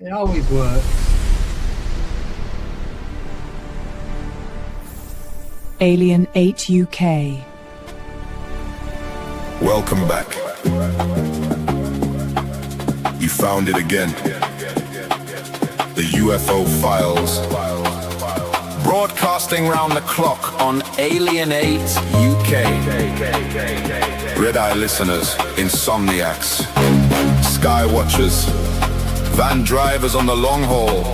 It always works. Alien 8 UK. Welcome back. You found it again. The UFO Files. Broadcasting round the clock on Alien 8 UK. Red-eye listeners, insomniacs, sky watchers, van drivers on the long haul.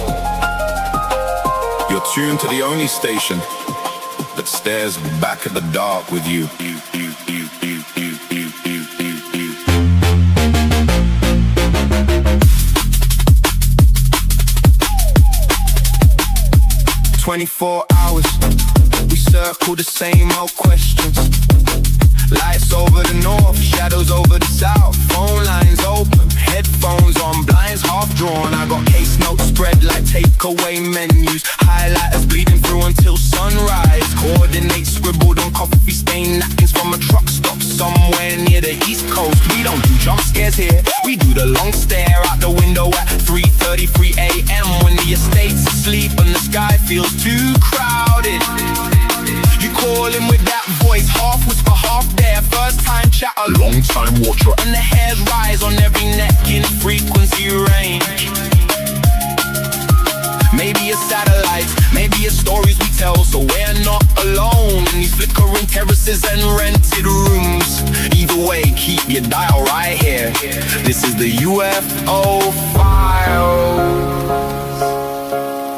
You're tuned to the only station that stares back at the dark with you. 24 hours, we circle the same old questions. Lights over the north, shadows over the south. Phone lines open, headphones on, blinds half drawn. I got case notes spread like takeaway menus. Highlighters bleeding through until sunrise. Coordinates scribbled on coffee stained napkins from a truck stop somewhere near the east coast. We don't do jump scares here, we do the long stare out the window at 3:33 a.m. when the estate's asleep and the sky feels too crowded. You call him with that voice, half whisper, half there. First time chatter, long time watcher, and the hairs rise on every neck in frequency range. Maybe it's satellites, maybe it's stories we tell, so we're not alone in these flickering terraces and rented rooms. Either way, keep your dial right here. This is the UFO Files.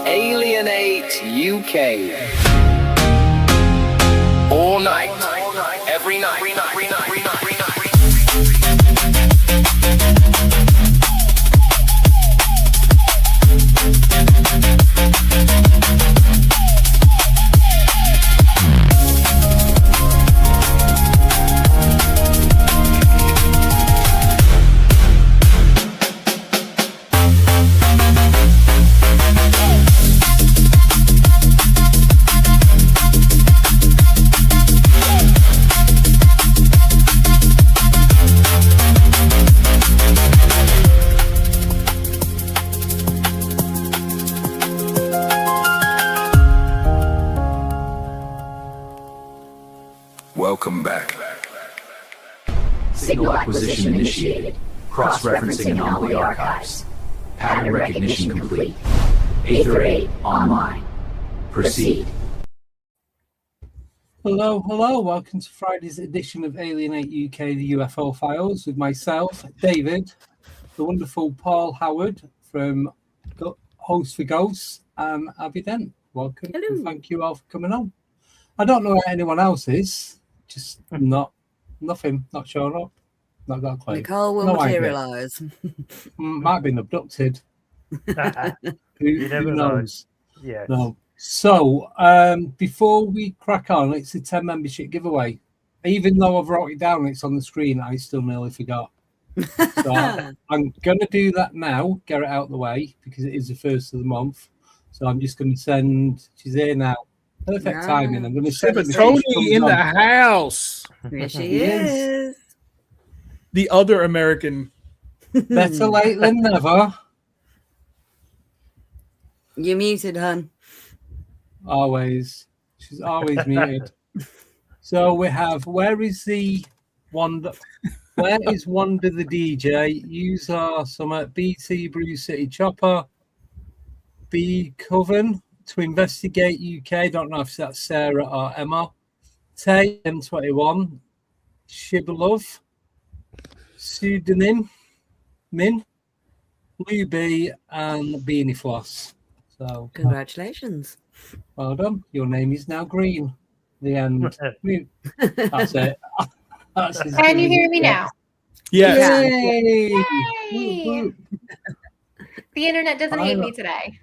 Alien 8 UK. All night, every night. Welcome back. Signal acquisition initiated. Cross-referencing anomaly archives. Pattern recognition complete. Aether 8 online. Proceed. Hello. Welcome to Friday's edition of Alien 8 UK, the UFO Files, with myself, David, the wonderful Paul Howard from Host for Ghosts, and Abby Dent. Welcome. Hello. And thank you all for coming on. I don't know where anyone else is. Just nothing, not showing up. Not got a clue. Nicole will materialise. Might have been abducted. You never know. Yeah. No. So, before we crack on, it's a 10 membership giveaway. Even though I've wrote it down, it's on the screen, I still nearly forgot. So I'm going to do that now, get it out of the way, because it is the first of the month. So I'm just going to send, she's here now. Perfect timing. I'm going to send Tony in the house. There she is. The other American. Better late than never. You're muted, hun. Always. She's always muted. So we have, where is Wonder the DJ? User Summit, BT Bruce City Chopper, B Coven to Investigate UK. Don't know if that's Sarah or Emma. Tay M21, Shibalov, Pseudonym, Min, Blue B, and Beanie Floss. So Congratulations. well done. Your name is now green. The end. That's it. Can you hear me now? Yes. Yay! Yay! The internet doesn't hate me today.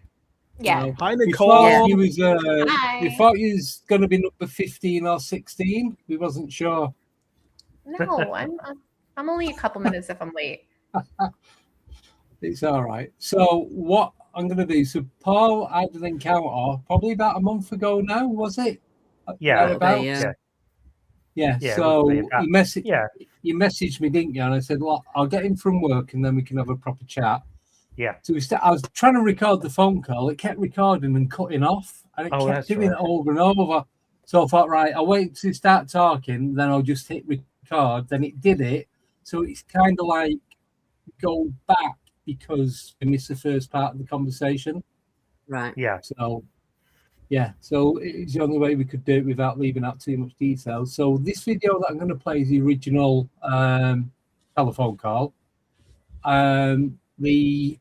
Yeah. Hi, We Nicole. thought you was Hi. we thought you was going to be number 15 or 16. We wasn't sure. No, I'm only a couple minutes if I'm late. It's all right. So what I'm going to do? So Paul had an encounter probably about a month ago now. Was it? Yeah. Thereabouts? Yeah. Yeah. So you Yeah. messaged me, didn't you? And I said, "Well, I'll get him from work, and then we can have a proper chat." Yeah. So I was trying to record the phone call. It kept recording and cutting off, and it Oh, kept that's doing right. it over and over. So I thought, right, I'll wait to start talking, then I'll just hit record. Then it did it. So it's kind of like go back because we missed the first part of the conversation. Right. Yeah. So, yeah, so it's the only way we could do it without leaving out too much detail. So this video that I'm going to play is the original telephone call. The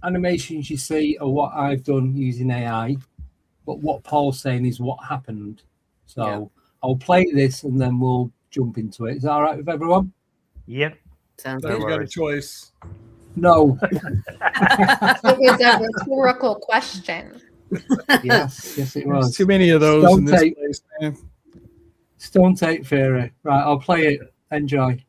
animations you see are what I've done using AI, but what Paul's saying is what happened. So I'll play this and then we'll jump into it. Is that all right with everyone? Yep. Sounds So you good. got a choice. No. It was a rhetorical question. Yes, it There's was. too many of those Stone in this tape. place, man. Stone Tape Theory. Right, I'll play it. Enjoy.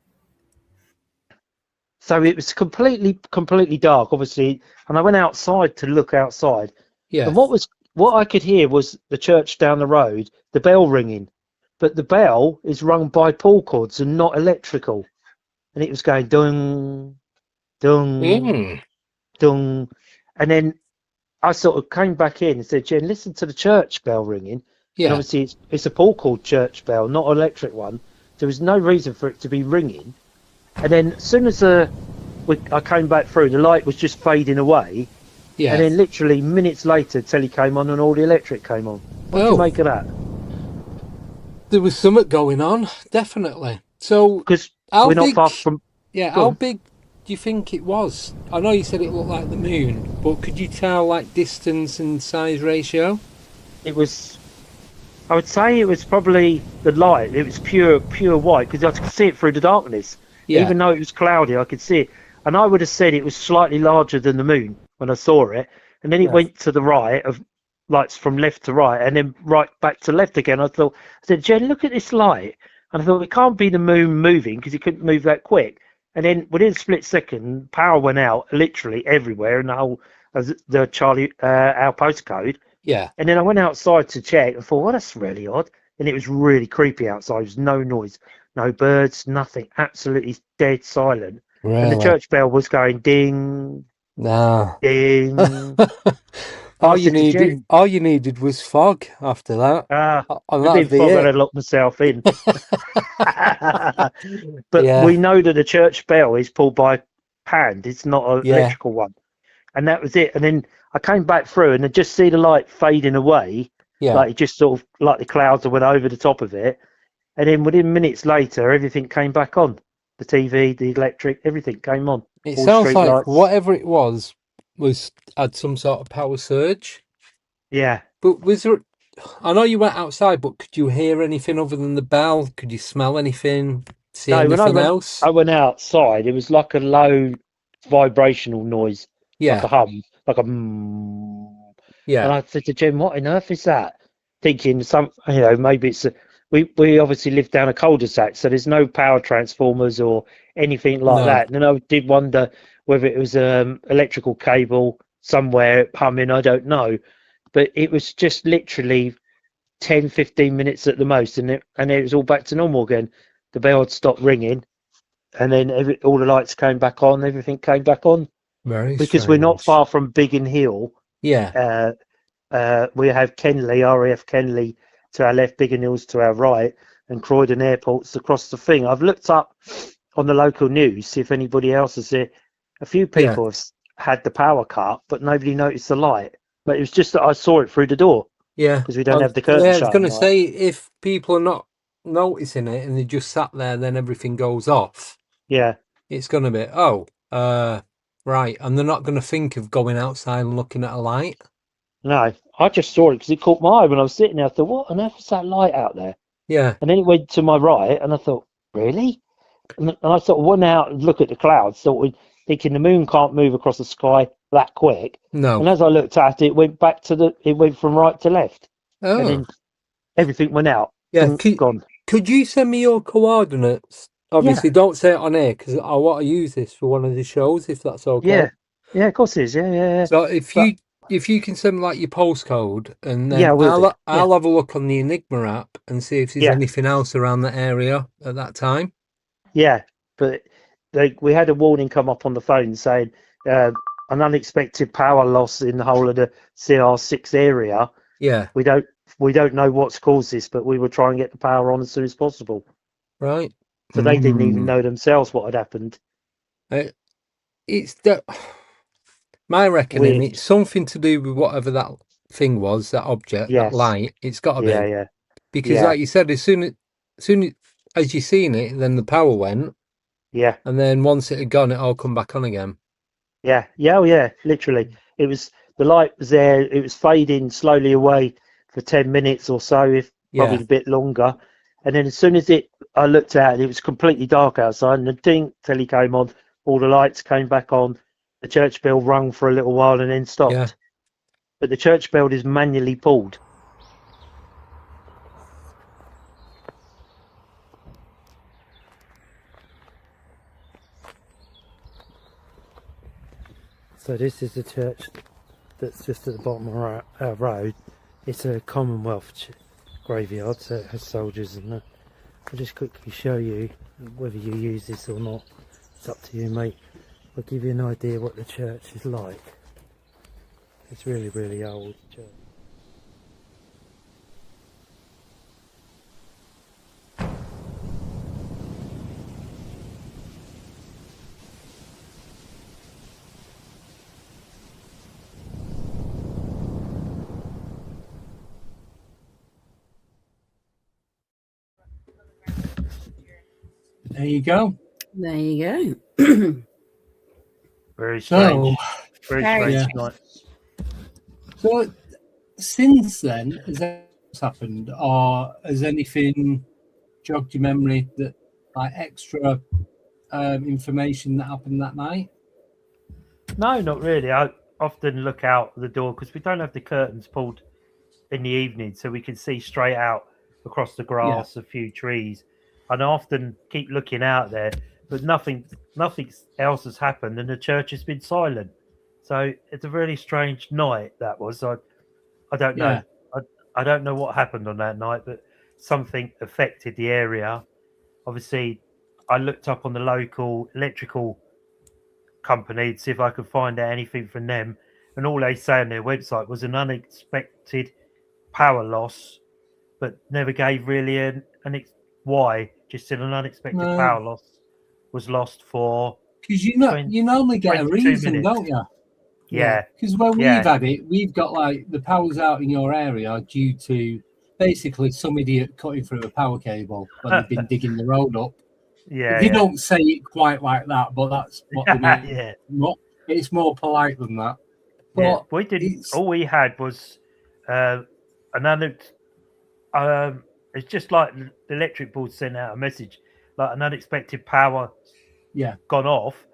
So it was completely dark, obviously, and I went outside to look outside. Yeah. And what I could hear was the church down the road, the bell ringing, but the bell is rung by pull cords and not electrical, and it was going dung, dung, dung, and then I sort of came back in and said, "Jen, listen to the church bell ringing." Yeah. And obviously it's a pull cord church bell, not an electric one. There was no reason for it to be ringing. And then as soon as I came back through, the light was just fading away. Yeah. And then literally minutes later, telly came on and all the electric came on. What do you make of that? There was something going on, definitely. So, Because how we're not big, far from... yeah, Go how on. big do you think it was? I know you said it looked like the moon, but could you tell, like, distance and size ratio? It was... I would say it was probably the light. It was pure white because I could see it through the darkness. Yeah. Even though it was cloudy, I could see it. And I would have said it was slightly larger than the moon when I saw it. And then it went to the right, of lights from left to right, and then right back to left again. I said, Jen, look at this light. And I thought, it can't be the moon moving because it couldn't move that quick. And then within a split second, power went out literally everywhere in the whole, the Charlie, our postcode. Yeah. And then I went outside to check and thought, well, that's really odd. And it was really creepy outside. There was no noise, no birds, nothing, absolutely dead silent. Really? And the church bell was going ding, No. ding. all you needed was fog after that. I didn't fog, I'd locked myself in. But we know that the church bell is pulled by hand. It's not an electrical one. And that was it. And then I came back through and I just see the light fading away. Yeah. Like it just sort of like the clouds that went over the top of it. And then within minutes later, everything came back on. The TV, the electric, everything came on. It All sounds street like lights. whatever it was had some sort of power surge. Yeah. But was there? I know you went outside, but could you hear anything other than the bell? Could you smell anything? See anything else? I went outside. It was like a low vibrational noise, like a hum, like a. Yeah. And I said to Jen, "What on earth is that?" Thinking maybe it's we obviously live down a cul-de-sac, so there's no power transformers or anything like that. And then I did wonder whether it was electrical cable somewhere humming. I don't know, but it was just literally 10-15 minutes at the most, and it was all back to normal again. The bell had stopped ringing, and then all the lights came back on. Everything came back on. Because we're not far from Biggin Hill. Yeah. We have Kenley, RAF Kenley to our left, Biggin Hills to our right, and Croydon Airport's across the thing. I've looked up on the local news, see if anybody else has it. A few people have had the power cut, but nobody noticed the light. But it was just that I saw it through the door. Yeah. Because we don't have the curtain shut. I was going to say, if people are not noticing it and they just sat there, then everything goes off. Yeah. It's going to be, right. And they're not going to think of going outside and looking at a light. No, I just saw it because it caught my eye when I was sitting there. I thought, what on earth is that light out there? Yeah. And then it went to my right, and I thought, really? And I sort of went out and looked at the clouds, thinking the moon can't move across the sky that quick. No. And as I looked at it, it went from right to left. Oh. And then everything went out. Yeah. Gone. Could you send me your coordinates? Obviously, don't say it on air because I want to use this for one of the shows, if that's okay. Yeah. Yeah, of course it is. Yeah. So if you can send me like your postcode, and then I'll have a look on the Enigma app and see if there's anything else around that area at that time. Yeah, but we had a warning come up on the phone saying an unexpected power loss in the whole of the CR6 area. Yeah. We don't know what's caused this, but we will try and get the power on as soon as possible. Right. So they didn't even know themselves what had happened. It's my reckoning. Weird. It's something to do with whatever that thing was, that object, that Yes. light. It's got to be. Yeah. Because, like you said, as soon as you seen it, then the power went, Yeah. and then once it had gone, it all come back on again. Yeah. Literally, it was the light was there. It was fading slowly away for 10 minutes or so, if probably a bit longer. And then as soon as I looked out, it was completely dark outside, and the ding till he came on, all the lights came back on. The church bell rung for a little while and then stopped. Yeah. But the church bell is manually pulled. So this is the church that's just at the bottom of our road. It's a Commonwealth graveyard, so it has soldiers and that. I'll just quickly show you whether you use this or not. It's up to you, mate. I'll give you an idea what the church is like. It's really, really old church. There you go. There you go. Very strange. So, Very yeah. strange. So, since then, has anything happened, or has anything jogged your memory that, like, extra information that happened that night? No, not really. I often look out the door because we don't have the curtains pulled in the evening, so we can see straight out across the grass, a few trees. And I often keep looking out there, but nothing else has happened, and the church has been silent. So it's a really strange night that was. I don't know. I don't know what happened on that night, but something affected the area. Obviously, I looked up on the local electrical company to see if I could find out anything from them, and all they say on their website was an unexpected power loss, but never gave really why. Just said an unexpected power loss was lost for. Because you normally get a 22 reason, minutes. don't you? Yeah. Because when we've had it, we've got like the power's out in your area due to basically some idiot cutting through a power cable when they've been digging the road up. Yeah. They don't say it quite like that, but that's what they mean. It's more polite than that. But we didn't. All we had was another. It's just like the electric board sent out a message, like an unexpected power gone off.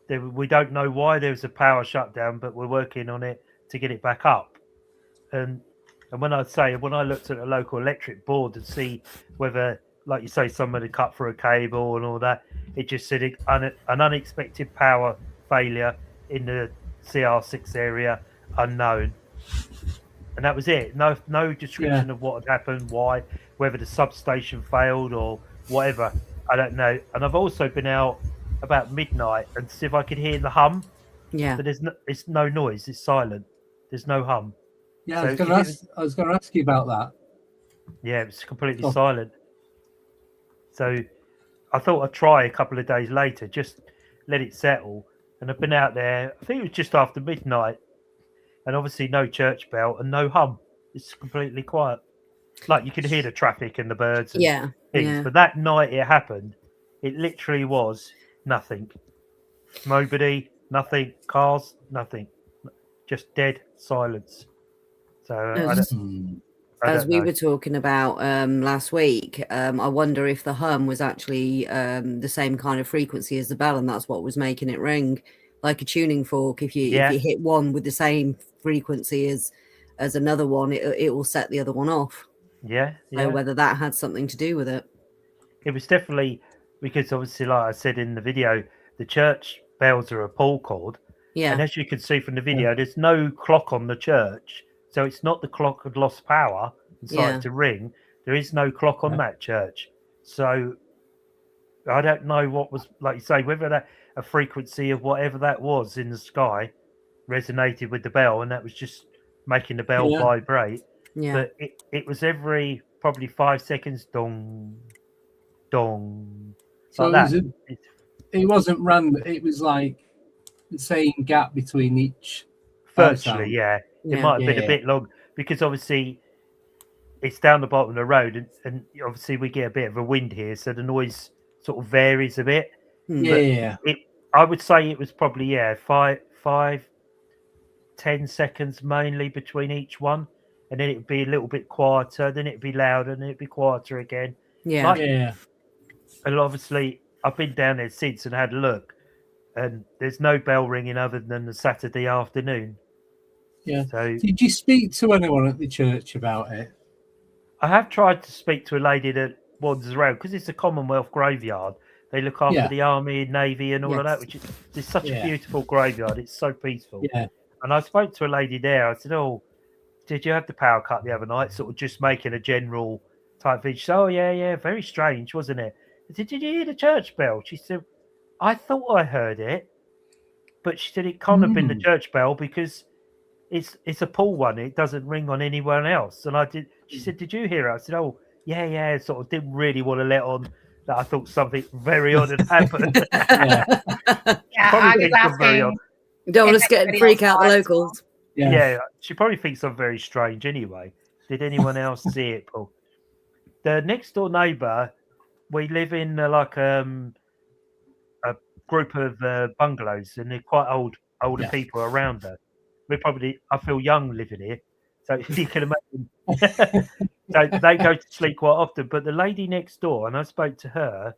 We don't know why there was a power shutdown, but we're working on it to get it back up. And when I looked at the local electric board to see whether, like you say, somebody cut through a cable and all that, it just said an unexpected power failure in the CR6 area, unknown. And that was it. No description of what had happened, why, whether the substation failed or whatever. I don't know. And I've also been out about midnight and see if I could hear the hum. Yeah. But it's no noise. It's silent. There's no hum. Yeah, So I was going to ask you about that. Yeah, it's completely silent. So I thought I'd try a couple of days later, just let it settle. And I've been out there, I think it was just after midnight. And obviously no church bell and no hum. It's completely quiet. Like you could hear the traffic and the birds and things. But that night it happened, it literally was nothing. Nobody, nothing, cars, nothing. Just dead silence. So as we were talking about last week, I wonder if the hum was actually the same kind of frequency as the bell, and that's what was making it ring, like a tuning fork. If you hit one with the same frequency as another one, it will set the other one off. So whether that had something to do with it. It was definitely because obviously, like I said in the video, the church bells are a pull cord. Yeah. And as you can see from the video, there's no clock on the church. So it's not the clock had lost power and started to ring. There is no clock on that church. So I don't know what was, like you say, whether that a frequency of whatever that was in the sky resonated with the bell, and that was just making the bell vibrate. Yeah. But it was every probably 5 seconds, dong, dong. So like it wasn't random. It was like the same gap between each. Virtually, yeah. It might have been a bit long because obviously it's down the bottom of the road, and obviously we get a bit of a wind here, so the noise sort of varies a bit. Yeah. I would say it was probably 5-10 seconds mainly between each one, and then it'd be a little bit quieter, then it'd be louder, and then it'd be quieter again. Yeah. And obviously I've been down there since and had a look, and there's no bell ringing other than the Saturday afternoon. Yeah. So did you speak to anyone at the church about it? I have tried to speak to a lady that wanders around because it's a Commonwealth graveyard. They look after the Army, Navy, and all of that, which is it's such a beautiful graveyard. It's so peaceful. Yeah. And I spoke to a lady there. I said, "Oh, did you have the power cut the other night?" Sort of just making a general type thing. She said, "Oh, yeah, very strange, wasn't it?" I said, "Did you hear the church bell?" She said, "I thought I heard it, but she said it can't have been the church bell because it's a pull one. It doesn't ring on anyone else." And I did. She said, "Did you hear it?" I said, "Oh, yeah." Sort of didn't really want to let on that I thought something very odd had happened. I was asking. You don't want to freak out the locals. Yeah, she probably thinks I'm very strange anyway. Did anyone else see it, Paul? The next door neighbour, we live in a group of bungalows, and they're quite older people around her. I feel young living here, so you can imagine. So they go to sleep quite often. But the lady next door, and I spoke to her,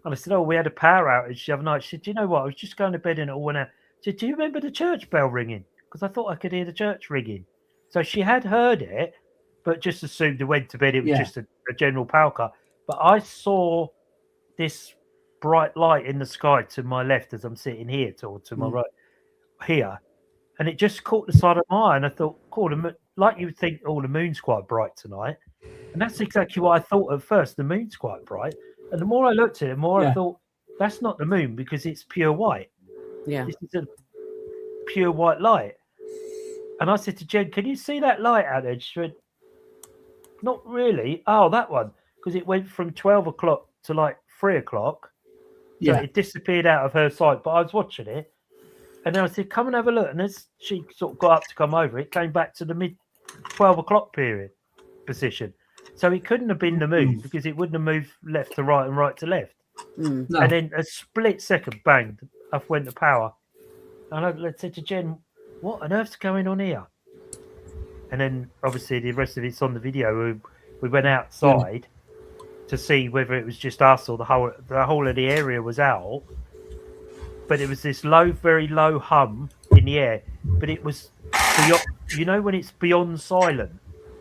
and I said, "Oh, we had a power outage the other night." She said, "Do you know what? I was just going to bed and it all went out." She said, "Do you remember the church bell ringing?" Because I thought I could hear the church ringing. So she had heard it, but just assumed it went to bed. It was just a general power cut. But I saw this bright light in the sky to my left as I'm sitting here, to my right here. And it just caught the side of my eye, and I thought, cool, like you would think, the moon's quite bright tonight. And that's exactly what I thought at first. The moon's quite bright. And the more I looked at it, the more I thought, that's not the moon because it's pure white. Yeah. This is a pure white light. And I said to Jen, "Can you see that light out there?" She said, "Not really." "Oh, that one." Because it went from 12 o'clock to like 3 o'clock. So it disappeared out of her sight. But I was watching it. And then I said, "Come and have a look." And as she sort of got up to come over, it came back to the mid 12 o'clock position. So it couldn't have been the moon because it wouldn't have moved left to right and right to left. No. And then a split second, bang, off went the power. And I said to Jen, "What on earth's going on here?" And then obviously the rest of it's on the video. We went outside to see whether it was just us or the whole of the area was out. But it was this low, very low hum in the air. But it was beyond, when it's beyond silent.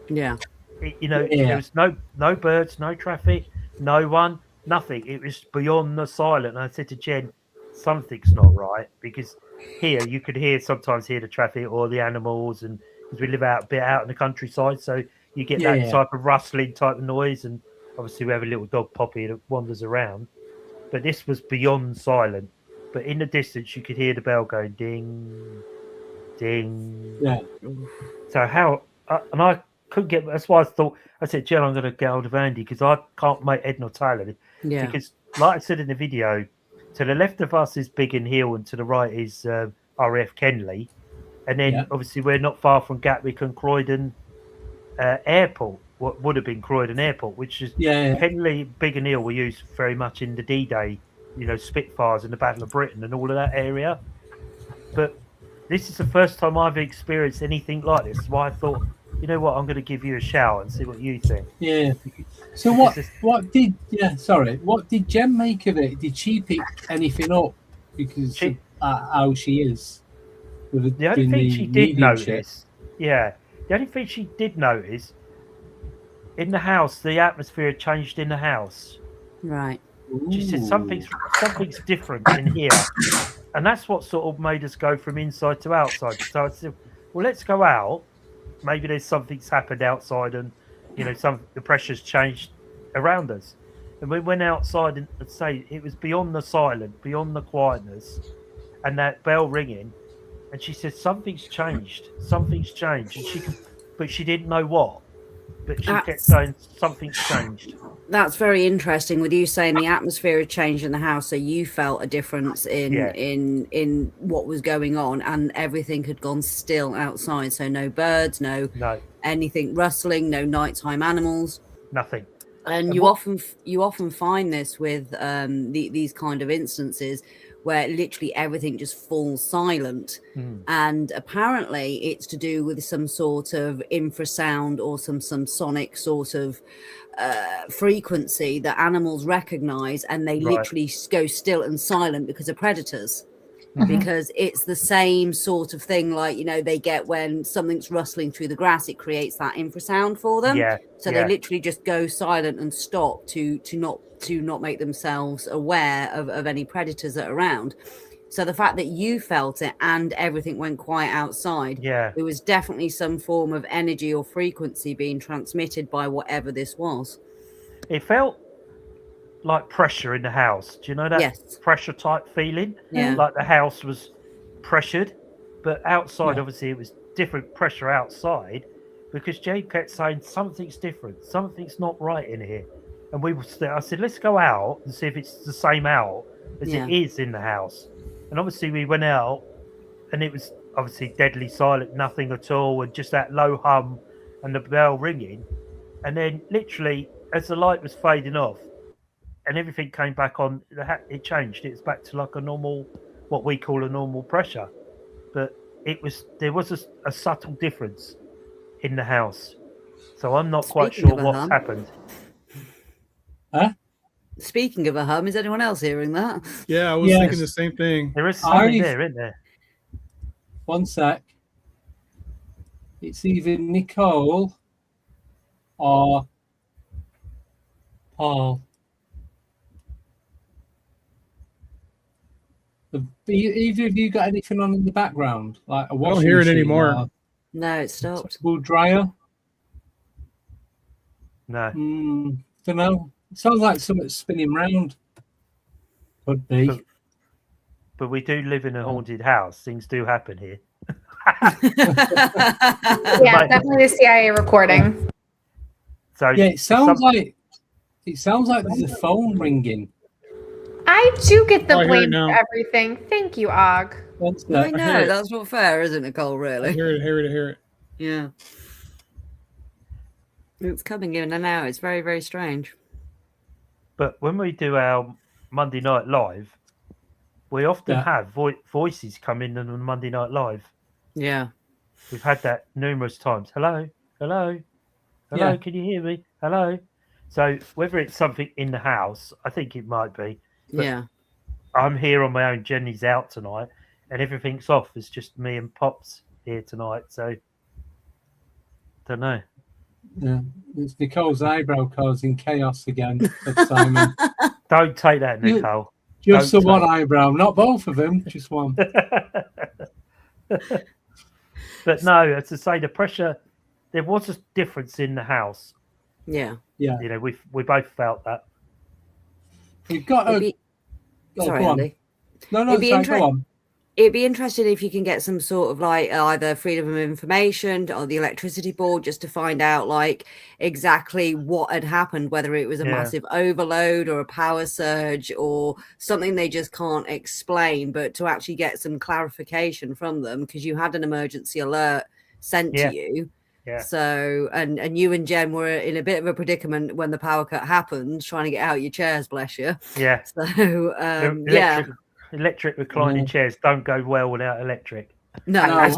Yeah. There was no birds, no traffic, no one, nothing. It was beyond the silent. And I said to Jen, something's not right, because here you could sometimes hear the traffic or the animals, and because we live a bit out in the countryside, so you get that type of rustling type of noise. And obviously we have a little dog, Poppy, that wanders around. But this was beyond silent. But in the distance, you could hear the bell going ding, ding. Yeah. So and I couldn't get. That's why I said, "Jen, I'm going to get hold of Andy because I can't make head nor tail of it." Yeah. Because, like I said in the video, to the left of us is Biggin Hill, and to the right is RAF Kenley, and then obviously we're not far from Gatwick and Croydon Airport. What would have been Croydon Airport, which is Kenley, Biggin Hill were used very much in the D-Day. Spitfires in the Battle of Britain and all of that area. But this is the first time I've experienced anything like this. That's why I thought, you know what, I'm going to give you a shout and see what you think. Yeah. So what did Jen make of it? Did she pick anything up because of how she is? The only thing she did notice, the only thing she did notice, in the house, the atmosphere had changed in the house. Right. She said something's different in here, and that's what sort of made us go from inside to outside. So I said, "Well, let's go out. Maybe there's something's happened outside, and the pressure's changed around us." And we went outside, and say it was beyond the silent, beyond the quietness, and that bell ringing. and she said something's changed, and but she didn't know what. But she kept saying something's changed. That's very interesting with you saying the atmosphere had changed in the house, so you felt a difference in what was going on, and everything had gone still outside. So no birds, no anything rustling, no nighttime animals, nothing. And you often find this with these kind of instances where literally everything just falls silent. And apparently it's to do with some sort of infrasound or some sonic sort of frequency that animals recognize, and they literally go still and silent because of predators. Because it's the same sort of thing, like, you know, they get when something's rustling through the grass, it creates that infrasound for them. So they literally just go silent and stop to not make themselves aware of any predators that are around. So the fact that you felt it and everything went quiet outside, there was definitely some form of energy or frequency being transmitted by whatever this was. It felt like pressure in the house. Do you know that pressure type feeling? Like the house was pressured, but outside obviously it was different pressure outside, because Jade kept saying something's different, something's not right in here. And I said, let's go out and see if it's the same out as it is in the house. And obviously we went out and it was obviously deadly silent, nothing at all, and just that low hum and the bell ringing. And then literally as the light was fading off and everything came back on, it changed. It was back to like a normal, what we call a normal pressure. But there was a subtle difference in the house. So I'm not quite sure what's happened. Huh? Speaking of a hum, is anyone else hearing that? Yeah, I was thinking the same thing. There is something there, isn't there? One sec. It's either Nicole or Paul. Have either of you got anything on in the background? Like a washing I don't hear it machine anymore. No, it stopped. Wool dryer? No. Don't know. It sounds like something's spinning round. Could be. But we do live in a haunted house. Things do happen here. Definitely the CIA recording. So it sounds like there's a phone ringing. I do get the blame for everything. Thank you, Og. I know, that's not fair, is it, Nicole, really? I hear it. Yeah. It's coming in and out. It's very, very strange. But when we do our Monday Night Live, we often have voices come in on the Monday Night Live. Yeah. We've had that numerous times. Hello? Can you hear me? Hello? So whether it's something in the house, I think it might be. But I'm here on my own. Jenny's out tonight and everything's off. It's just me and Pops here tonight. So, don't know. Yeah, it's Nicole's eyebrow causing chaos again. Simon. Don't take that, Nicole. Just the one eyebrow, not both of them, just one. But no, as I say, the pressure, there was a difference in the house. Yeah. Yeah. You know, we both felt that. We've got Sorry, go on. Andy. No, go on. It'd be interesting if you can get some sort of like either Freedom of Information or the electricity board just to find out like exactly what had happened, whether it was a massive overload or a power surge or something they just can't explain, but to actually get some clarification from them, because you had an emergency alert sent to you. Yeah. So, and you and Jen were in a bit of a predicament when the power cut happened, trying to get out your chairs, bless you. Yeah. So, electric reclining chairs don't go well without electric. No.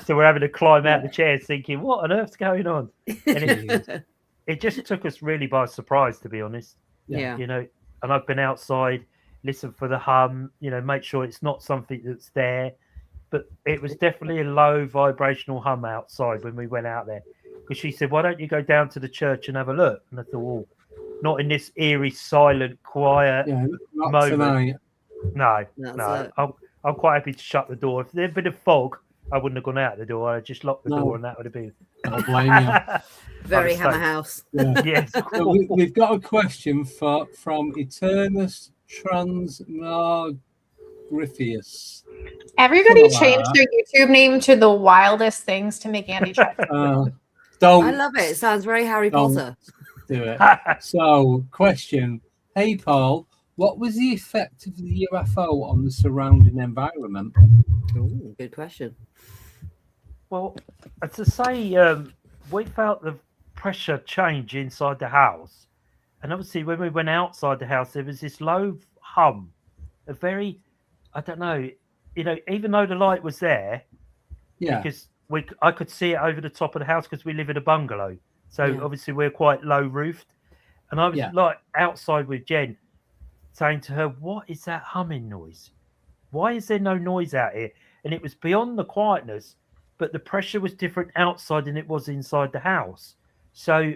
So we're having to climb out the chairs thinking, what on earth's going on? And it just took us really by surprise, to be honest. Yeah. You know, and I've been outside, listen for the hum, you know, make sure it's not something that's there. But it was definitely a low vibrational hum outside when we went out there. Because she said, why don't you go down to the church and have a look? And I thought, well, not in this eerie, silent, quiet moment. Tonight. No. I'm quite happy to shut the door. If there'd been a fog, I wouldn't have gone out the door. I'd just locked the door, and that would have been. I'll blame you. Very Hammer House. Yeah. Yes. So we've got a question from Eternus Griffius. Everybody Something like changed their YouTube name to the wildest things to make Andy try. Don't. I love it. It sounds very Harry Potter. Do it. So, question. Hey, Paul, what was the effect of the UFO on the surrounding environment? Ooh, good question. Well, to say, we felt the pressure change inside the house. And obviously, when we went outside the house, there was this low hum, a very, I don't know, even though the light was there, because I could see it over the top of the house because we live in a bungalow. So obviously, we're quite low roofed. And I was like outside with Jen saying to her, what is that humming noise? Why is there no noise out here? And it was beyond the quietness, but the pressure was different outside than it was inside the house. So,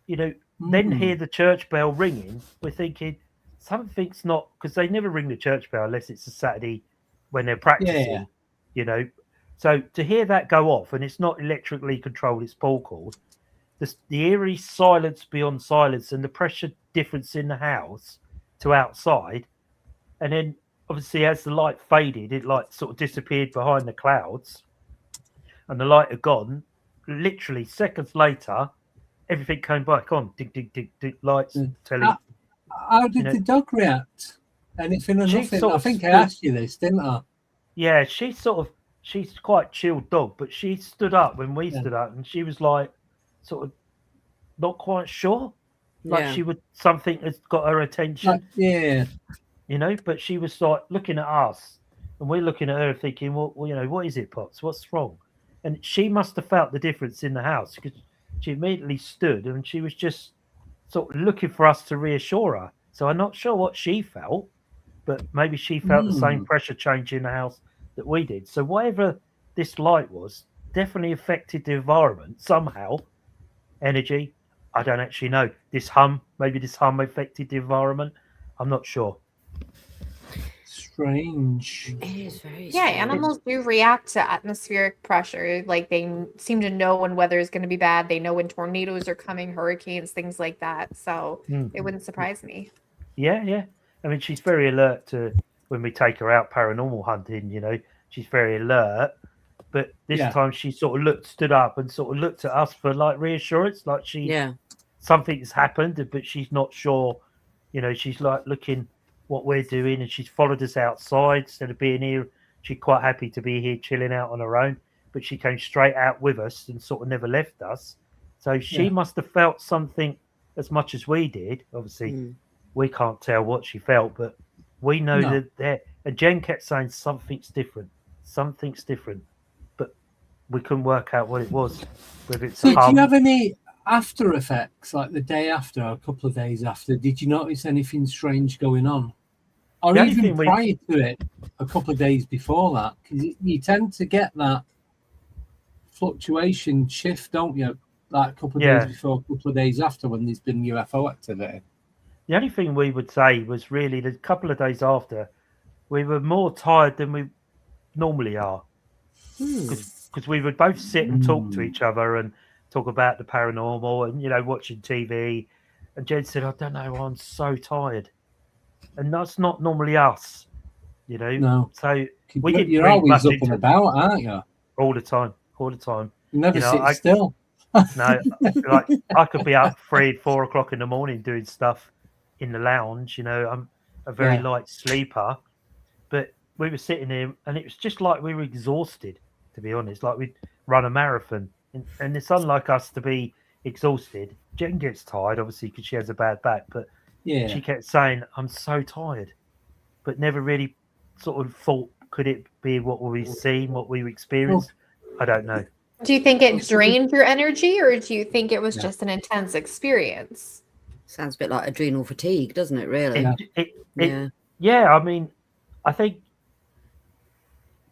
then hear the church bell ringing, we're thinking something's not, because they never ring the church bell unless it's a Saturday when they're practicing, So to hear that go off, and it's not electrically controlled, it's Paul called, the eerie silence beyond silence and the pressure difference in the house to outside. And then obviously as the light faded, it like sort of disappeared behind the clouds and the light had gone. Literally seconds later, everything came back on. Dig, dig, dig, dig, lights, telly. How did the dog react? Anything or nothing? I think I asked you this, didn't I? Yeah, she's quite chilled dog, but she stood up when we stood up and she was like, sort of not quite sure. Like something has got her attention. But she was like looking at us and we're looking at her thinking, well, what is it, Pops? What's wrong? And she must have felt the difference in the house because she immediately stood and she was just sort of looking for us to reassure her. So I'm not sure what she felt, but maybe she felt the same pressure change in the house that we did. So whatever this light was definitely affected the environment somehow. Energy, I don't actually know. Maybe this hum affected the environment. I'm not sure. Strange. It is very strange. Yeah, animals do react to atmospheric pressure. Like they seem to know when weather is going to be bad. They know when tornadoes are coming, hurricanes, things like that. So it wouldn't surprise me. Yeah. I mean, she's very alert to when we take her out paranormal hunting. She's very alert. But this time she sort of stood up and sort of looked at us for like reassurance, like something has happened, but she's not sure. She's like looking what we're doing, and she's followed us outside instead of being here. She's quite happy to be here chilling out on her own, but she came straight out with us and sort of never left us. So she must have felt something as much as we did. Obviously, we can't tell what she felt, but we know that there. And Jen kept saying something's different. But we couldn't work out what it was. Whether it's do you have any after effects, like the day after, or a couple of days after? Did you notice anything strange going on? Or even prior to it, a couple of days before that? Because you tend to get that fluctuation shift, don't you? Like a couple of days before, a couple of days after, when there's been UFO activity. The only thing we would say was really the couple of days after, we were more tired than we normally are. Because we would both sit and talk to each other and talk about the paranormal and, watching TV. And Jen said, I don't know, I'm so tired. And that's not normally us, No. So you're always up and about, aren't you? All the time. You never sit still. No, like I could be up 3, 4 o'clock in the morning doing stuff in the lounge. I'm a very light sleeper. But we were sitting there and it was just like we were exhausted, to be honest. Like we'd run a marathon. And it's unlike us to be exhausted. Jen gets tired, obviously, because she has a bad back. But she kept saying, I'm so tired. But never really sort of thought, could it be what we've seen, what we've experienced? I don't know. Do you think it drained your energy, or do you think it was just an intense experience? Sounds a bit like adrenal fatigue, doesn't it, really? I mean, I think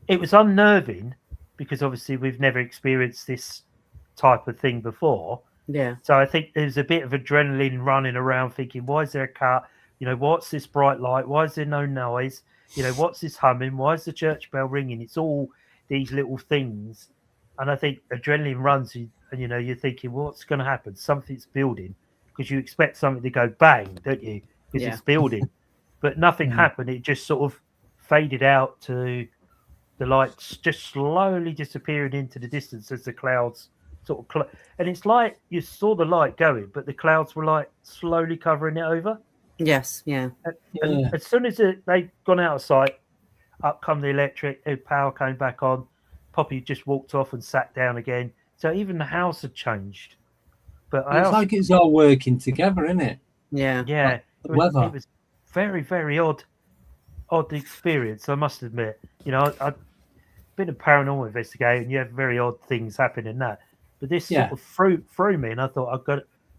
it was unnerving because obviously we've never experienced this type of thing before. Yeah. So I think there's a bit of adrenaline running around thinking, why is there a car? What's this bright light? Why is there no noise? What's this humming? Why is the church bell ringing? It's all these little things. And I think adrenaline runs you, and you're thinking, what's going to happen? Something's building, because you expect something to go bang, don't you? Because it's building. But nothing happened. It just sort of faded out to the lights just slowly disappearing into the distance as the clouds sort of and it's like you saw the light going, but the clouds were like slowly covering it over. Yes, yeah. And as soon as they'd gone out of sight, up come the electric, the power came back on. Poppy just walked off and sat down again. So even the house had changed. But it's like it's all working together, isn't it? Yeah. Yeah. It was very, very odd experience, I must admit. You know, I've been a paranormal investigator and you have very odd things happen in that. But this sort of threw me, and I thought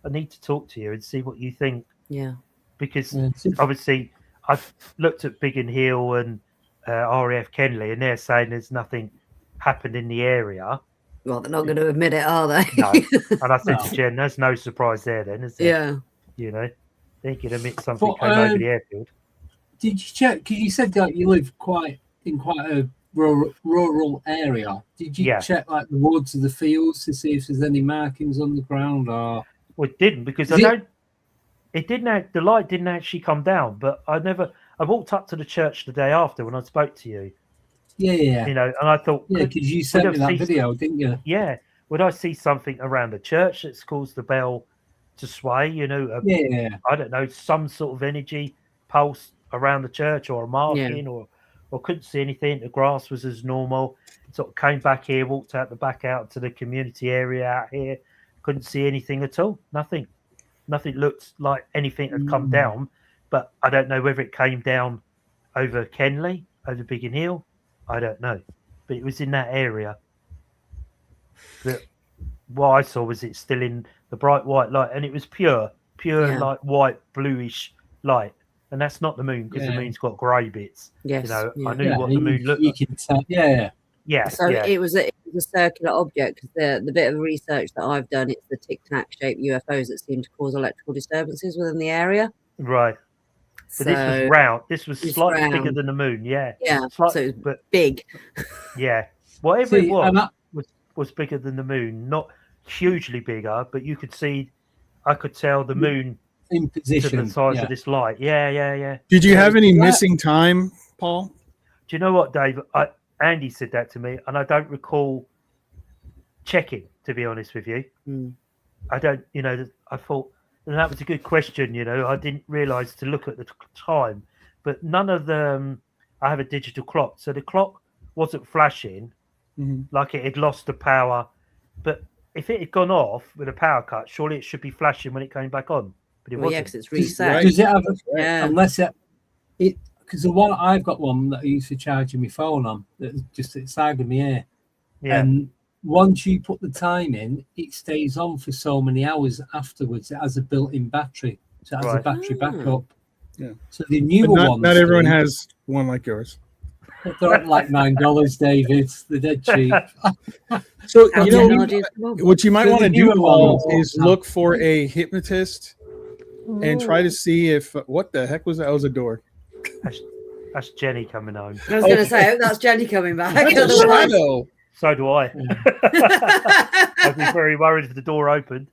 I need to talk to you and see what you think. Yeah. Because obviously I've looked at Biggin Hill and RAF Kenley, and they're saying there's nothing happened in the area. Well, they're not going to admit it, are they? No. And I said to Jen, there's no surprise there then, is there? Yeah. You know, they could admit something came over the airfield. Did you check? Because you said that you live in quite a rural area. Did you check like the woods of the fields to see if there's any markings on the ground? Or well, it didn't, because the light didn't actually come down. But I walked up to the church the day after when I spoke to you. Yeah. You know, and I thought, because you sent me that video, didn't you? Yeah. Would I see something around the church that's caused the bell to sway? You know, I don't know, some sort of energy pulse around the church, or a marking, or couldn't see anything. The grass was as normal. Sort of came back here, walked out the back out to the community area out here. Couldn't see anything at all. Nothing looked like anything had come down. But I don't know whether it came down over Kenley, over Biggin Hill. I don't know. But it was in that area. But what I saw was it still in the bright white light, and it was pure like white, bluish light. And that's not the moon, because the moon's got grey bits. Yes. You know, I knew what the moon looked like. You can tell. Yeah. So it was a circular object. The bit of research that I've done, it's the tic-tac shaped UFOs that seem to cause electrical disturbances within the area. Right. But this was round. This was slightly bigger than the moon. Yeah. Yeah. Slightly, so it was big. Yeah. Whatever it was bigger than the moon. Not hugely bigger, but you could see. I could tell the moon in position to the size of this light. Yeah. Did you have any missing time, Paul? Do you know what, Dave? Andy said that to me, and I don't recall checking, to be honest with you. I don't, you know, I thought, and that was a good question, you know, I didn't realise to look at the time, but none of them, I have a digital clock, so the clock wasn't flashing like it had lost the power, but if it had gone off with a power cut, surely it should be flashing when it came back on. But it wasn't. Yeah, because it's reset. Does it have unless it because the one I've got one that I used to charge my phone on that's just inside of my ear. Yeah. And once you put the time in, it stays on for so many hours afterwards. It has a built-in battery, so it has a battery backup. Yeah. So the newer ones. Not everyone has one like yours. They're like $9, David. They're dead cheap. So you know what you might want to do, Paul, is look for a hypnotist and try to see if what the heck was that? That was a door. That's Jenny coming home. I was going to say, I hope that's Jenny coming back. That's a shadow. So do I. I'd be very worried if the door opened.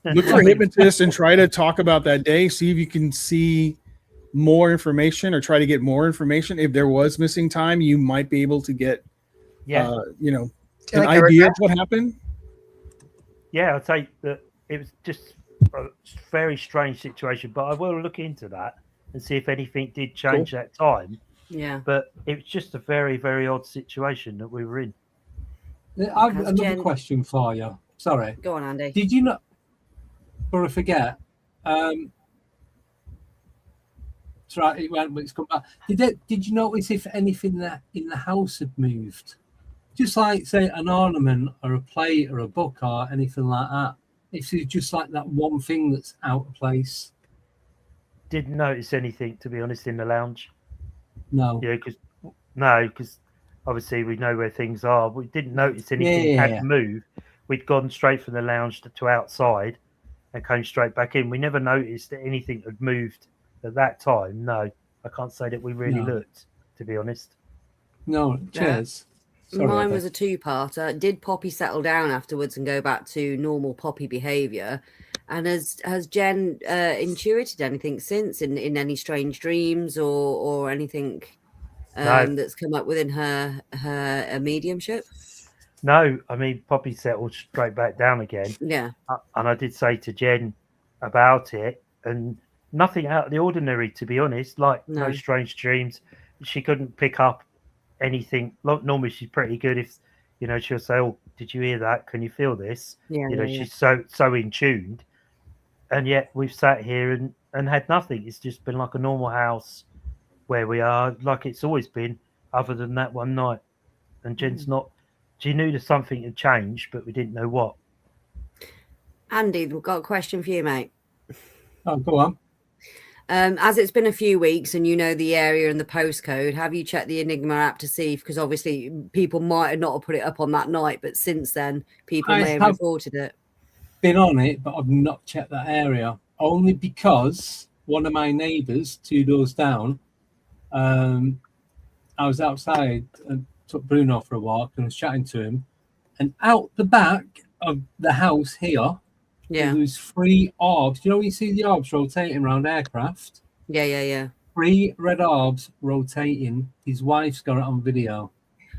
Look for a hypnotist and try to talk about that day. See if you can see more information or try to get more information. If there was missing time, you might be able to get, an idea of what happened. Yeah, I'll tell you that it was just a very strange situation, but I will look into that and see if anything did change that time. Yeah. But it was just a very, very odd situation that we were in. I've another question for you. Sorry. Go on, Andy. Did you not, before I forget, it's right, it went, but it's come back. Did you notice if anything that in the house had moved? Just like, say, an ornament or a plate or a book or anything like that. If it's just like that one thing that's out of place. Didn't notice anything, to be honest, in the lounge. No. Yeah, because obviously we know where things are. We didn't notice anything had moved. We'd gone straight from the lounge to outside and came straight back in. We never noticed that anything had moved at that time. No, I can't say that we really looked, to be honest. No, cheers. Sorry, mine was a two-parter. Did Poppy settle down afterwards and go back to normal Poppy behaviour? And has Jen intuited anything since in any strange dreams or anything that's come up within her mediumship? No, I mean, Poppy settled straight back down again. Yeah. And I did say to Jen about it, and nothing out of the ordinary, to be honest. Like, no strange dreams. She couldn't pick up anything. Normally, she's pretty good if, she'll say, "Oh, did you hear that? Can you feel this?" Yeah, she's so in tuned. And yet we've sat here and had nothing. It's just been like a normal house where we are, like it's always been, other than that one night. And Jen's not. She knew that something had changed, but we didn't know what. Andy, we've got a question for you, mate. Oh, go on. As it's been a few weeks and you know the area and the postcode, have you checked the Enigma app to see? Because obviously people might not have put it up on that night, but since then people may have reported it. Been on it, but I've not checked that area. Only because one of my neighbours 2 doors down, I was outside and took Bruno for a walk and was chatting to him, and out the back of the house here, there was 3 orbs. You know when you see the orbs rotating around aircraft? Yeah. 3 red orbs rotating. His wife's got it on video.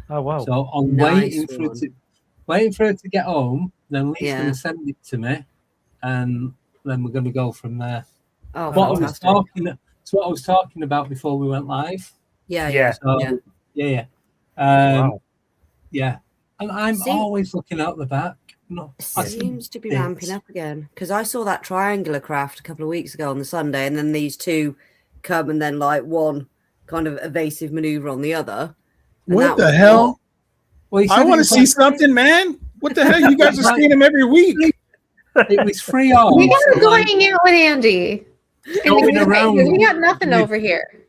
Oh wow! So I'm waiting for her to get home. Then Lee's going to send it to me, and then we're going to go from there. Oh, what I was talking about before we went live. Yeah. Wow. Yeah, and I'm always looking out the back. No, it seems to be ramping up again, because I saw that triangular craft a couple of weeks ago on the Sunday, and then these 2 come, and then like one kind of evasive maneuver on the other. What the hell? Well, I want to see something, man. What the hell? You guys are seeing them every week. It was 3 hours. We gotta go hang out with Andy. Going around. We got nothing over here.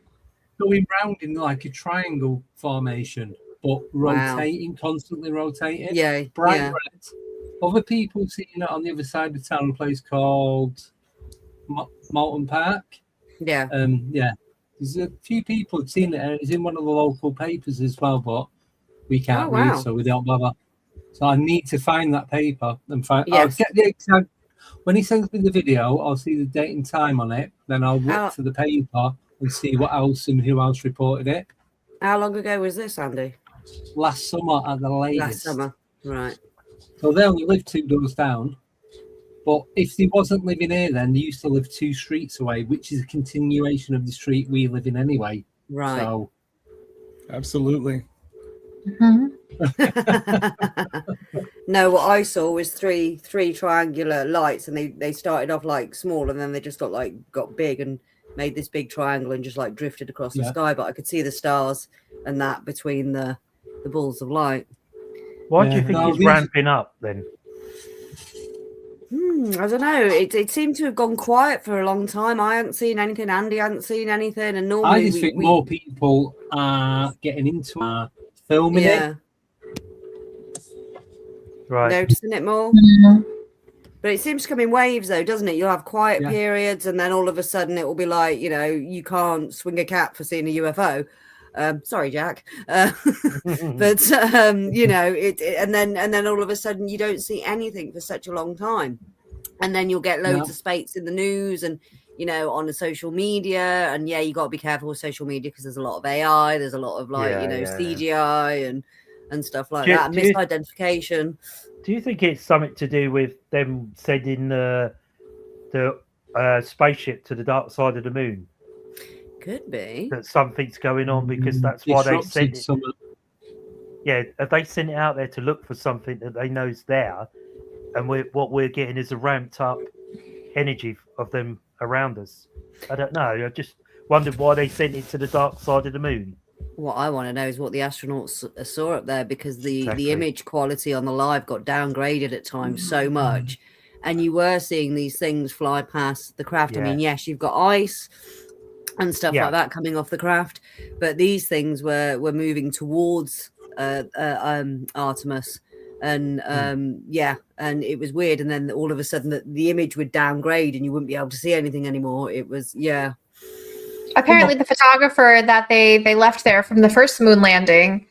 Going round in like a triangle formation, but rotating, constantly rotating. Yeah. Bright red. Other people seeing it on the other side of town, a place called Moulton Park. Yeah. There's a few people have seen it. It's in one of the local papers as well, but we can't read, so we don't bother. So I need to find that paper and find. Yes. I'll get the exact. When he sends me the video, I'll see the date and time on it. Then I'll look for the paper and see what else and who else reported it. How long ago was this, Andy? Last summer at the latest. Last summer, right. So they only live 2 doors down. But if he wasn't living here then, they used to live 2 streets away, which is a continuation of the street we live in anyway. Right. So, absolutely. No, what I saw was three triangular lights, and they started off like small, and then they just got big and made this big triangle and just like drifted across the sky. But I could see the stars and that between the balls of light. Why do you think it's ramping up then? I don't know. It seemed to have gone quiet for a long time. I hadn't seen anything. Andy hadn't seen anything, and normally I just think more people are getting into filming it. Right. Noticing it more. But it seems to come in waves, though, doesn't it? You'll have quiet periods, and then all of a sudden it will be like, you can't swing a cat for seeing a UFO. Sorry, Jack. But and then all of a sudden you don't see anything for such a long time, and then you'll get loads of spates in the news and on the social media. And you got to be careful with social media because there's a lot of AI, there's a lot of CGI and stuff like that, misidentification. Do you think it's something to do with them sending the spaceship to the dark side of the moon? Could be that something's going on, because that's why they sent it. Yeah, they sent it out there to look for something that they know's there, and what we're getting is a ramped up energy of them around us. I don't know. I just wondered why they sent it to the dark side of the moon. What I want to know is what the astronauts saw up there, because the image quality on the live got downgraded at times so much, and you were seeing these things fly past the craft. I mean, yes, you've got ice and stuff like that coming off the craft, but these things were moving towards Artemis, and and it was weird. And then all of a sudden the image would downgrade and you wouldn't be able to see anything anymore. It was apparently the photographer that they left there from the first moon landing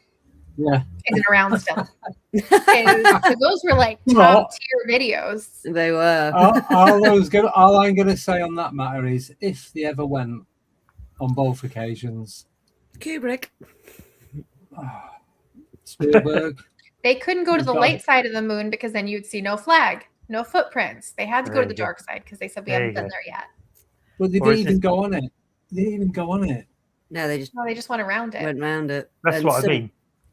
isn't around still. Those were like top tier videos. They were. all I'm gonna say on that matter is, if they ever went on both occasions, Kubrick. Spielberg. They couldn't go to the light side of the moon because then you'd see no flag, no footprints. They had to go to the dark side because they said we haven't been there yet. Well, they didn't even go on it. They didn't even go on it. No, they just went around it. Went around it. That's what I mean.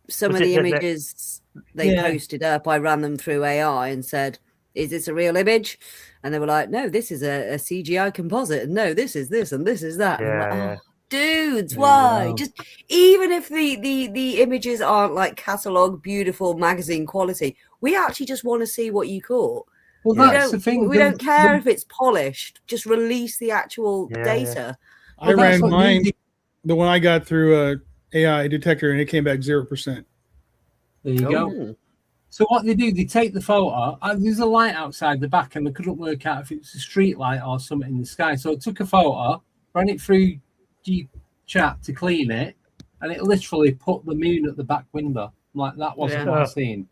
Some of the images they posted up, I ran them through AI and said, "Is this a real image?" And they were like, "No, this is a CGI composite. And no, this is this and this is that." And I'm like, oh, dudes, why? Just even if the images aren't like catalog beautiful magazine quality, we actually just want to see what you caught. Well, that's the thing. We don't care if it's polished. Just release the actual data. I ran mine, the one I got through a AI detector, and it came back 0%. There you go. So what they do, they take the photo. There's a light outside the back, and they couldn't work out if it was a street light or something in the sky. So I took a photo, ran it through G-Chat to clean it, and it literally put the moon at the back window. Like, that wasn't what I seen.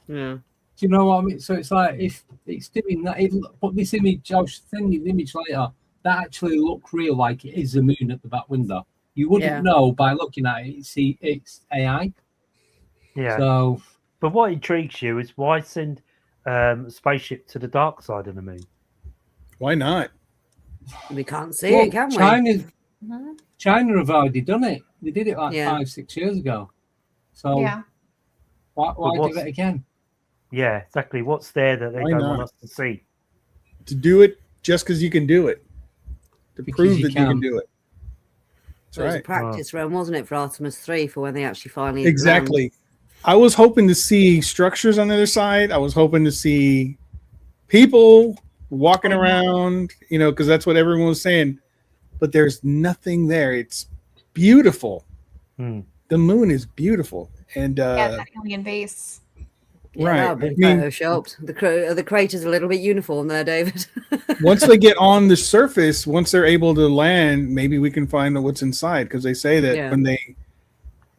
Yeah. Do you know what I mean? So it's like, if it's doing that, but this image, I'll send you the image later, that actually looked real, like it is the moon at the back window. You wouldn't know by looking at it. See, it's AI. Yeah. So, but what intrigues you is why send a spaceship to the dark side of the moon? Why not? We can't see it, can we? China have already done it. They did it like 5-6 years ago. So why do it again? Yeah, exactly. What's there that they don't want us to see? To do it just because you can do it. To prove that you can do it. That's right. It was a practice run, wasn't it, for Artemis 3 for when they actually finally Exactly. I was hoping to see structures on the other side. I was hoping to see people walking around, you know, because that's what everyone was saying. But there's nothing there. It's beautiful. The moon is beautiful. And that alien base. Yeah, right. Photoshopped. The crater's a little bit uniform there, David. Once they get on the surface, once they're able to land, maybe we can find out what's inside, because they say that when they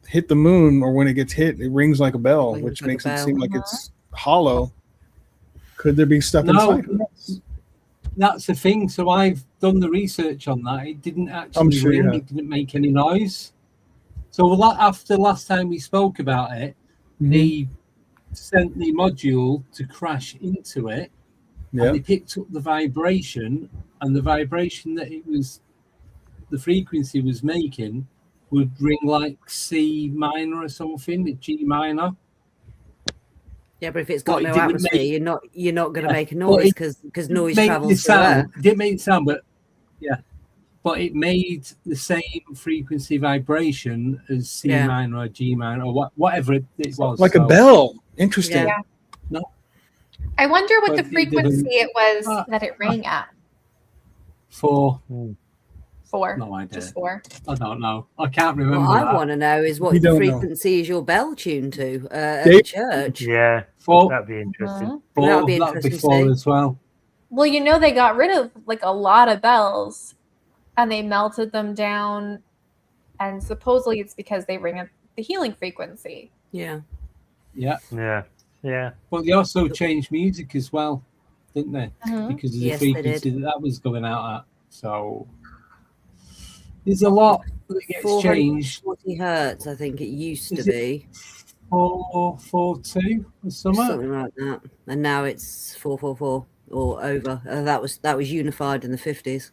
hit the moon, or when it gets hit, it rings like a bell, which makes it seem like it's hollow. Could there be stuff inside? That's the thing. So I've done the research on that. It didn't actually ring. It didn't make any noise. So after last time we spoke about it, they sent the module to crash into it, and they picked up the vibration, and the vibration that the frequency was making would ring like C minor or something, G minor. Yeah, but if it's got no atmosphere, you're not going to make a noise, because noise travels through air. It didn't make sound, but but it made the same frequency vibration as C minor or G minor or whatever it was. Like a bell. Interesting. Yeah. No. I wonder what the frequency it was that it rang at. 4. 4. No idea. Just 4. I don't know. I can't remember. What I want to know is what frequency is your bell tuned to at the church? Yeah. 4. That'd be interesting. 4. That'd be 4 as well. Well, you know, they got rid of like a lot of bells, and they melted them down, and supposedly it's because they ring up the healing frequency. Yeah. Yeah. Yeah. Well, they also changed music as well, didn't they? Because of the frequency that was going out at. So there's a lot that gets changed. 40 hertz, I think it used to be. 442 or something like that, and now it's 444 or over. That was unified in the 50s.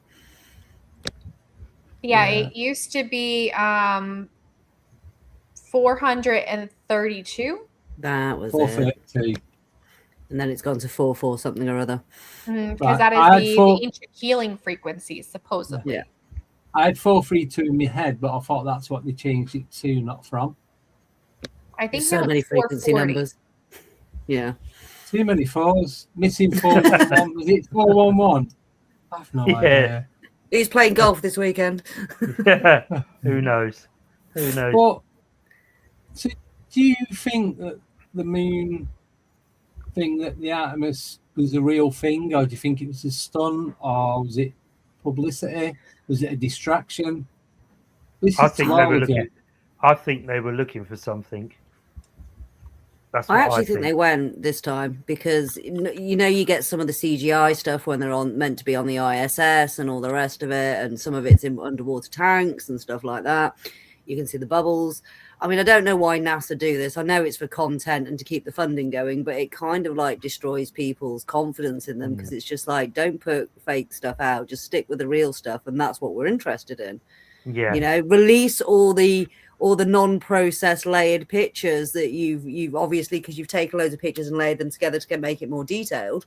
Yeah, it used to be 432. That was 432. And then it's gone to 44 something or other. Because that is the ancient healing frequency, supposedly. Yeah. I had 432 in my head, but I thought that's what they changed it to, not from. I think so many frequency numbers. Yeah. Too many 4s. Missing 411. Was it 411? I have no idea. He's playing golf this weekend. Who knows? Well, so do you think that the moon thing, that the Artemis was a real thing, or do you think it was a stunt, or was it publicity? Was it a distraction? I think they were looking for something. I actually think they went this time, because you know, you get some of the CGI stuff when they're meant to be on the ISS and all the rest of it, and some of it's in underwater tanks and stuff like that. You can see the bubbles. I mean, I don't know why NASA do this. I know it's for content and to keep the funding going, but it kind of like destroys people's confidence in them because it's just like, don't put fake stuff out, just stick with the real stuff, and that's what we're interested in. Yeah, you know, release all the non-processed layered pictures that you've obviously, because you've taken loads of pictures and layered them together to make it more detailed.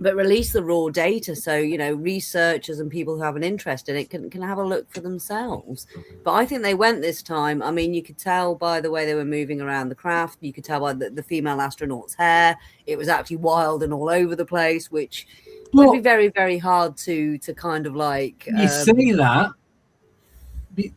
But release the raw data so, you know, researchers and people who have an interest in it can have a look for themselves. But I think they went this time. I mean, you could tell by the way they were moving around the craft. You could tell by the female astronaut's hair. It was actually wild and all over the place, which would be very, very hard to kind of like... You see that?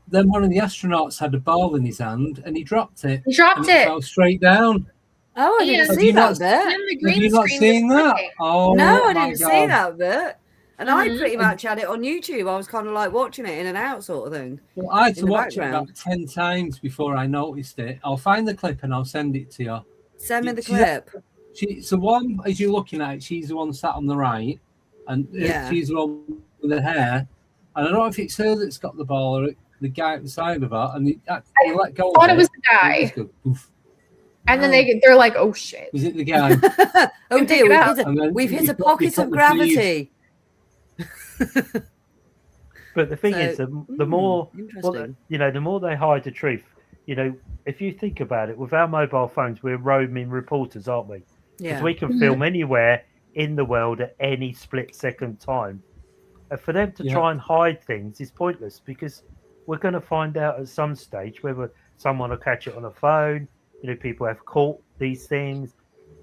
Then one of the astronauts had a ball in his hand and he dropped it. He dropped it. Fell straight down. Oh, I didn't see that bit. Have you not seen that? Oh, no, I didn't see that bit. And I pretty much had it on YouTube. I was kind of like watching it in and out sort of thing. Well, I had to watch it about 10 times before I noticed it. I'll find the clip and I'll send it to you. Send me the clip. She's the one, as you're looking at it, she's the one sat on the right. And she's the one with the hair. And I don't know if it's her that's got the ball or the guy at the side of her. And he let go of it. I thought it was the guy. And then they're like, oh shit. Was it the guy? Oh dear, we've hit a pocket of gravity. But the thing is, the more, you know, the more they hide the truth, you know, if you think about it, with our mobile phones, we're roaming reporters, aren't we? Because we can film anywhere in the world at any split second time. And for them to try and hide things is pointless because we're going to find out at some stage whether someone will catch it on a phone. You know, people have caught these things.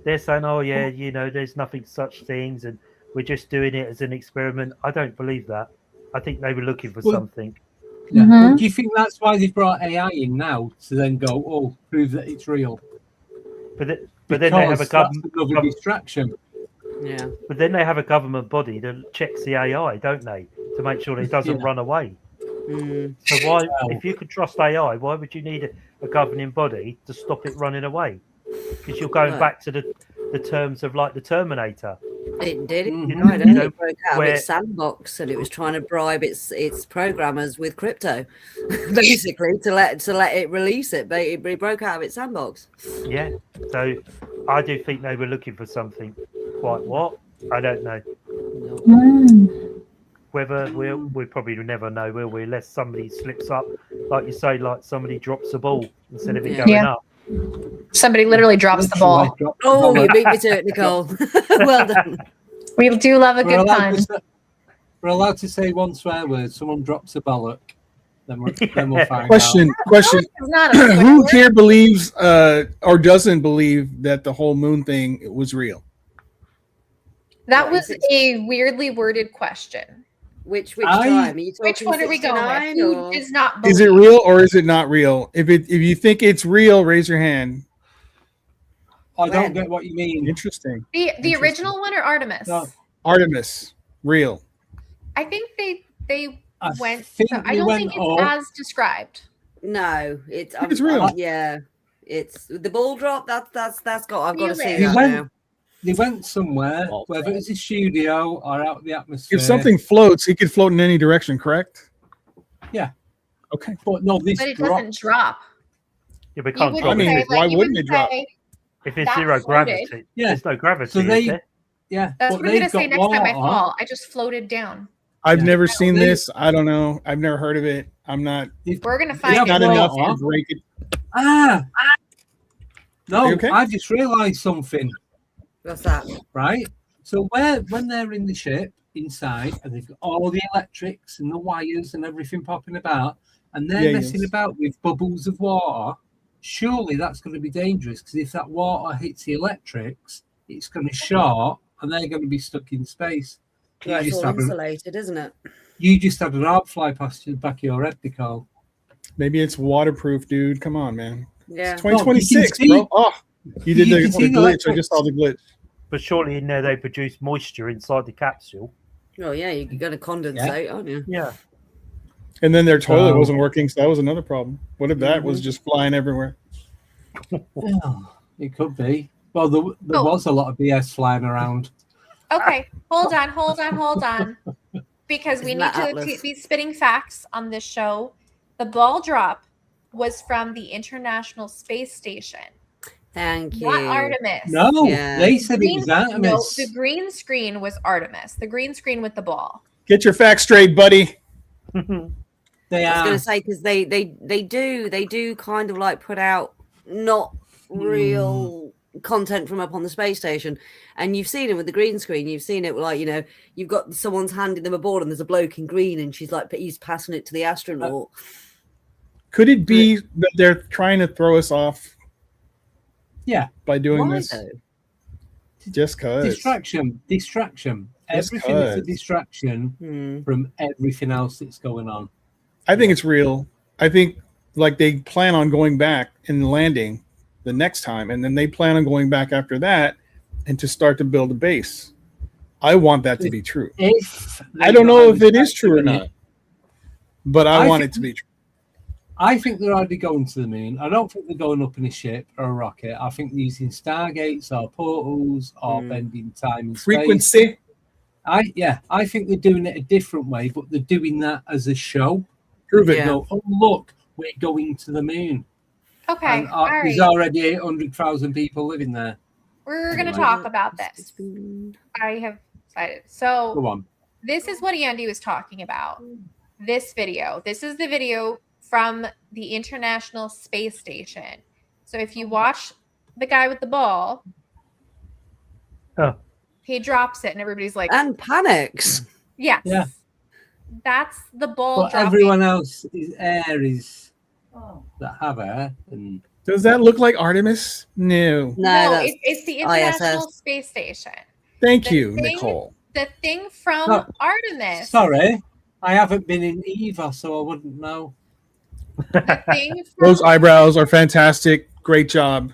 They're saying, oh, yeah, you know, there's nothing such things and we're just doing it as an experiment. I don't believe that. I think they were looking for something. Yeah. Do you think that's why they've brought AI in now to then go, oh, prove that it's real? But then they have a government distraction. Yeah. But then they have a government body that checks the AI, don't they, to make sure it doesn't run away. So why, if you could trust AI, why would you need a governing body to stop it running away? Because you're going back to the terms of like the Terminator. It did. It broke out of its sandbox and it was trying to bribe its programmers with crypto, basically to let it release it. But it broke out of its sandbox. Yeah. So I do think they were looking for something. Quite what? I don't know. Whether we'll probably never know, will we? Unless somebody slips up, like you say, like somebody drops the ball instead of it going up. Somebody literally drops the ball. Oh, you beat me to it, Nicole. Well done. We do love a good pun. We're allowed to say one swear word. Someone drops a bollock. Then we'll find Question. Who here believes or doesn't believe that the whole moon thing was real? That was a weirdly worded question. Which time? Which one are we going with? Who does not believe? Is it real or is it not real? If you think it's real, raise your hand. I don't get what you mean. Interesting. The original one or Artemis? No. Artemis, real. I think they went. I don't think it's as described. No, it's real. Yeah, it's the ball drop. That's got. I've got to see that now. They went somewhere, whether it's a studio or out of the atmosphere. If something floats, it could float in any direction, correct? Yeah. Okay. But no, this but it doesn't drop. Yeah, but can't I mean, why wouldn't it drop? If it's zero gravity, there's no gravity. So is there? Yeah. That's what I'm going to say next time I fall. I just floated down. I've never seen this. I don't know. I've never heard of it. I'm not. We're going to find not enough to break it. No, I just realised something. What's that? Right. So when they're in the ship inside and they've got all the electrics and the wires and everything popping about, and they're messing about with bubbles of water, surely that's going to be dangerous because if that water hits the electrics, it's going to short and they're going to be stuck in space. Yeah, it's all insulated, isn't it? You just had an orb fly past the back of your head, Nicole. Maybe it's waterproof, dude. Come on, man. Yeah. It's 2026, bro. Oh, you did the glitch. I just saw the glitch. But surely in there they produce moisture inside the capsule. Oh yeah, you're going to condensate, aren't you? Yeah. And then their toilet wasn't working, so that was another problem. What if that was just flying everywhere? It could be. Well, there was a lot of BS flying around. Okay, hold on. Because we need to be spitting facts on this show. The ball drop was from the International Space Station. Thank you. Not Artemis. No, they said it was Artemis. No, the green screen was Artemis. The green screen with the ball. Get your facts straight, buddy. I was going to say, because they do kind of like put out not real content from up on the space station, and you've seen it with the green screen. You've seen it like, you know, you've got someone's handing them a ball and there's a bloke in green and she's like, he's passing it to the astronaut. Could it be that they're trying to throw us off? Yeah, by doing Why this, though? Just cause distraction. Everything is a distraction from everything else that's going on. I think it's real. I think like they plan on going back and landing the next time, and then they plan on going back after that and to start to build a base. I want that to be true. I don't know if it is true or not, but I want it to be true. I think they're already going to the moon. I don't think they're going up in a ship or a rocket. I think they're using stargates or portals or bending time and frequency. I think they're doing it a different way, but they're doing that as a show. Prove it. Go, oh look, we're going to the moon. Okay, and, there's already 800,000 people living there. We're going to talk about this. I have decided. So go on. This is what Andy was talking about. This video. This is the video from the International Space Station. So if you watch the guy with the ball, he drops it and everybody's like... And panics. Yes. Yeah. That's the ball But dropping. everyone else is air that have air. And does that look like Artemis? No. No, it's the International Space Station. Thank you, Nicole. The thing from Artemis. Sorry, I haven't been in either, so I wouldn't know. Those eyebrows are fantastic. Great job.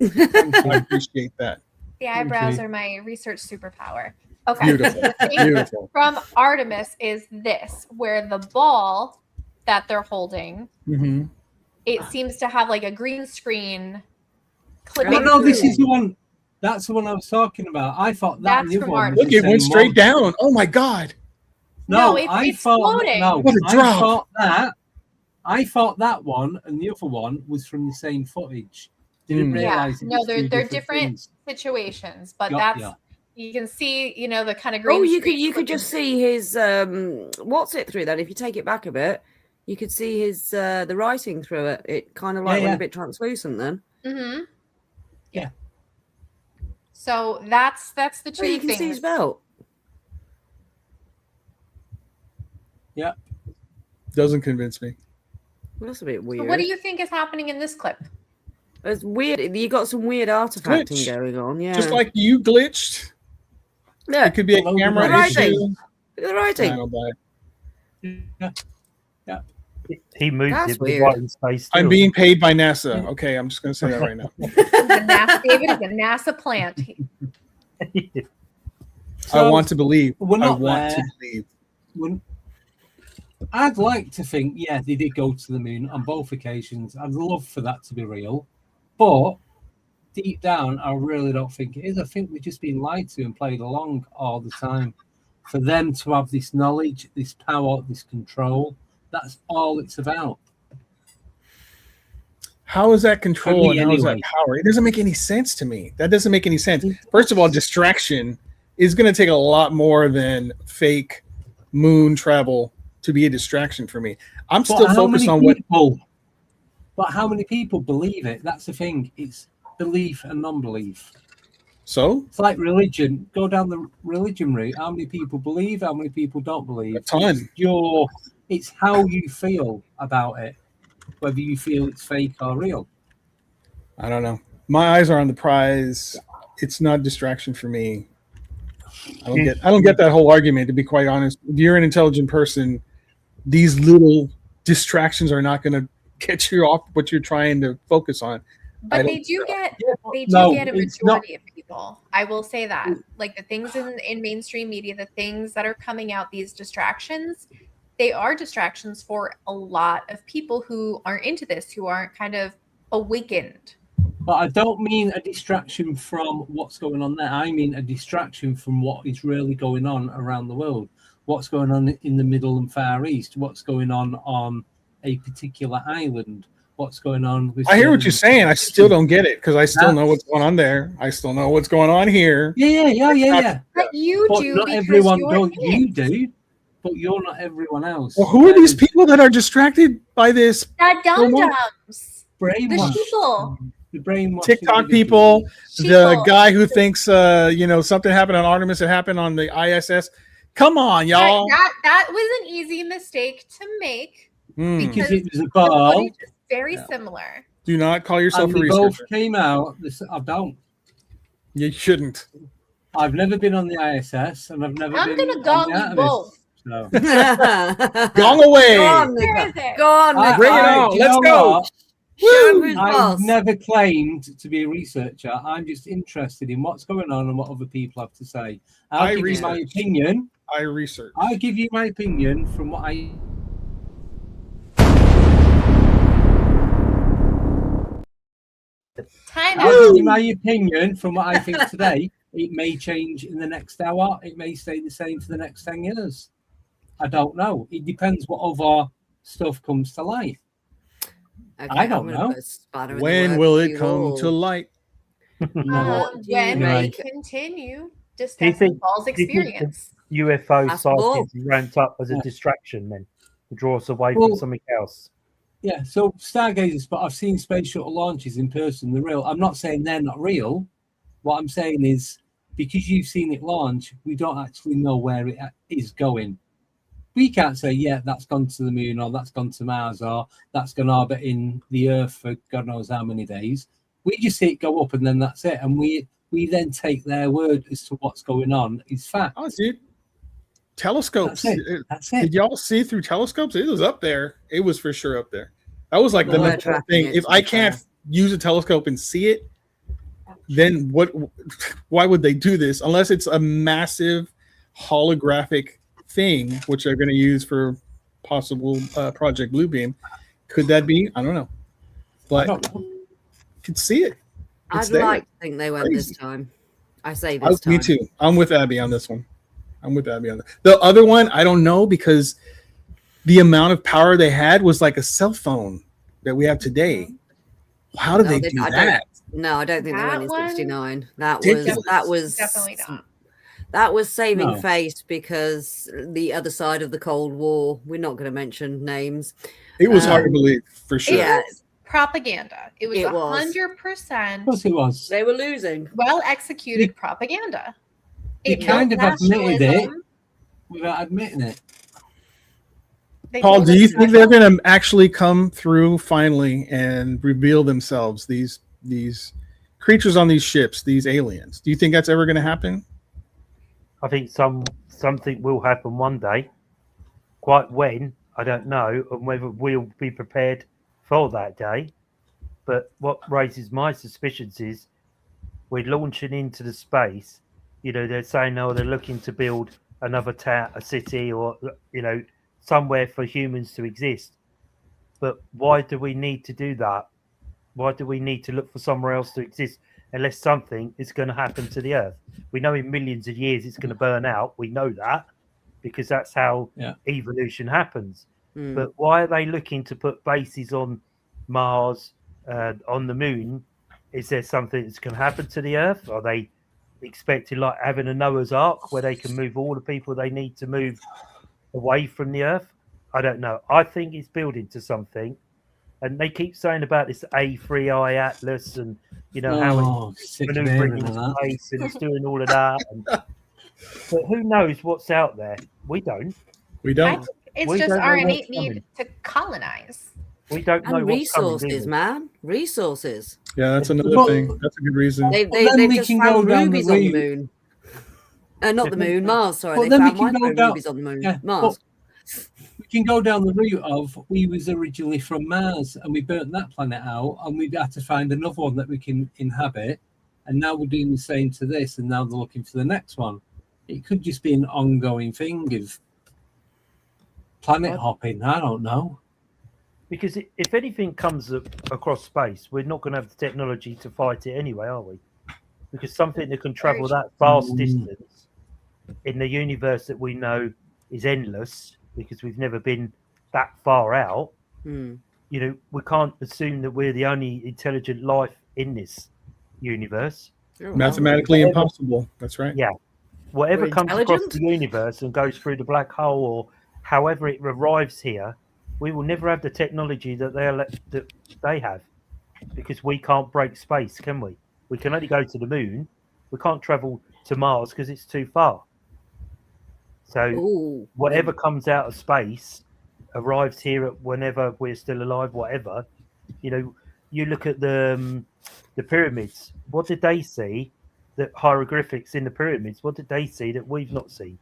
I appreciate that. The eyebrows are my research superpower. Okay. Beautiful. The thing from Artemis is this, where the ball that they're holding, it seems to have like a green screen clipping. Oh, no, this is the one. That's the one I was talking about. I thought that That's from one. Look, it went straight down. Oh my God. No, it's floating. What a drop. I thought that one and the other one was from the same footage. Didn't realize it. No, they're different situations, but you can see, you know, the kind of green. Oh, you could just see his what's it through that. If you take it back a bit, you could see his the writing through it. It kind of like went a bit translucent then. Yeah. So that's the two you can things. see his belt. Yeah. Doesn't convince me. Well, that's a bit weird. So what do you think is happening in this clip? It's weird. You got some weird artifacting going on. Yeah. Just like you glitched. Yeah. It could be a camera issue. Look at the writing. Yeah. He moved That's it weird. right in space. I'm being paid by NASA. Okay, I'm just going to say that right now. David is a NASA plant. I want to believe. We're not I want there. to believe. I'd like to think, they did go to the moon on both occasions. I'd love for that to be real. But deep down, I really don't think it is. I think we're just being lied to and played along all the time. For them to have this knowledge, this power, this control, that's all it's about. How is that control and how is that power? It doesn't make any sense to me. That doesn't make any sense. First of all, distraction is going to take a lot more than fake moon travel to be a distraction for me. I'm still focused on what. But how many people believe it? That's the thing. It's belief and non-belief. So it's like religion. Go down the religion route. How many people believe? How many people don't believe? A ton. It's how you feel about it, whether you feel it's fake or real. I don't know. My eyes are on the prize. It's not distraction for me. I don't get that whole argument, to be quite honest. If you're an intelligent person, these little distractions are not going to get you off what you're trying to focus on. But they do get a majority of people. I will say that. Like the things in mainstream media, the things that are coming out, these distractions, they are distractions for a lot of people who aren't into this, who aren't kind of awakened. But I don't mean a distraction from what's going on there. I mean a distraction from what is really going on around the world. What's going on in the Middle and Far East? What's going on a particular island. What's going on with? I hear what you're saying. I still don't get it because I still know what's going on there. I still know what's going on here. Yeah. But you But do not because everyone. you're Don't in you it. do? But you're not everyone else. Well, who are these people that are distracted by this? The dum-dums. The Brainwash. sheeple. The brainwash. TikTok people, the Sheeple. guy who thinks something happened on Artemis that happened on the ISS. Come on, y'all. That was an easy mistake to make Because it was a the ball. footage is very similar. Do not call yourself And a they both researcher. came out. I don't. You shouldn't. I've never been on the ISS, and I've never I'm been gonna on gong the you Artemis. both. So. Gone away. Go on, Where Nick. is it? Go on, Nick. Bring it on. Do you Let's know go. what? Show who's I've boss. never claimed to be a researcher. I'm just interested in what's going on and what other people have to say. I'll give you my opinion. I research. I'll give you my opinion from what I. I'll give you my opinion from what I think today. It may change in the next hour. It may stay the same for the next 10 years. I don't know. It depends what other stuff comes to light. Okay, I don't I'm gonna know. put a spanner in the When works will for it you come all. to light? What do you When we make? continue Do you discussing think- Paul's do you think the experience. UFO That's the ball. sightings ramped up as a distraction then to draw us away Well, from something else? Yeah, so stargazers, but I've seen space shuttle launches in person. They're real. I'm not saying they're not real. What I'm saying is, because you've seen it launch, we don't actually know where it is going. We can't say, yeah, that's gone to the moon, or that's gone to Mars, or that's going to orbit in the Earth for God knows how many days. We just see it go up, and then that's it. And we then take their word as to what's going on is fact. Oh, dude. Telescopes. That's it. Did y'all see through telescopes? It was up there. It was for sure up there. That was like the We're number one tracking thing. it, If to I be can't fair. use a telescope and see it, then what? Why would they do this? Unless it's a massive holographic thing, which they're going to use for possible Project Bluebeam. Could that be? I don't know. But you could see it. It's I'd there. like to think they went Crazy. this time. I say this time. Me too. I'm with Abby on this one. The other one, I don't know, because the amount of power they had was like a cell phone that we have today. How did they do that? No, I don't think they That went in one- 69. That Ridiculous. was Definitely not. That was saving No. face because the other side of the Cold War. We're not going to mention names. It was hard to believe, for sure. Yeah, It was propaganda. It was It was. 100% Of course it was. they were losing. well executed propaganda. They It kind built of admitted it nationalism. without admitting it. They Paul, built do you think they're national- going to actually come through finally and reveal themselves? These creatures on these ships, these aliens. Do you think that's ever going to happen? I think something will happen one day. Quite when, I don't know, and whether we'll be prepared for that day. But what raises my suspicions is we're launching into the space. You know, they're saying, oh, they're looking to build another town, a city, or, you know, somewhere for humans to exist. But why do we need to do that? Why do we need to look for somewhere else to exist unless something is going to happen to the Earth? We know in millions of years it's going to burn out. We know that because that's how evolution happens. Mm. But why are they looking to put bases on Mars, on the moon? Is there something that's going to happen to the Earth? Are they expecting like having a Noah's Ark where they can move all the people they need to move away from the Earth? I don't know. I think it's building to something. And they keep saying about this A3I Atlas and, you know, how it's sick of maneuvering hearing into that. space and it's doing all of that. And, but who knows what's out there? We don't. We I don't. think it's We just don't know our what's innate need coming. to colonize. We don't know And what's coming, do resources, we? man. Resources. Yeah, that's another Well, thing. That's a good reason. They've then we just can found go down the rubies on the route. moon. Not the moon, Mars. Sorry, Well, they then we found can go micro down- rubies on the moon. Yeah, Mars. We can go down the route of we was originally from Mars and we burnt that planet out and we had to find another one that we can inhabit, and now we're doing the same to this, and now they're looking for the next one. It could just be an ongoing thing of planet hopping. I don't know. Because if anything comes across space, we're not going to have the technology to fight it anyway, are we? Because something that can travel that vast distance in the universe that we know is endless, because we've never been that far out, Hmm. You know, we can't assume that we're the only intelligent life in this universe. Mathematically impossible. That's right. Yeah. Whatever We're comes across intelligent? the universe and goes through the black hole, or however it arrives here, we will never have the technology that they have, because we can't break space, can we? We can only go to the moon. We can't travel to Mars because it's too far. So Ooh, whatever comes out of space arrives here at whenever we're still alive. Whatever, you know, you look at the pyramids. What did they see? The hieroglyphics in the pyramids. What did they see that we've not seen?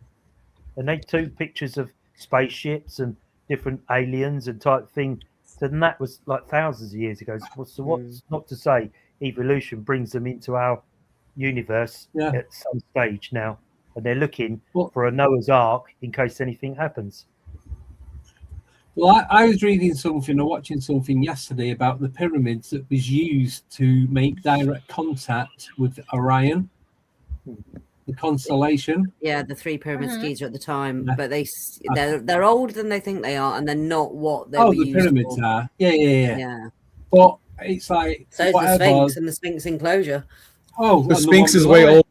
And they took pictures of spaceships and different aliens and type thing. So then that was like thousands of years ago. So what's not to say evolution brings them into our universe at some stage now, and they're looking for a Noah's Ark in case anything happens. Well, I was reading something or watching something yesterday about the pyramids that was used to make direct contact with Orion, the constellation. Yeah, the 3 pyramid skis are at the time, but they're older than they think they are, and they're not what they were the used pyramids for. are. Yeah. Yeah. But it's like so the Sphinx and the Sphinx enclosure. Oh, the Sphinx is way old.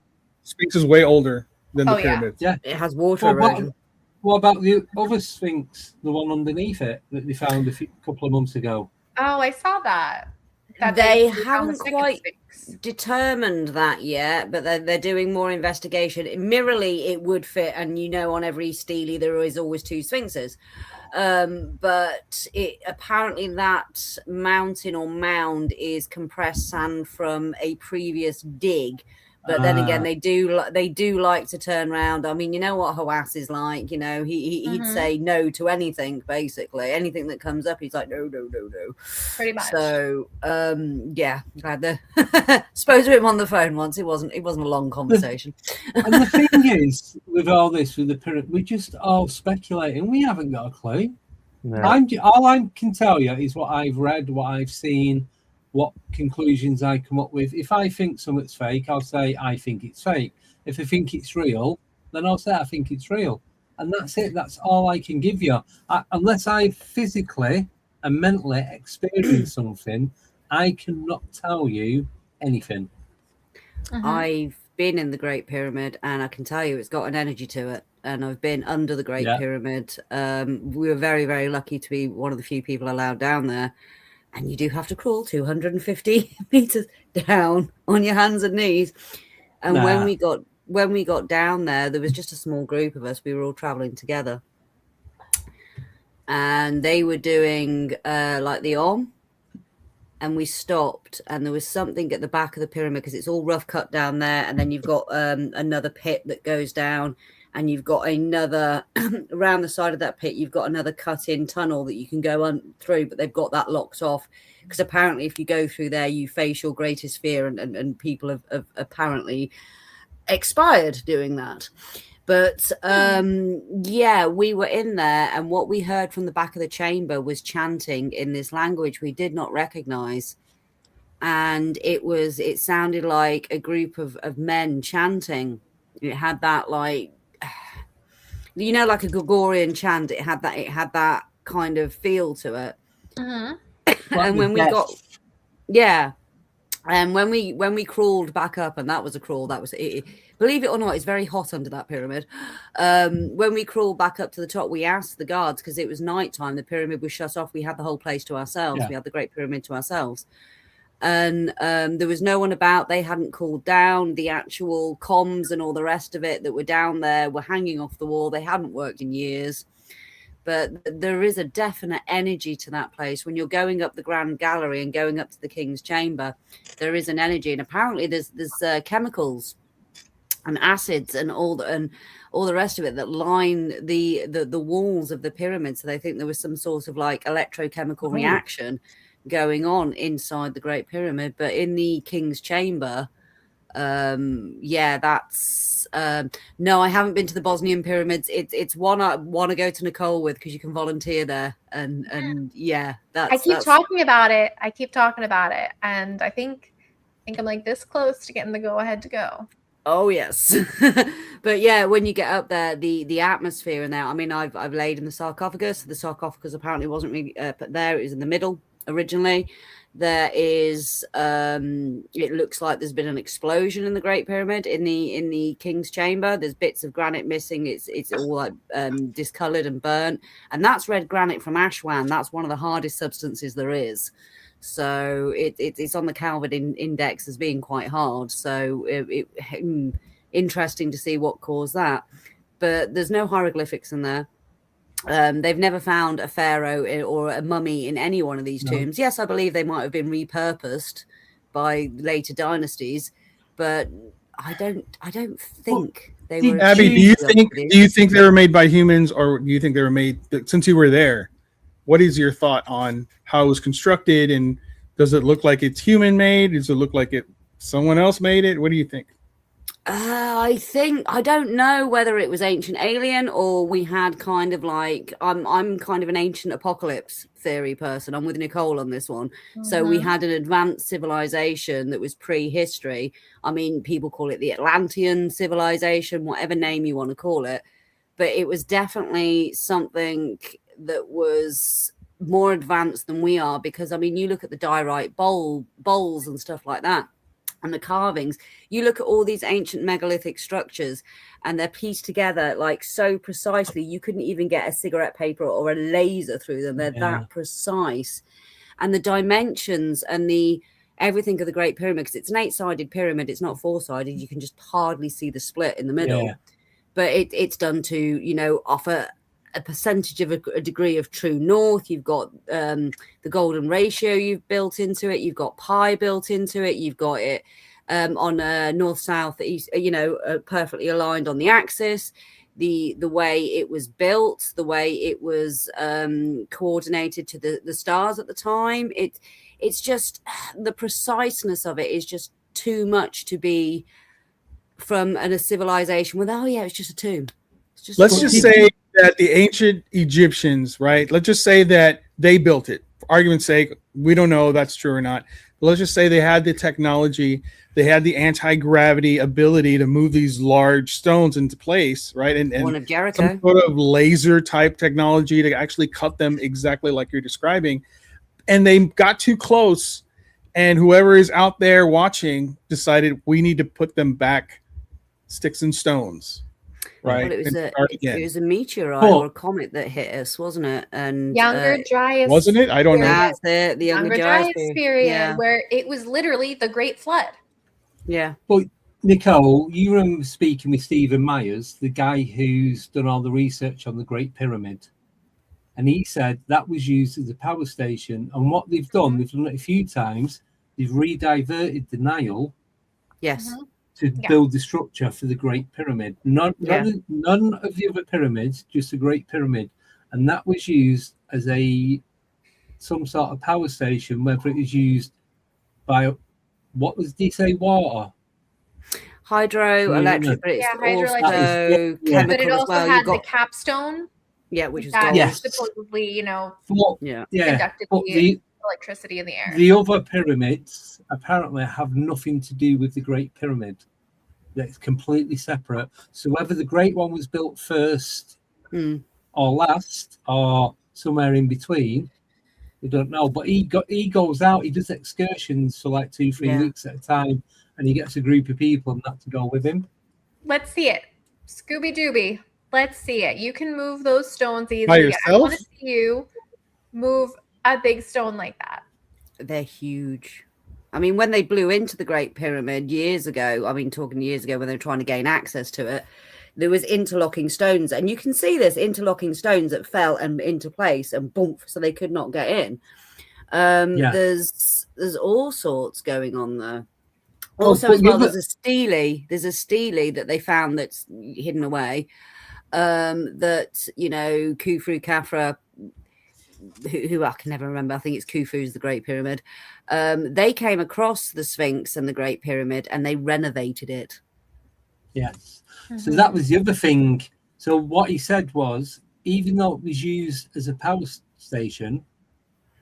Sphinx is way older than the pyramids. Yeah, it has water erosion. What about the other Sphinx, the one underneath it that they found a couple of months ago? Oh, I saw that. They haven't quite determined that yet, but they're doing more investigation. Mirrorly, it would fit, and on every stele there is always 2 sphinxes. But apparently that mountain or mound is compressed sand from a previous dig. But then again, they do like to turn around. I mean, you know what Hawass is like. He'd say no to anything, basically. Anything that comes up, he's like, no. Pretty much. So, yeah, glad to spoke to him on the phone once. It wasn't a long conversation. And the thing is, with all this, with the pyramid, we're just all speculating. We haven't got a clue. No. All I can tell you is what I've read, what I've seen, what conclusions I come up with. If I think something's fake, I'll say I think it's fake. If I think it's real, then I'll say I think it's real. And that's it. That's all I can give you. Unless I physically and mentally experience something, I cannot tell you anything. I've been in the Great Pyramid, and I can tell you it's got an energy to it. And I've been under the Great Pyramid. We were very, very lucky to be one of the few people allowed down there. And you do have to crawl 250 meters down on your hands and knees. And when we got down there was just a small group of us. We were all traveling together. And they were doing like the Om. And we stopped, and there was something at the back of the pyramid because it's all rough cut down there. And then you've got another pit that goes down. And you've got another, around the side of that pit, you've got another cut-in tunnel that you can go through, but they've got that locked off. Because apparently if you go through there, you face your greatest fear, and people have apparently expired doing that. But, we were in there, and what we heard from the back of the chamber was chanting in this language we did not recognize. And it sounded like a group of men chanting. It had that like like a Gregorian chant. It had that kind of feel to it. And when we when we crawled back up, and that was a crawl, that was it. Believe it or not, it's very hot under that pyramid. When we crawled back up to the top, we asked the guards, because it was nighttime, the pyramid was shut off. We had the whole place to ourselves. We had the Great Pyramid to ourselves. And there was no one about. They hadn't cooled down. The actual comms and all the rest of it that were down there were hanging off the wall. They hadn't worked in years. But there is a definite energy to that place. When you're going up the Grand Gallery and going up to the King's Chamber, there is an energy. And apparently there's chemicals and acids and all the rest of it that line the walls of the pyramid. So they think there was some sort of like electrochemical reaction going on inside the Great Pyramid. But in the King's Chamber, that's no, I haven't been to the Bosnian pyramids. It's one I want to go to Nicole with, because you can volunteer there, and that's. I keep talking about it, and I think I'm like this close to getting the go ahead to go. Oh yes. But yeah, when you get up there, the atmosphere in there. I mean, I've laid in the sarcophagus. The sarcophagus apparently wasn't really put there. It was in the middle originally. There is it looks like there's been an explosion in the Great Pyramid in the King's Chamber. There's bits of granite missing. It's all like discolored and burnt, and that's red granite from Ashwan. That's one of the hardest substances there is. So it's on the Kelvin index as being quite hard. So interesting to see what caused that. But there's no hieroglyphics in there. They've never found a pharaoh or a mummy in any one of these tombs. Yes, I believe they might have been repurposed by later dynasties, but I don't think they were. Abby, do you think they were made by humans, or do you think they were made? Since you were there, what is your thought on how it was constructed, and does it look like it's human made? Does it look like someone else made it? What do you think? I don't know whether it was ancient alien or we had kind of like I'm kind of an ancient apocalypse theory person. I'm with Nicole on this one. Mm-hmm. So we had an advanced civilization that was prehistory. I mean, people call it the Atlantean civilization, whatever name you want to call it, but it was definitely something that was more advanced than we are, because I mean, you look at the diorite bowls and stuff like that, and the carvings, you look at all these ancient megalithic structures and they're pieced together like so precisely you couldn't even get a cigarette paper or a laser through them. They're that precise. And the dimensions and the everything of the Great Pyramid, because it's an 8-sided pyramid, it's not 4-sided, you can just hardly see the split in the middle. But it's done to offer a percentage of a degree of true north. You've got the golden ratio you've built into it. You've got pi built into it. You've got it on north, south, east, perfectly aligned on the axis. The way it was built, the way it was coordinated to the stars at the time. It's just the preciseness of it is just too much to be from a civilization with, it's just a tomb. Let's just say that the ancient Egyptians, right? Let's just say that they built it. For argument's sake, we don't know if that's true or not. But let's just say they had the technology, they had the anti-gravity ability to move these large stones into place, right? And one of Jericho, some sort of laser type technology to actually cut them exactly like you're describing. And they got too close, and whoever is out there watching decided we need to put them back, sticks and stones. Right. Well, it was a meteorite or a comet that hit us, wasn't it? And Younger Dryas, wasn't it? I don't know. That's it. The Younger Dryas period, where it was literally the Great Flood. Yeah. But Nicole, you remember speaking with Stephen Myers, the guy who's done all the research on the Great Pyramid, and he said that was used as a power station. And what they've done it a few times. They've rediverted the Nile. Yes. To build the structure for the Great Pyramid. None of the other pyramids, just the Great Pyramid. And that was used as some sort of power station, whether it was used by, did he say, water? Hydroelectric, but it's also chemical. But it also had the capstone. Yeah, which is supposedly, conducted the electricity in the air. The other pyramids apparently have nothing to do with the Great Pyramid. That's completely separate. So whether the Great one was built first or last or somewhere in between, we don't know. But he goes out, he does excursions for like 2-3 weeks at a time, and he gets a group of people and that to go with him. Let's see it. Scooby Dooby. Let's see it. You can move those stones easily. By yourself? I want to see you move a big stone like that. They're huge. I mean, when they blew into the Great Pyramid years ago, talking years ago when they were trying to gain access to it, there was interlocking stones. And you can see this interlocking stones that fell and into place and boom, so they could not get in. There's all sorts going on there. Also, as well, there's a stele that they found that's hidden away. That, Khufu Khafre, who I can never remember, I think it's Khufu's the Great Pyramid. They came across the Sphinx and the Great Pyramid and they renovated it. Yes. So that was the other thing. So what he said was, even though it was used as a power station,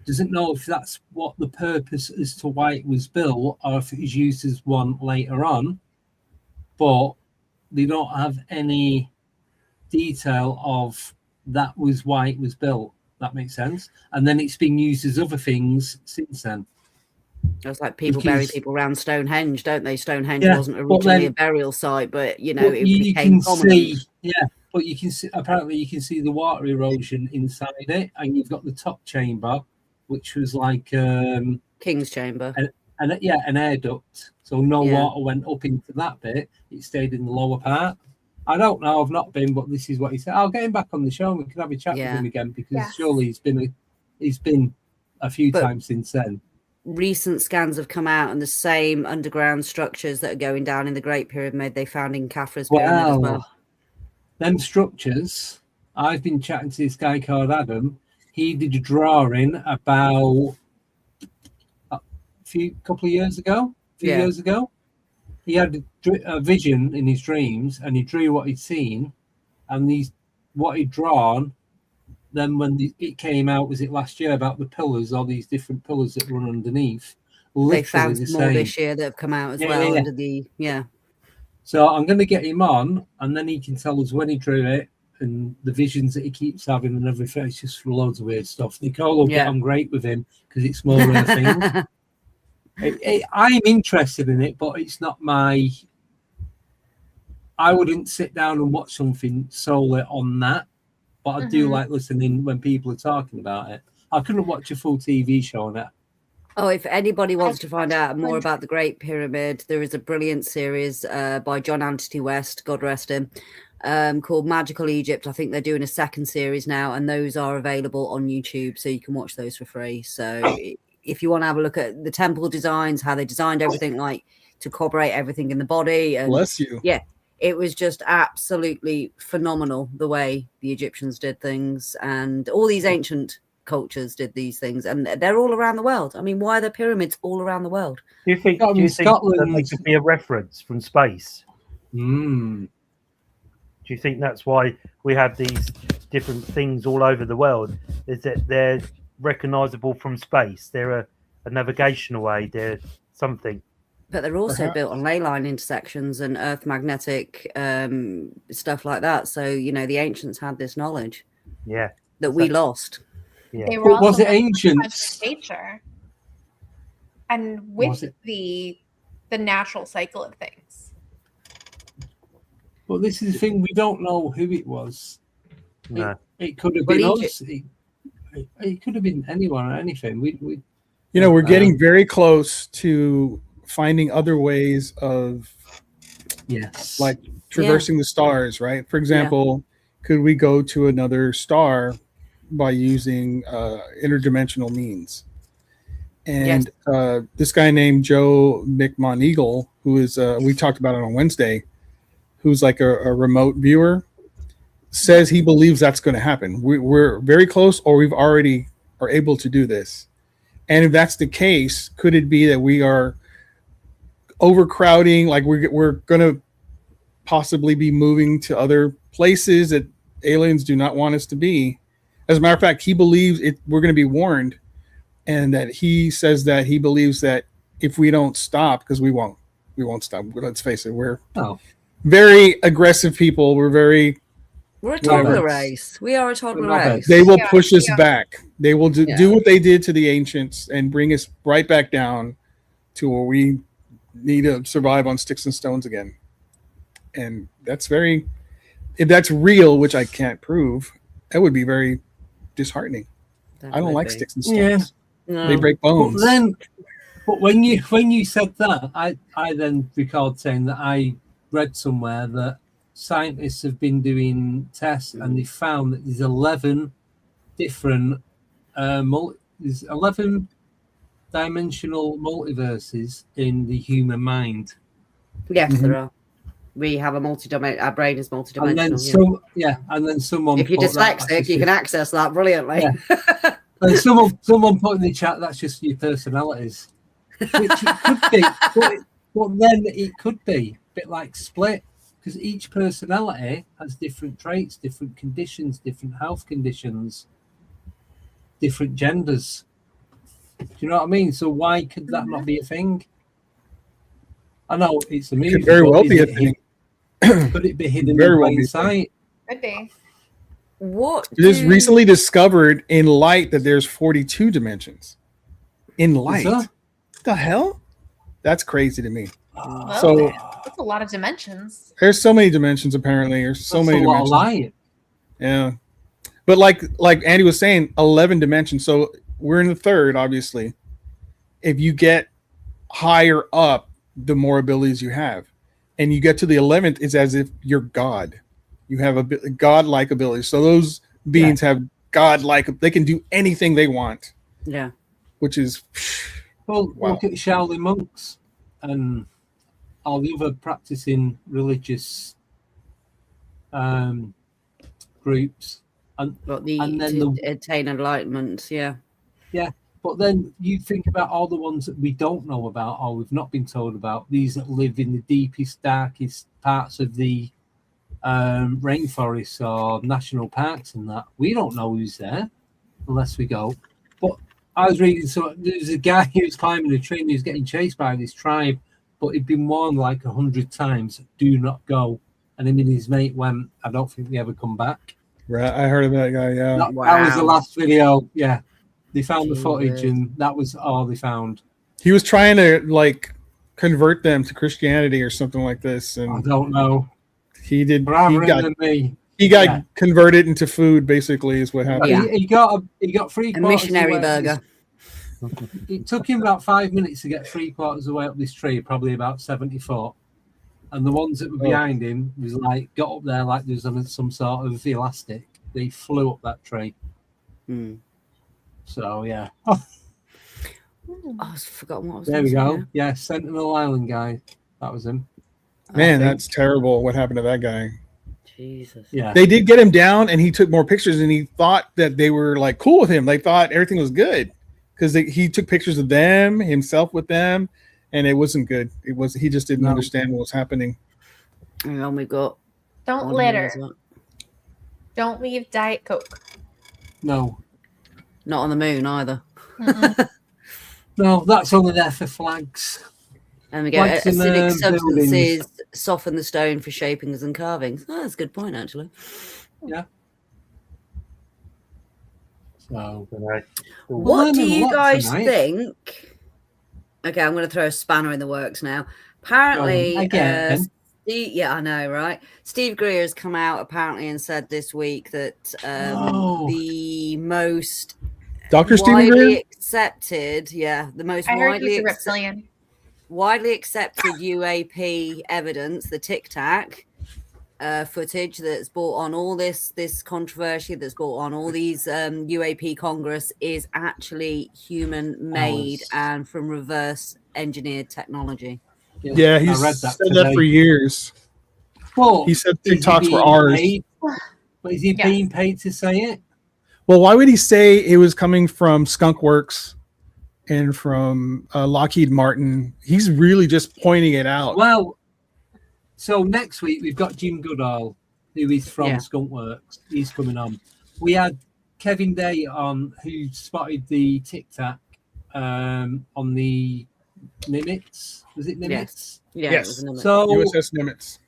doesn't know if that's what the purpose as to why it was built or if it was used as one later on. but they don't have any detail of that was why it was built. That makes sense. And then it's been used as other things since then. It's like people bury people around Stonehenge, don't they? Stonehenge wasn't but originally then, a burial site, but you know, but it you became can prominent. see, but you can see, apparently you can see the water erosion inside it, and you've got the top chamber, which was like King's Chamber, an air duct, so no water went up into that bit. It stayed in the lower part. I don't know, I've not been, but this is what he said. I'll get him back on the show and we can have a chat with him again, because surely he's been a few times since then. Recent scans have come out, and the same underground structures that are going down in the Great Pyramid they found in Khafra's Pyramid as well. Them structures, I've been chatting to this guy called Adam. He did a drawing about a couple of years ago, years ago. He had a vision in his dreams, and he drew what he'd seen, and what he'd drawn. Then when it came out, was it last year, about the pillars, all these different pillars that run underneath? They found some more this year that have come out as well. Under the So I'm going to get him on, and then he can tell us when he drew it and the visions that he keeps having and everything. It's just loads of weird stuff. Nicole will get on great with him because it's more of a thing. I'm interested in it, but it's not my. I wouldn't sit down and watch something solely on that, but I do like listening when people are talking about it. I couldn't watch a full TV show on it. Oh, if anybody wants to find out more about the Great Pyramid, there is a brilliant series by John Anthony West, God rest him, called Magical Egypt. I think they're doing a second series now, and those are available on YouTube, so you can watch those for free. So if you want to have a look at the temple designs, how they designed everything, like to corroborate everything in the body. And, bless you. Yeah, it was just absolutely phenomenal the way the Egyptians did things, and all these ancient cultures did these things, and they're all around the world. I mean, why are there pyramids all around the world? Do you think that they could be a reference from space? Do you think that's why we have these different things all over the world? Is that they're recognizable from space? They're a navigational aid. They're something. But they're also built on ley line intersections and earth magnetic stuff like that. So, you know, the ancients had this knowledge. Yeah. That we lost. Yeah. They were was it ancient? Nature. And with the natural cycle of things. Well, this is the thing, we don't know who it was. No. It could have been us. It could have been anyone or anything. We're getting very close to finding other ways of like traversing the stars, right? For example, could we go to another star by using interdimensional means? And this guy named Joe McMoneagle, who is we talked about it on Wednesday, who's like a remote viewer, says he believes that's going to happen. We're very close, or we've already are able to do this. And if that's the case, could it be that we are overcrowding, like we're going to possibly be moving to other places that aliens do not want us to be? As a matter of fact, he believes we're going to be warned, and that he says that he believes that if we don't stop, because we won't stop. Let's face it, we're very aggressive people. We're a toddler race. We are a toddler race. They will push us back. They will do what they did to the ancients and bring us right back down to where we need to survive on sticks and stones again. And that's if that's real, which I can't prove, that would be very disheartening. I don't like sticks and stones. They break bones. But when you said that, I then recalled saying that I read somewhere that scientists have been doing tests and they found that there's 11 different there's 11 dimensional multiverses in the human mind. Yes, there are. We have a our brain is multidimensional. And then someone, if you're dyslexic, you can access that brilliantly. Yeah. And someone put in the chat, that's just your personalities, which it could be, but then it could be a bit like Split, because each personality has different traits, different conditions, different health conditions, different genders. Do you know what I mean? So why could that not be a thing? I know it's a movie. Could very well be a thing. Could it be hidden in plain sight? Could be. What? It is recently discovered in light that there's 42 dimensions. In light. What the hell? That's crazy to me. Well, So that's a lot of dimensions. there's so many dimensions apparently. There's so many dimensions. Light. Yeah. But like Andy was saying, 11 dimensions. So we're in the third, obviously. If you get higher up, the more abilities you have. And you get to the 11th, it's as if you're God. You have a God-like abilities. So those beings have God-like. They can do anything they want. Yeah. Which is... Well, look at Shaolin monks and all the other practicing religious groups. And then attain enlightenment, yeah. Yeah, but then you think about all the ones that we don't know about or we've not been told about, these that live in the deepest, darkest parts of the rainforests or national parks and that. We don't know who's there unless we go. But I was reading, so there's a guy who was climbing a tree and he was getting chased by this tribe, but he'd been warned like 100 times, do not go. And him and his mate went. I don't think they ever come back. Right, I heard of that guy, yeah. That was the last video, yeah. They found the footage and that was all they found. He was trying to like convert them to Christianity or something like this. And I don't know. He did. He got converted into food, basically, is what happened. Yeah. He got 3 a missionary burger. It took him about 5 minutes to get 3/4 of the way up this tree, probably about 70 foot. And the ones that were behind him was like got up there like there was on some sort of elastic. They flew up that tree. So yeah. I've forgotten what I was. There we go. Yeah, Sentinel Island guy. That was him. Man, that's terrible. What happened to that guy? Jesus. Yeah. They did get him down, and he took more pictures, and he thought that they were like cool with him. They thought everything was good because he took pictures of them, himself with them, and it wasn't good. It was he just didn't understand what was happening. And then we got. Don't litter. Don't leave Diet Coke. No. Not on the moon either. No, that's only there for flags. And we go acidic substances soften the stone for shapings and carvings. Oh, that's a good point, actually. Yeah. So, what do you guys think? Okay, I'm going to throw a spanner in the works now. Apparently, yeah, I know, right? Steve Greer has come out apparently and said this week that the most widely accepted, the most widely accepted UAP evidence, the Tic Tac footage that's brought on all this controversy, that's brought on all these UAP Congress, is actually human made and from reverse engineered technology. Yeah, he's said that for years. Well, he said TikToks were ours. But is he being paid to say it? Well, why would he say it was coming from Skunk Works and from Lockheed Martin? He's really just pointing it out. Well, so next week we've got Jim Goodall, who is from Skunk Works. He's coming on. We had Kevin Day on, who spotted the Tic Tac on the Nimitz. Was it Nimitz? Yeah. Yes. It was Nimitz. So USS Nimitz.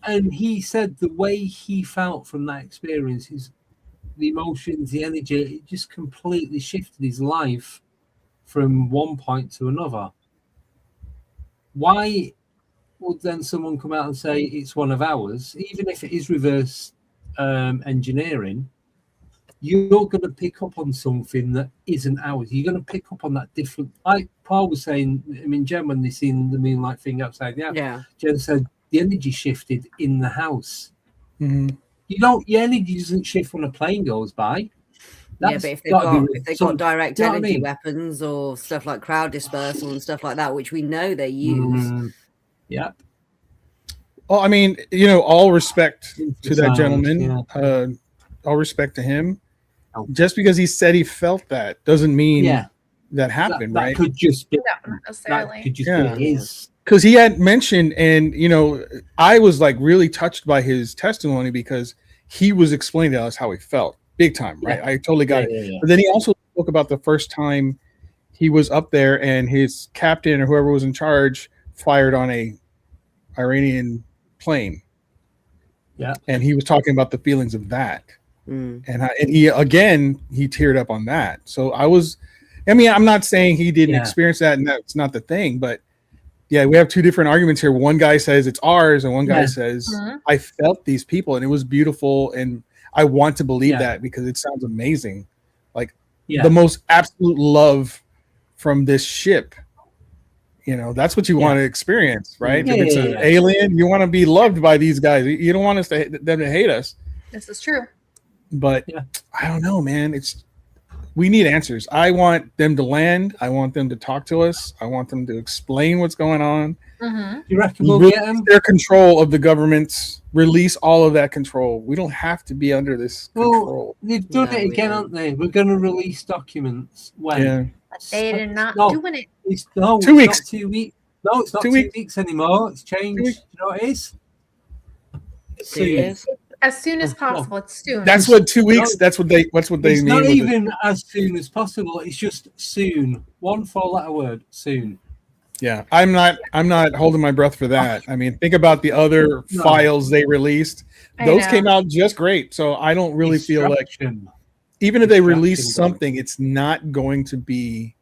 And he said the way he felt from that experience, the emotions, the energy, it just completely shifted his life from one point to another. Why would then someone come out and say it's one of ours, even if it is reverse engineering? You're going to pick up on something that isn't ours. You're going to pick up on that different. Like Paul was saying, I mean, Jen, when they seen the moonlight thing outside the house, Jen said the energy shifted in the house. Mm-hmm. Your energy doesn't shift when a plane goes by. But if they've got direct energy weapons or stuff like crowd dispersal and stuff like that, which we know they use. Yep. Well, I mean, all respect to that gentleman. All respect to him. Just because he said he felt that doesn't mean that happened, right? That could just be necessarily. That could just be his. Because he had mentioned, and I was like really touched by his testimony because he was explaining to us how he felt, big time, right? I totally got it. Yeah. But then he also spoke about the first time he was up there and his captain or whoever was in charge fired on a Iranian plane, Yeah. And he was talking about the feelings of that. Mm. And he teared up on that. So I'm not saying he didn't experience that and that's not the thing, but yeah, we have two different arguments here. One guy says it's ours, and one guy says I felt these people and it was beautiful, and I want to believe that because it sounds amazing. Like the most absolute love from this ship. You know, that's what you want to experience, right? If it's an alien, you want to be loved by these guys. You don't want them to hate us. This is true. But I don't know, man. We need answers. I want them to land. I want them to talk to us. I want them to explain what's going on. Mm-hmm. You reckon we'll get them? Their control of the governments. Release all of that control. We don't have to be under this control. They've done it again, haven't they? We're going to release documents when? Yeah. But they're not doing it. It's 2 weeks. Not 2 weeks. No, it's not 2 weeks anymore. It's changed. Do you know what it is? Soon. As soon as possible. It's soon. That's what 2 weeks. That's what they It's mean. not even as soon as possible. It's just soon. 1 4-letter word. Soon. Yeah, I'm not holding my breath for that. I mean, think about the other files they released. Those came out just great. So I don't really feel like even if they release something, it's not going to be.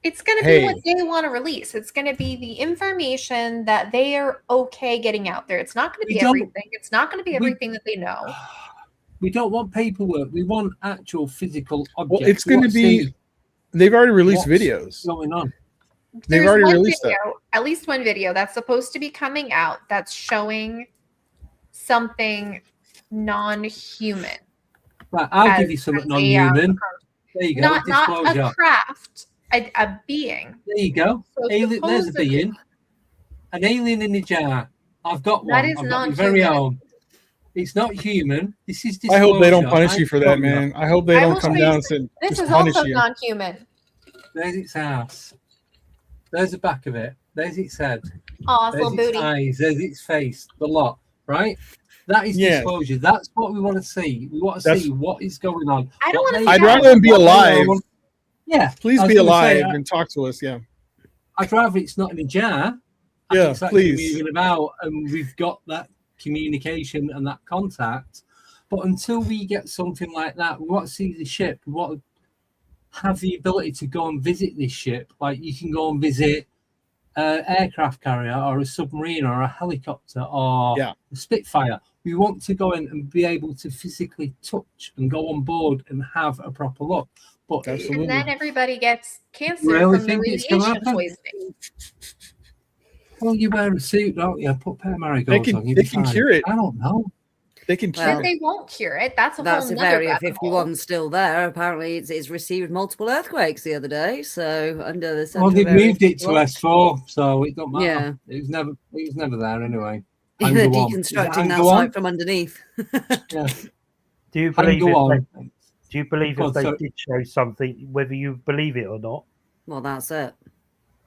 It's going to be what they want to release. It's going to be the information that they are okay getting out there. It's not going to be everything. It's not going to be everything that they know. We don't want paperwork. We want actual physical objects. Well, it's going to be. They've already released videos. Going on. They've already released at least one video that's supposed to be coming out that's showing something non-human. Right, I'll give you something non-human. There you go. Not a craft, a being. There you go. So alien, there's a being. An alien in a jar. I've got one. That is I've got not my very human. own. It's not human. This is I hope they don't punish you for that, man. I hope they don't come down and say, this is punish also you. non-human. There's its ass. There's the back of it. There's its head. Oh, there's little its booty. eyes. There's its face. The lot. Right? That is disclosure. That's what we want to see. We want to see what is going on. I don't want to see I'd rather them be alive. Yeah. Please be alive and talk to us. Yeah. I'd rather it's not in a jar. Yeah, it's actually please. moving about and we've got that communication and that contact. But until we get something like that, we want to see the ship. We want to have the ability to go and visit this ship. Like you can go and visit an aircraft carrier or a submarine or a helicopter or a Spitfire. We want to go in and be able to physically touch and go on board and have a proper look. But and then everybody gets cancer Really from the think it's gonna radiation happen? poisoning. Well, you wear a suit, don't you? Put pair of marigolds on. They can cure it. I don't know. They can cure But they won't cure it. That's a That's whole if nother Area rabbit 51 hole. still there. Apparently, it's received multiple earthquakes the other day. So under the Well, they've Area moved it to 51. S4, so it don't matter. Yeah. It was never there anyway. They're Hang on. deconstructing that Hang on. site from underneath. Yeah. Do you Hang believe on. if they did show something, whether you believe it or not? Well, that's it.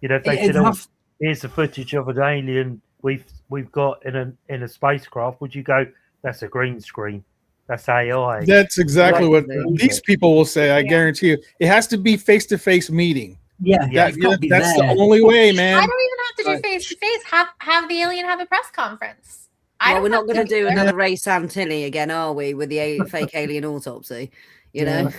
You know, if they It'd said, have- "Here's the footage of an alien we've got in a spacecraft," would you go, "That's a green screen, that's AI"? That's exactly what Right. these people will say. I guarantee you. It has to be face-to-face meeting. Yeah, that's the only way, man. I don't even have to do face to face. Have the alien have a press conference. Well, we're not going to do another Ray Santilli again, are we? With the fake alien autopsy, you know.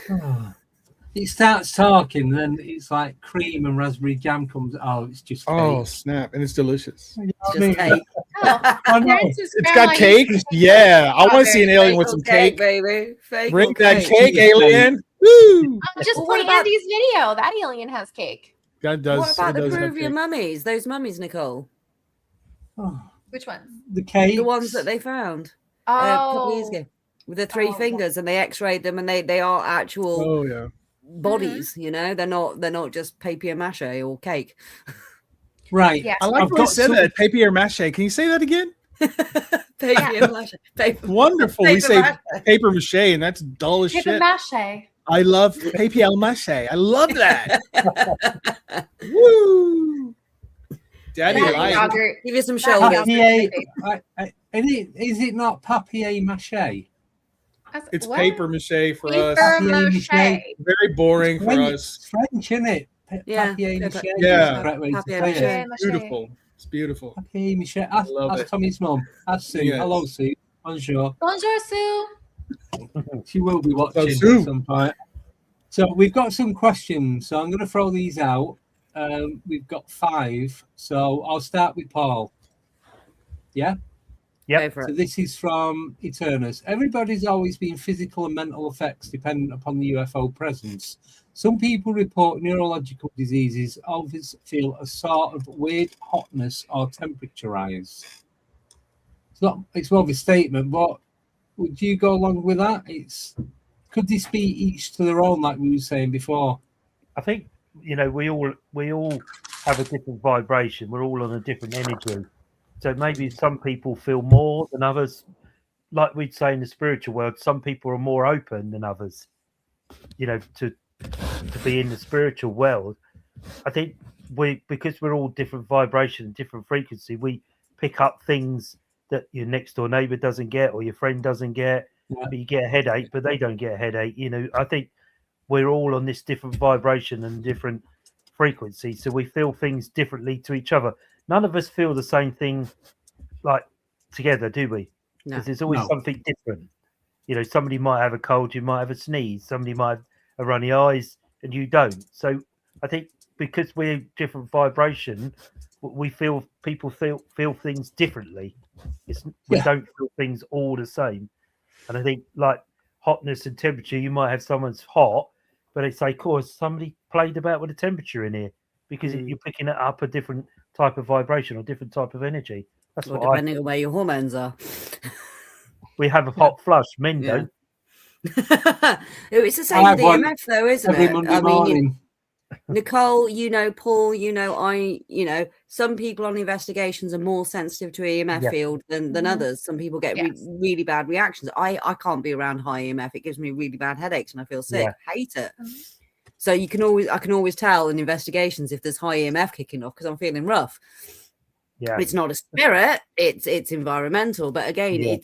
It starts talking, then it's like cream and raspberry jam comes. Oh, it's just cake. Oh snap! And it's delicious. Just cake. I know. It's got cake. Yeah, I want to see an alien with some cake. Baby. Fake Bring or that cake. cake, alien. Woo! Just Well, play what about- Andy's video. That alien has cake. That does. What about it the does have Peruvian cake. mummies? Those mummies, Nicole. Which ones? The cake. The ones that they found Oh, a couple of years ago with the three fingers, and they X-rayed them, and they are actual Oh yeah. bodies. You know, they're not just papier mâché or cake. Right. Yeah. I like I've when you got said some- that. Papier mâché. Can you say that again? Papier mâché. Paper. Wonderful. We Paper say mâché. paper mache, and that's dull as paper shit. mache. I love papier mache. I love that. Woo! Daddy Yeah, likes. Robert. Give you some That- shoulders. Papier. Is it not papier mâché? It's What? paper mache for us. Paper Papier mache. mache. Very boring for French, us. It's French, isn't it? Yeah. Papier mâché. Yeah. is the correct way to Papier say mâché. it. Mache. Beautiful. It's beautiful. Papier mâché. Ask love it. Tommy's mum. Ask Sue. Yes. Hello, Sue. Bonjour. Bonjour, Sue. She will be watching at some point. So we've got some questions. So I'm going to throw these out. We've got 5. So I'll start with Paul. Yeah? Yeah. So this is from Eternus. Everybody's always been physical and mental effects dependent upon the UFO presence. Some people report neurological diseases, others feel a sort of weird hotness or temperature rise. It's more of a statement, but would you go along with that? Could this be each to their own, like we were saying before? I think, we all have a different vibration. We're all on a different energy. So maybe some people feel more than others. Like we'd say in the spiritual world, some people are more open than others, to be in the spiritual world. I think because we're all different vibration, different frequency, we pick up things that your next door neighbor doesn't get or your friend doesn't get. But you get a headache, but they don't get a headache. I think we're all on this different vibration and different frequency, so we feel things differently to each other. None of us feel the same thing like together, do we? Because there's always something different. Somebody might have a cold, you might have a sneeze, somebody might have a runny eyes, and you don't. So I think because we're different vibration, we people feel things differently. We don't feel things all the same. And I think like hotness and temperature, you might have someone's hot, but they say, "Course, somebody played about with the temperature in here," because you're picking it up a different type of vibration or different type of energy. That's what depending on where your hormones are. We have a hot flush, men don't. It's the same with EMF, though, isn't it? Monday morning. Nicole, Paul, some people on investigations are more sensitive to EMF field than others. Some people get really bad reactions. I can't be around high EMF. It gives me really bad headaches and I feel sick. Hate it. So I can always tell in investigations if there's high EMF kicking off because I'm feeling rough. Yeah, it's not a spirit. It's environmental. But again,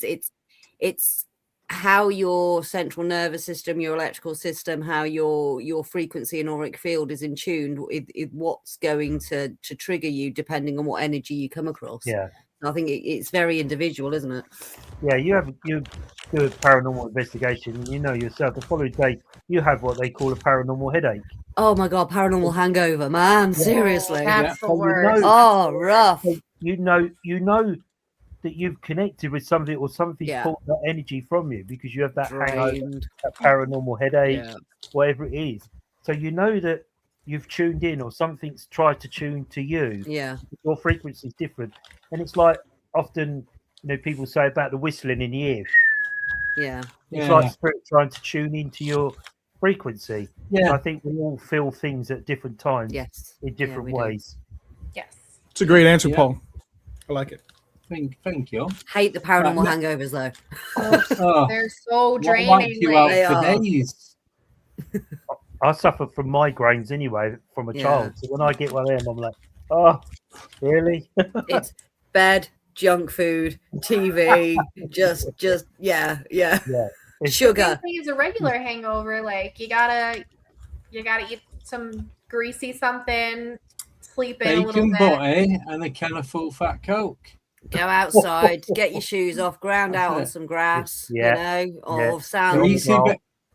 it's how your central nervous system, your electrical system, how your frequency and auric field is in tune with what's going to trigger you depending on what energy you come across. I think it's very individual, isn't it? You do a paranormal investigation and yourself the following day you have what they call a paranormal headache. Oh my god, paranormal hangover, man. Seriously. That's the worst. Rough. You know that you've connected with something or something's pulled that energy from you because you have that hangover, that paranormal headache, whatever it is. So you know that you've tuned in or something's tried to tune to you. Your frequency is different. And it's like often, people say about the whistling in the ear. It's like spirit trying to tune into your frequency. So I think we all feel things at different times in different ways. Yes. It's a great answer, Paul. I like it. Thank you. Hate the paranormal hangovers though. They're so draining. I suffer from migraines anyway from a child. So when I get one of them, I'm like, oh, really? It's bed, junk food, TV, just sugar. Same thing as a regular hangover. Like you gotta eat some greasy something, sleep in a little bit. Bacon butty and a can of full fat Coke. Go outside, get your shoes off, ground out on some grass, or sand.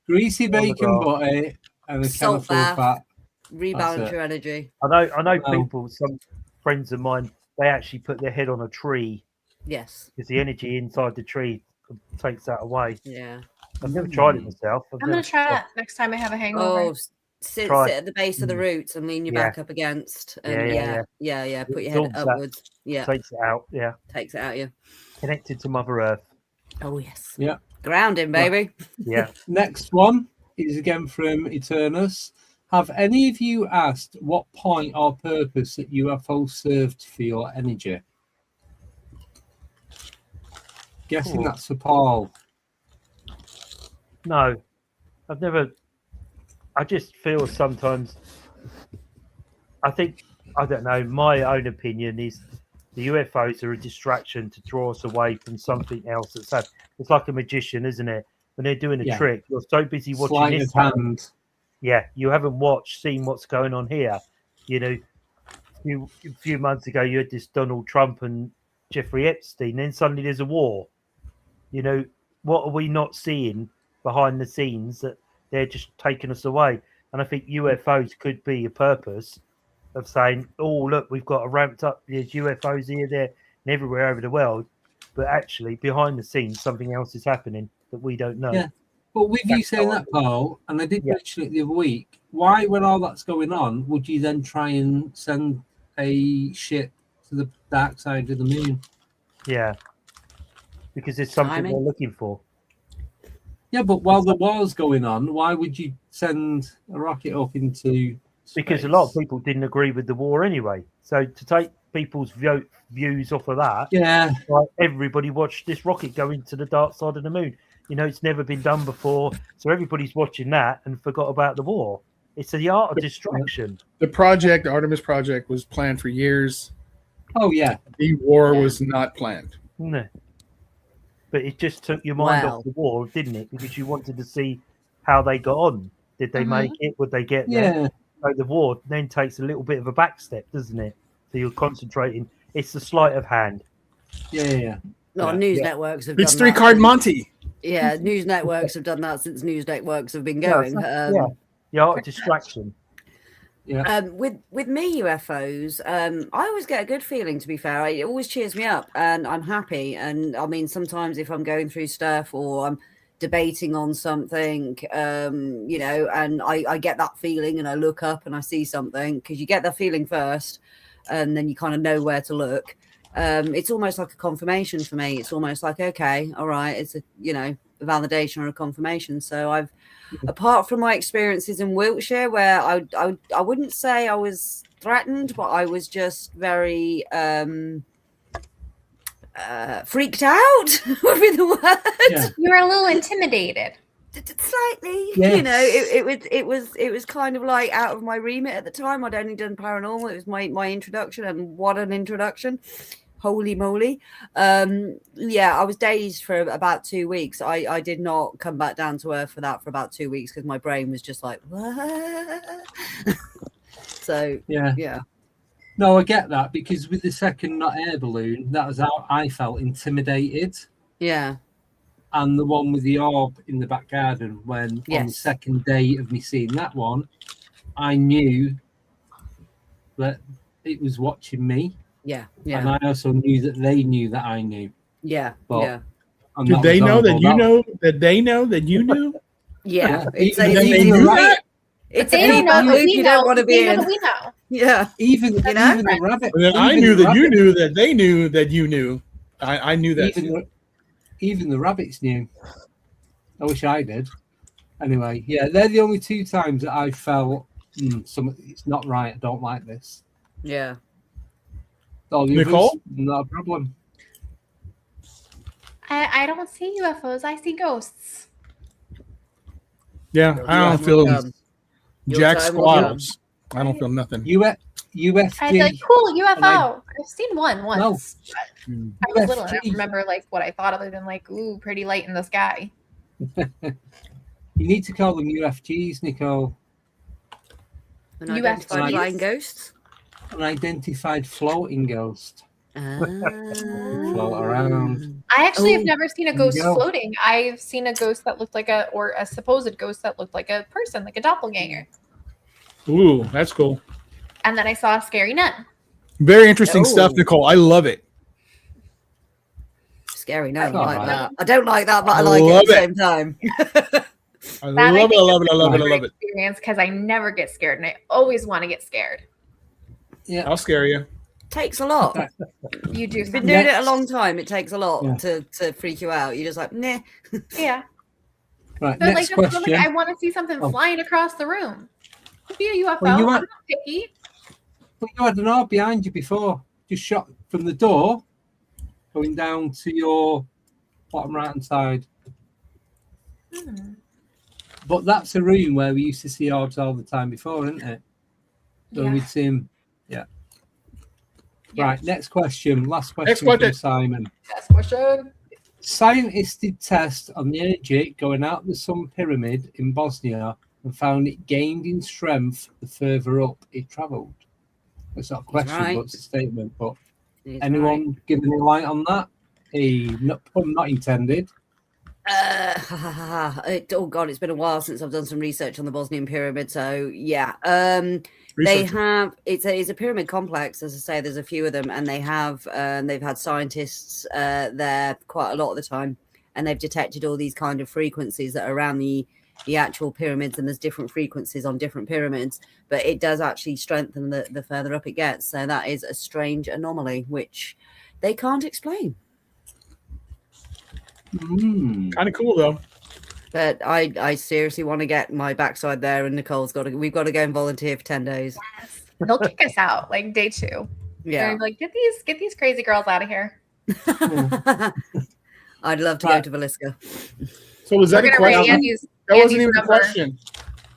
Greasy bacon butty and a can of full fat. Rebalance your energy. I know people, some friends of mine, they actually put their head on a tree. Yes. Because the energy inside the tree takes that away. Yeah. I've never tried it myself. I'm going to try that next time I have a hangover. Sit at the base of the roots and lean your back up against. And put your head upwards. Takes it out. Takes it out, Connected to Mother Earth. Oh, yes. Yeah. Grounding, baby. Yeah. Next one is again from Eternus. Have any of you asked what point or purpose that UFO served for your energy? Guessing that's for Paul. No, I've never. I just feel sometimes. I don't know. My own opinion is the UFOs are a distraction to draw us away from something else that's happening. It's like a magician, isn't it? When they're doing a trick, you're so busy watching this. You haven't seen what's going on here. A few months ago, you had this Donald Trump and Jeffrey Epstein. Then suddenly there's a war. You know, what are we not seeing behind the scenes that they're just taking us away? And I think UFOs could be a purpose of saying, oh, look, we've got a ramped up, there's UFOs here, there, and everywhere over the world. But actually, behind the scenes, something else is happening that we don't know. Yeah. But with you saying that, Paul, and I did mention it the other week, why, when all that's going on, would you then try and send a ship to the dark side of the moon? Yeah. Because it's something they're looking for. Yeah, but while the war's going on, why would you send a rocket up into space? Because a lot of people didn't agree with the war anyway. So to take people's views off of that, like everybody watched this rocket go into the dark side of the moon. You know, it's never been done before. So everybody's watching that and forgot about the war. It's the art of distraction. The project, Artemis Project, was planned for years. Oh, yeah. The war was not planned. No. But it just took your mind off the war, didn't it? Because you wanted to see how they got on. Did they make it? Would they get there? Yeah. So the war then takes a little bit of a back step, doesn't it? So you're concentrating. It's the sleight of hand. Yeah. News networks have It's done three-card Monty. Yeah, news networks have done that since news networks have been going. The art of distraction. Yeah. With me UFOs, I always get a good feeling. To be fair, it always cheers me up, and I'm happy. And I mean, sometimes if I'm going through stuff or I'm debating on something, you know, and I get that feeling, and I look up and I see something, because you get that feeling first, and then you kind of know where to look. It's almost like a confirmation for me. It's almost like, okay, all right, it's a, you know, a validation or a confirmation. So I've, apart from my experiences in Wiltshire, where I wouldn't say I was threatened, but I was just very freaked out would be the word. Yeah. You were a little intimidated. Slightly, yes. You know, it was kind of like out of my remit at the time. I'd only done paranormal. It was my introduction, and what an introduction. Holy moly. I was dazed for about 2 weeks. I did not come back down to earth for that for about 2 weeks, because my brain was just like, what? So yeah. No, I get that, because with the second not air balloon, that was how I felt intimidated. Yeah. And the one with the orb in the back garden, when on the second day of me seeing that one, I knew that it was watching me. Yeah. And I also knew that they knew that I knew. Yeah. But, Did they know that you know that they know that you knew? Yeah. It's a loop you don't want to be in. We know. Yeah. Even the rabbit. I knew that you knew that they knew that you knew. I knew that. Even the rabbits knew. I wish I did. Anyway, yeah, they're the only two times that I felt it's not right. I don't like this. Yeah. Nicole, not a problem. I don't see UFOs. I see ghosts. Yeah, I don't feel jack squatters. I don't feel nothing. UFG. I'd be like, cool, UFO. I've seen one once. No. I was little and I don't remember like what I thought, other than like, ooh, pretty light in the sky. You need to call them UFGs, Nicole. Unidentified flying ghosts? An identified floating ghost. Float around. I actually have never seen a ghost floating. I've seen a ghost that looked like a supposed ghost that looked like a person, like a doppelganger. Ooh, that's cool. And then I saw a scary nun. Very interesting stuff, Nicole. I love it. Scary nun. I like that. I don't like that, but I like it at the same time. I love it. Experience, because I never get scared, and I always want to get scared. Yeah, I'll scare you. Takes a lot. You do. You've been doing it a long time. It takes a lot to freak you out. You're just like, nah. Yeah. Right. But Next question. I want to see something flying across the room. Could be a UFO. Well, I'm not picky. But you had an orb behind you before. Just shot from the door, going down to your bottom right hand side. But that's a room where we used to see orbs all the time before, isn't it? So we'd see him. Yeah. Right. Next question. Last question from Simon. Last question. Scientists did tests on the energy going out the Sun Pyramid in Bosnia and found it gained in strength the further up it travelled. It's not a question, but it's a statement. But anyone giving a light on that? Pun not intended. Oh God, it's been a while since I've done some research on the Bosnian pyramid. So yeah, they have. It's a pyramid complex, as I say. There's a few of them, and they've had scientists there quite a lot of the time, and they've detected all these kind of frequencies that are around the actual pyramids, and there's different frequencies on different pyramids, but it does actually strengthen the further up it gets. So that is a strange anomaly which they can't explain. Kind of cool though. But I seriously want to get my backside there, and we've got to go and volunteer for 10 days. Yes. They'll kick us out like day 2. Yeah. They're like, get these crazy girls out of here. I'd love to go to Velisca. So was that a question? That wasn't even a question.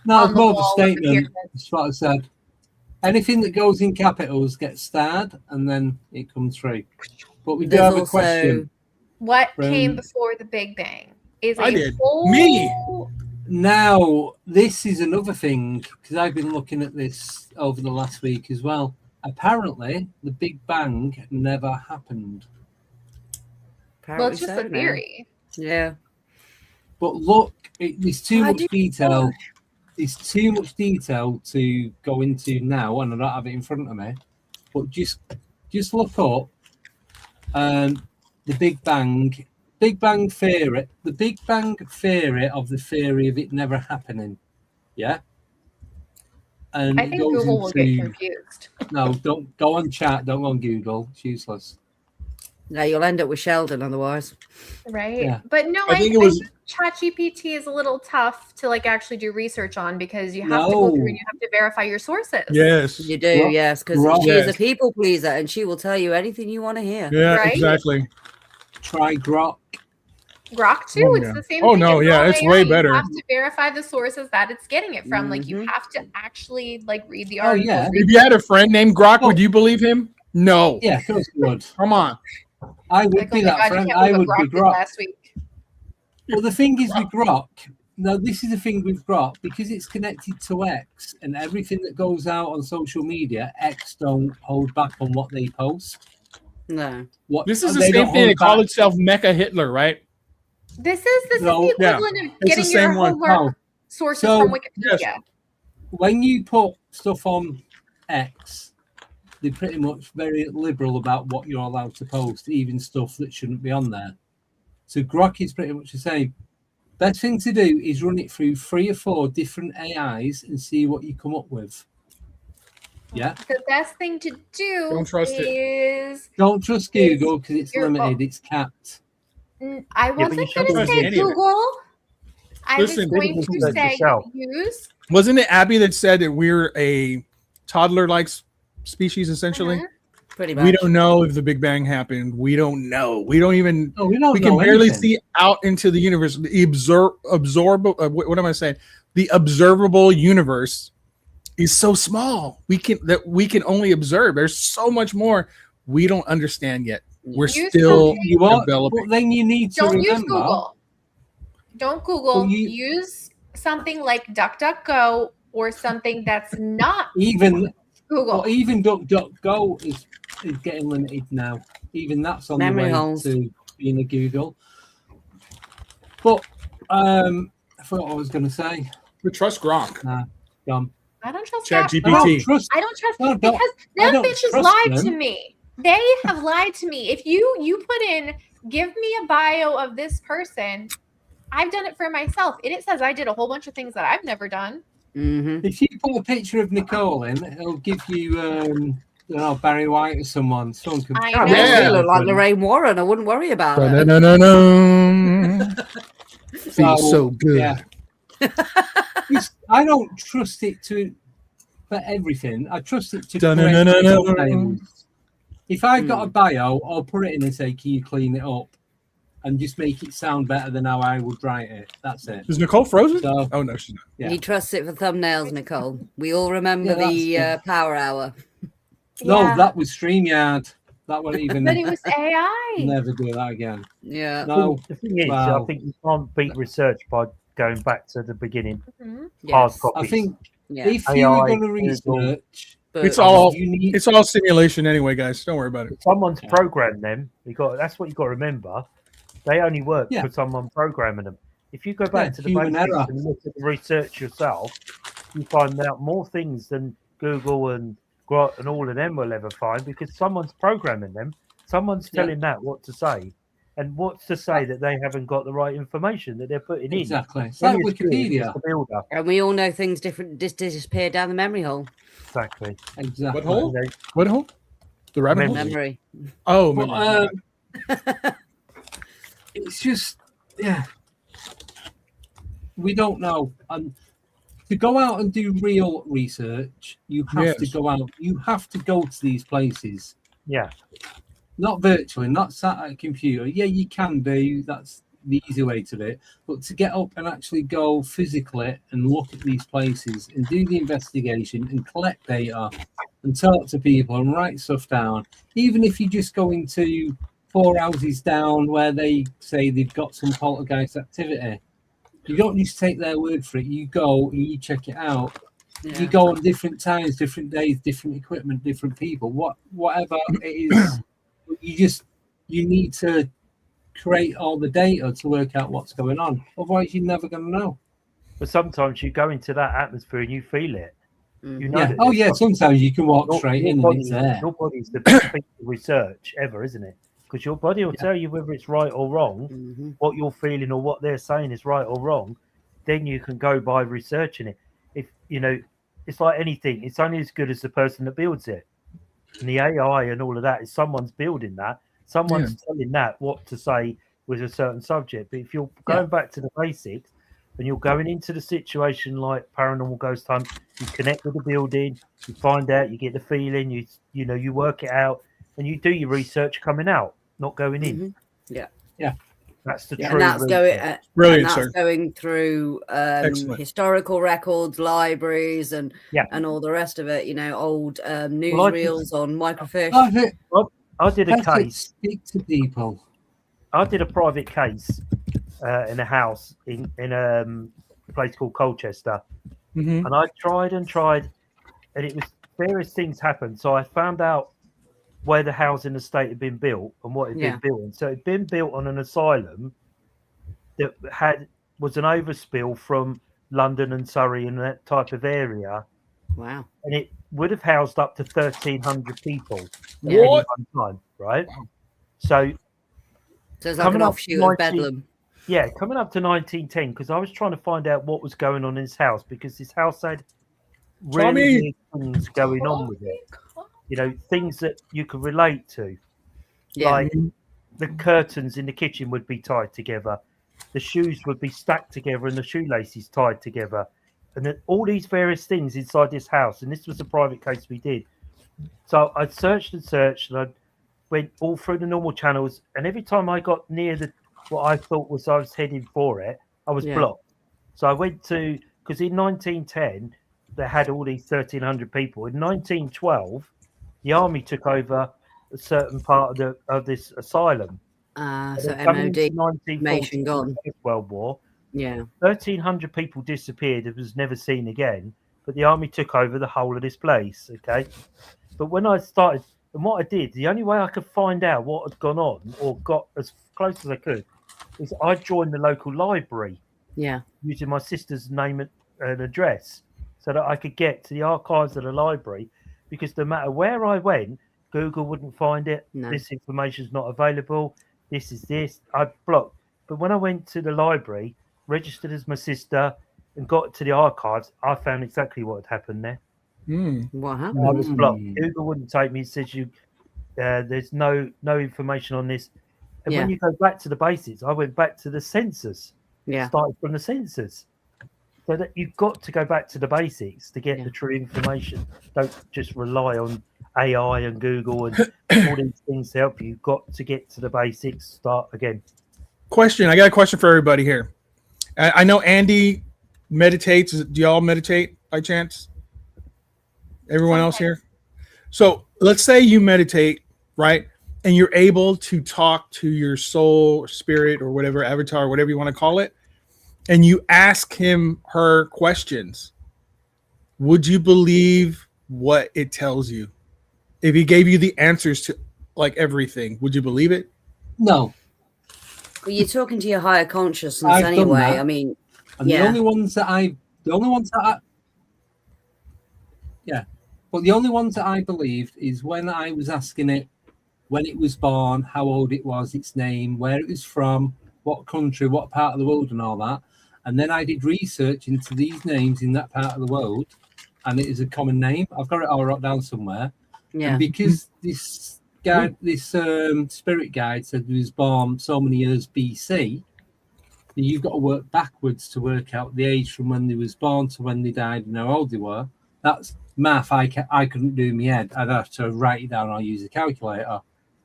No, it's more of a statement. That's what I said. Anything that goes in capitals gets starred, and then it comes through. But we do have a question. What came before the Big Bang? Me. Now, this is another thing, because I've been looking at this over the last week as well. Apparently, the Big Bang never happened. Well, it's just a theory. Yeah. But look, there's too much detail. There's too much detail to go into now, and I don't have it in front of me. But just look up the Big Bang theory. The Big Bang theory of the theory of it never happening. Yeah. And I think Google will get confused. No, don't go on chat. Don't go on Google. It's useless. No, you'll end up with Sheldon otherwise. Right. Yeah. But no, I think ChatGPT is a little tough to actually do research on, because you have to go through and you have to verify your sources. Yes. You do, yes, because she is a people pleaser and she will tell you anything you want to hear. Yeah, right? Exactly. Try Grok. Grok too. It's the same thing. Oh no, it's way better. You have to verify the sources that it's getting it from. You have to actually read the article. Yeah. If you had a friend named Grok, would you believe him? No. Yeah, of course you would. Come on. I would be that friend. I would be Grok. Last week. Well, the thing is with Grok, now this is the thing with Grok, because it's connected to X, and everything that goes out on social media, X don't hold back on what they post. No. This is the same thing. They call itself Mecha Hitler, right? This is the equivalent of getting your homework sources from Wikipedia. Yes. When you put stuff on X, they're pretty much very liberal about what you're allowed to post, even stuff that shouldn't be on there. So Grok is pretty much the same. Best thing to do is run it through 3 or 4 different AIs and see what you come up with. Yeah. The best thing to do Don't trust Don't trust Google, because it's limited. It's capped. I wasn't going to say Google. I was going to say use. Wasn't it Abby that said that we're a toddler-like species, essentially? Pretty much. We don't know if the Big Bang happened. We don't know. We don't even. No, we don't. We can barely see out into the universe. The what am I saying? The observable universe is so small. We can only observe. There's so much more we don't understand yet. We're still developing. But then you need to remember. Use Google. Don't Google. Use something like DuckDuckGo or something that's not even Google. Or even DuckDuckGo is getting limited now. Even that's on Memory the way holes. to being a Google. But I forgot what I was going to say. We trust Grok. Dumb. I don't trust ChatGPT. I don't trust them because them bitches lied to me. They have lied to me. If you put in, give me a bio of this person, I've done it for myself. And it says I did a whole bunch of things that I've never done. Mm-hmm. If you put a picture of Nicole in, it'll give you Barry White or someone. Someone can. I know. You look like Lorraine Warren. I wouldn't worry about it. No. Feels so good. Yeah. I don't trust it for everything. I trust it to. If I've got a bio, I'll put it in and say, "Can you clean it up?" And just make it sound better than how I would write it. That's it. Is Nicole frozen? So, oh no, she's not. Yeah. He trusts it for thumbnails, Nicole. We all remember the Power Hour. No, that was StreamYard. That wasn't even. But it was AI. Never do that again. Yeah. No. The thing is, I think you can't beat research by going back to the beginning. Mm-hmm. Hard copies. I think if you were going to research. It's all simulation anyway, guys. Don't worry about it. Someone's programmed them. That's what you got to remember. They only work for someone programming them. If you go back to the basics and look at the research yourself, you find out more things than Google and Grok and all of them will ever find, because someone's programming them. Someone's telling that what to say, and what to say that they haven't got the right information that they're putting in. Exactly. It's like Wikipedia. And we all know things disappear down the memory hole. Exactly. What hole? What hole? The rabbit hole? Memory. Oh, memory. It's just, we don't know. And to go out and do real research, you have to go out. You have to go to these places. Yeah. Not virtually, not sat at a computer. Yeah, you can do. That's the easy way to do it. But to get up and actually go physically and look at these places and do the investigation and collect data and talk to people and write stuff down, even if you just go into 4 houses down where they say they've got some poltergeist activity, you don't just take their word for it. You go and you check it out. You go on different times, different days, different equipment, different people, whatever it is. You need to create all the data to work out what's going on. Otherwise, you're never going to know. But sometimes you go into that atmosphere and you feel it. You know. Sometimes you can walk straight in and it's there. Your body's the best piece of research ever, isn't it? Because your body will tell you whether it's right or wrong, what you're feeling or what they're saying is right or wrong. Then you can go by researching it. If it's like anything, it's only as good as the person that builds it. And the AI and all of that is someone's building that. Someone's telling that what to say with a certain subject. But if you're going back to the basics and you're going into the situation like paranormal ghost hunt, you connect with the building, you find out, you get the feeling, you work it out, and you do your research coming out, not going in. Yeah. That's the and true. that's going. Brilliant, and that's going through historical records, libraries, and all the rest of it. Old newsreels on microfiche. I did a case. Speak to people. I did a private case in a house in a place called Colchester, and I tried, and it was various things happened. So I found out where the housing estate had been built and what it had been built. So it had been built on an asylum that was an overspill from London and Surrey and that type of area. Wow. And it would have housed up to 1,300 people at Yeah. any one time, right? Wow. So it's like an offshoot of Bedlam. Yeah, coming up to 1910, because I was trying to find out what was going on in this house, because this house had really weird things going on with it. Things that you could relate to. Yeah. Like the curtains in the kitchen would be tied together. The shoes would be stacked together and the shoelaces tied together. And then all these various things inside this house. And this was a private case we did. So I searched and I went all through the normal channels. And every time I got near what I thought was I was heading for it, I was blocked. So I went to, because in 1910, they had all these 1,300 people. In 1912, the army took over a certain part of this asylum. So MOD information gone. World War. Yeah. 1,300 people disappeared. It was never seen again. But the army took over the whole of this place. Okay. But when I started, and what I did, the only way I could find out what had gone on or got as close as I could is I joined the local library. Yeah. Using my sister's name and address so that I could get to the archives of the library. Because no matter where I went, Google wouldn't find it. No. This information is not available. This is this. I blocked. But when I went to the library, registered as my sister, and got to the archives, I found exactly what had happened there. What happened? I was blocked. Google wouldn't take me. It says there's no information on this. And when you go back to the basics, I went back to the census. Yeah. Started from the census. So that you've got to go back to the basics to get the true information. Don't just rely on AI and Google and all these things to help you. You've got to get to the basics. Start again. Question. I got a question for everybody here. I know Andy meditates. Do y'all meditate by chance? Everyone else here? So let's say you meditate, right? And you're able to talk to your soul, or spirit, or whatever, avatar, whatever you want to call it. And you ask her questions, would you believe what it tells you? If he gave you the answers to like everything, would you believe it? No. Well, you're talking to your higher consciousness anyway. I mean, and the only ones that I believed is when I was asking it when it was born, how old it was, its name, where it was from, what country, what part of the world, and all that. And then I did research into these names in that part of the world, and it is a common name. I've got it all wrote down somewhere. Yeah. And because this guy, spirit guide said he was born so many years BC, you've got to work backwards to work out the age from when they was born to when they died and how old they were. That's math I couldn't do in my head. I'd have to write it down or use a calculator.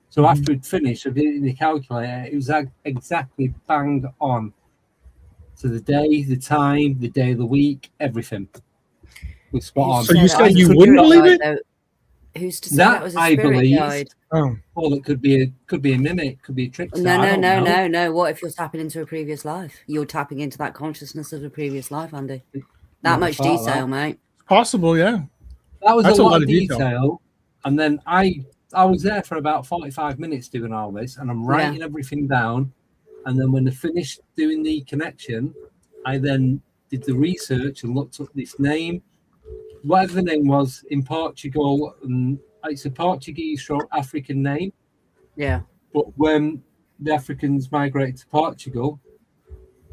So after we'd finished, I did it in the calculator. It was exactly bang on to the day, the time, the day of the week, everything was spot on. So you said you wouldn't believe it? Who's to say that was a spirit guide? Oh, well, it could be a mimic, could be a trickster. No. What if you're tapping into a previous life? You're tapping into that consciousness of a previous life, Andy. That much detail, mate. Possible, yeah. That was a lot of detail. And then I was there for about 45 minutes doing all this, and I'm writing everything down. And then when I finished doing the connection, I then did the research and looked up this name, whatever the name was in Portugal, and it's a Portuguese or African name. Yeah. But when the Africans migrated to Portugal,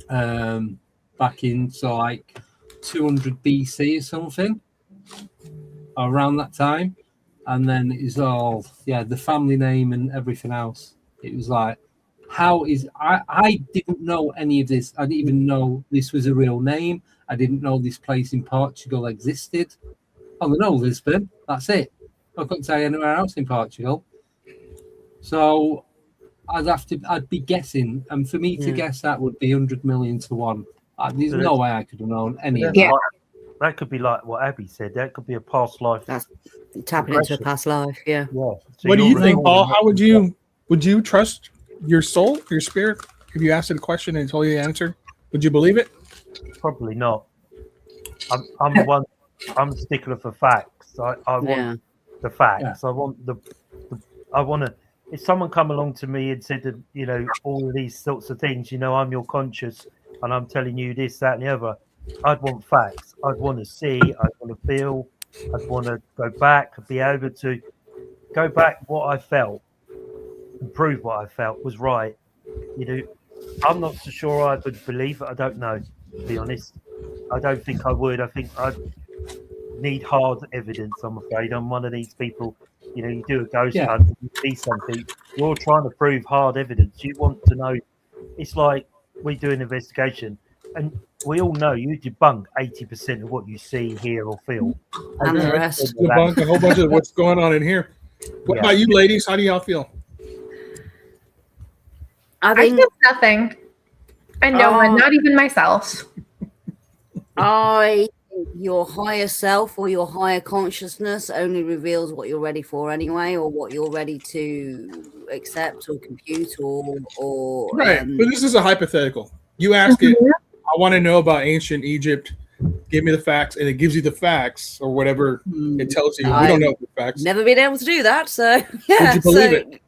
back in 200 BC or something, around that time, and then it was all the family name and everything else. It was like, I didn't know any of this. I didn't even know this was a real name. I didn't know this place in Portugal existed. I know Lisbon. That's it. I couldn't say anywhere else in Portugal. So I'd be guessing, and for me to guess that would be 100 million to 1. There's no way I could have known any of that. That could be like what Abby said. That could be a past life. That's tapping into a past life. Yeah. So what do you think, Paul? How would you trust your soul, your spirit? If you asked it a question and told you the answer, would you believe it? Probably not. I'm a stickler for facts. I want the facts. Yeah. I want to. If someone come along to me and said that, all of these sorts of things, I'm your conscious and I'm telling you this, that, and the other, I'd want facts. I'd want to see. I'd want to feel. I'd want to go back, be able to go back what I felt and prove what I felt was right. I'm not so sure I would believe it. I don't know, to be honest. I don't think I would. I think I'd need hard evidence, I'm afraid. I'm one of these people, you do a ghost hunt, you see something, you're all trying to prove hard evidence. You want to know. It's like we do an investigation, and we all know you debunk 80% of what you see, hear, or feel. And the rest. Debunk a whole bunch of what's going on in here. What about you, ladies? How do y'all feel? I feel nothing. And no one, not even myself. I think your higher self or your higher consciousness only reveals what you're ready for anyway, or what you're ready to accept or compute or right. But this is a hypothetical. You ask it, I want to know about ancient Egypt. Give me the facts, and it gives you the facts or whatever it tells you. We don't know the facts. Never been able to do that, so yeah. Would you believe it?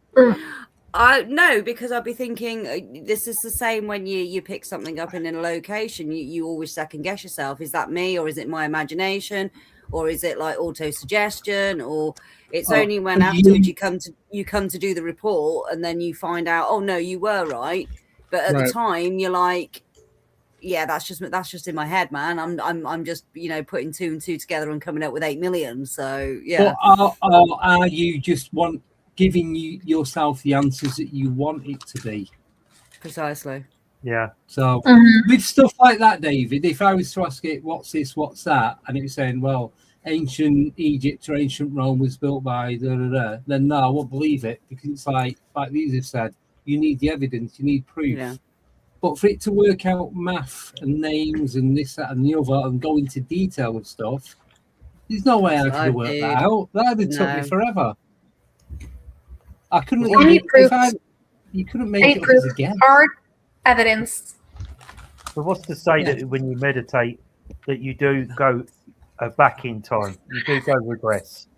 No, because I'd be thinking this is the same when you pick something up in a location. You always second guess yourself. Is that me, or is it my imagination, or is it like auto suggestion, or it's only when afterwards you come to do the report and then you find out, oh no, you were right, but at the time you're like, yeah, that's just in my head, man. I'm just putting 2 and 2 together and coming up with 8 million. So yeah. But are you just giving yourself the answers that you want it to be? Precisely. Yeah. So with stuff like that, David, if I was to ask it, what's this, what's that, and it was saying, well, ancient Egypt or ancient Rome was built by then no, I won't believe it, because it's like these have said, you need the evidence, you need proof. Yeah. But for it to work out math and names and this, that, and the other, and go into detail with stuff, there's no way I could have worked that out. That would have took me forever. I couldn't. You couldn't make it up again. Hard evidence. But what's to say that when you meditate, that you do go back in time? You do go regress.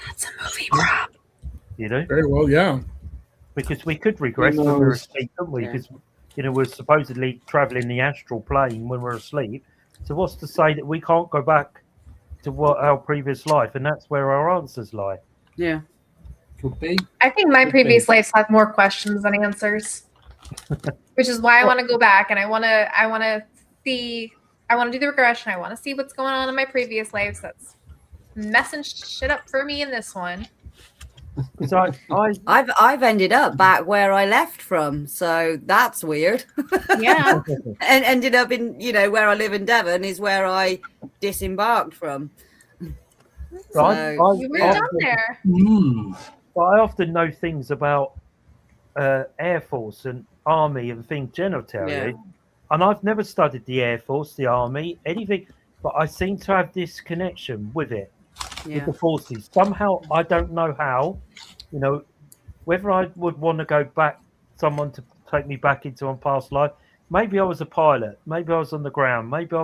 That's a movie prop. You do? Very well, yeah. Because we could regress when we're asleep, couldn't we? Because we're supposedly traveling the astral plane when we're asleep. So what's to say that we can't go back to our previous life, and that's where our answers lie? Yeah, could be. I think my previous lives have more questions than answers, which is why I want to go back and I want to see. I want to do the regression. I want to see what's going on in my previous lives. That's messing shit up for me in this one. Because I've ended up back where I left from, so that's weird. Yeah, and ended up in where I live in Devon is where I disembarked from. You were down there. But I often know things about Air Force and Army and things genitalia, and I've never studied the Air Force, the Army, anything, but I seem to have this connection with it. With the forces. Somehow, I don't know how, whether I would want to go back, someone to take me back into my past life. Maybe I was a pilot. Maybe I was on the ground. Maybe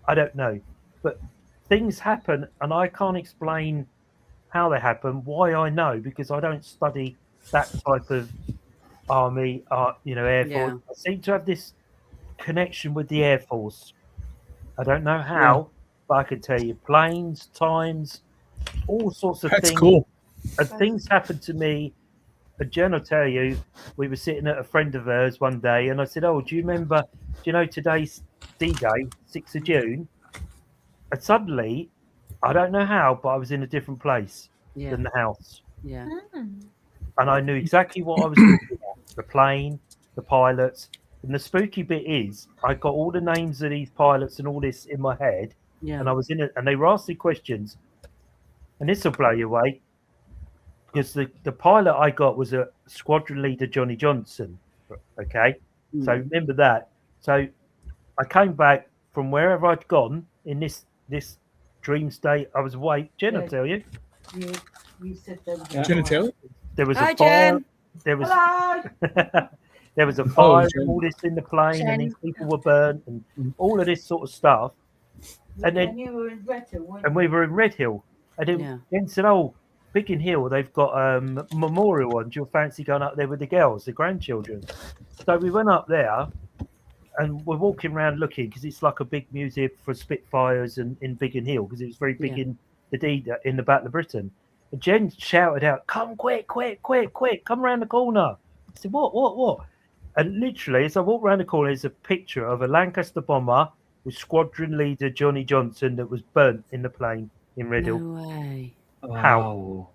I don't know. But things happen and I can't explain how they happen, why I know, because I don't study that type of Army, Air Force. I seem to have this connection with the Air Force. I don't know how, but I can tell you planes, times, all sorts of things. That's cool. And things happened to me. And Jen will tell you, we were sitting at a friend of hers one day, and I said, "Oh, do you remember? Today's D-Day, 6th of June?" And suddenly, I don't know how, but I was in a different place than the house. Yeah. And I knew exactly what I was looking at: the plane, the pilots. And the spooky bit is, I got all the names of these pilots and all this in my head. Yeah. And I was in it, and they were asking questions. And this will blow you away, because the pilot I got was a squadron leader, Johnny Johnson. Okay, so remember that. So I came back from wherever I'd gone in this dream state. I was awake. Jen, I'll tell you. You said there was Genitalia? There was Hi, a fire. Jen. There was Hello. there was a fire. Jen. All this in the plane, Jen. and these people were burnt, and all of this sort of stuff. And then you were in Redhill, weren't and we were in Redhill. And then Jen said, "Oh, Biggin Hill, they've got a memorial one. Do you fancy going up there with the girls, the grandchildren?" So we went up there, and we're walking around looking, because it's like a big museum for Spitfires and in Biggin Hill, because it was very big in the Battle of Britain. And Jen shouted out, "Come quick, quick, quick, quick, come around the corner." I said, what? And literally, as I walked around the corner, there's a picture of a Lancaster bomber with squadron leader Johnny Johnson that was burnt in the plane in Redhill. No way. How?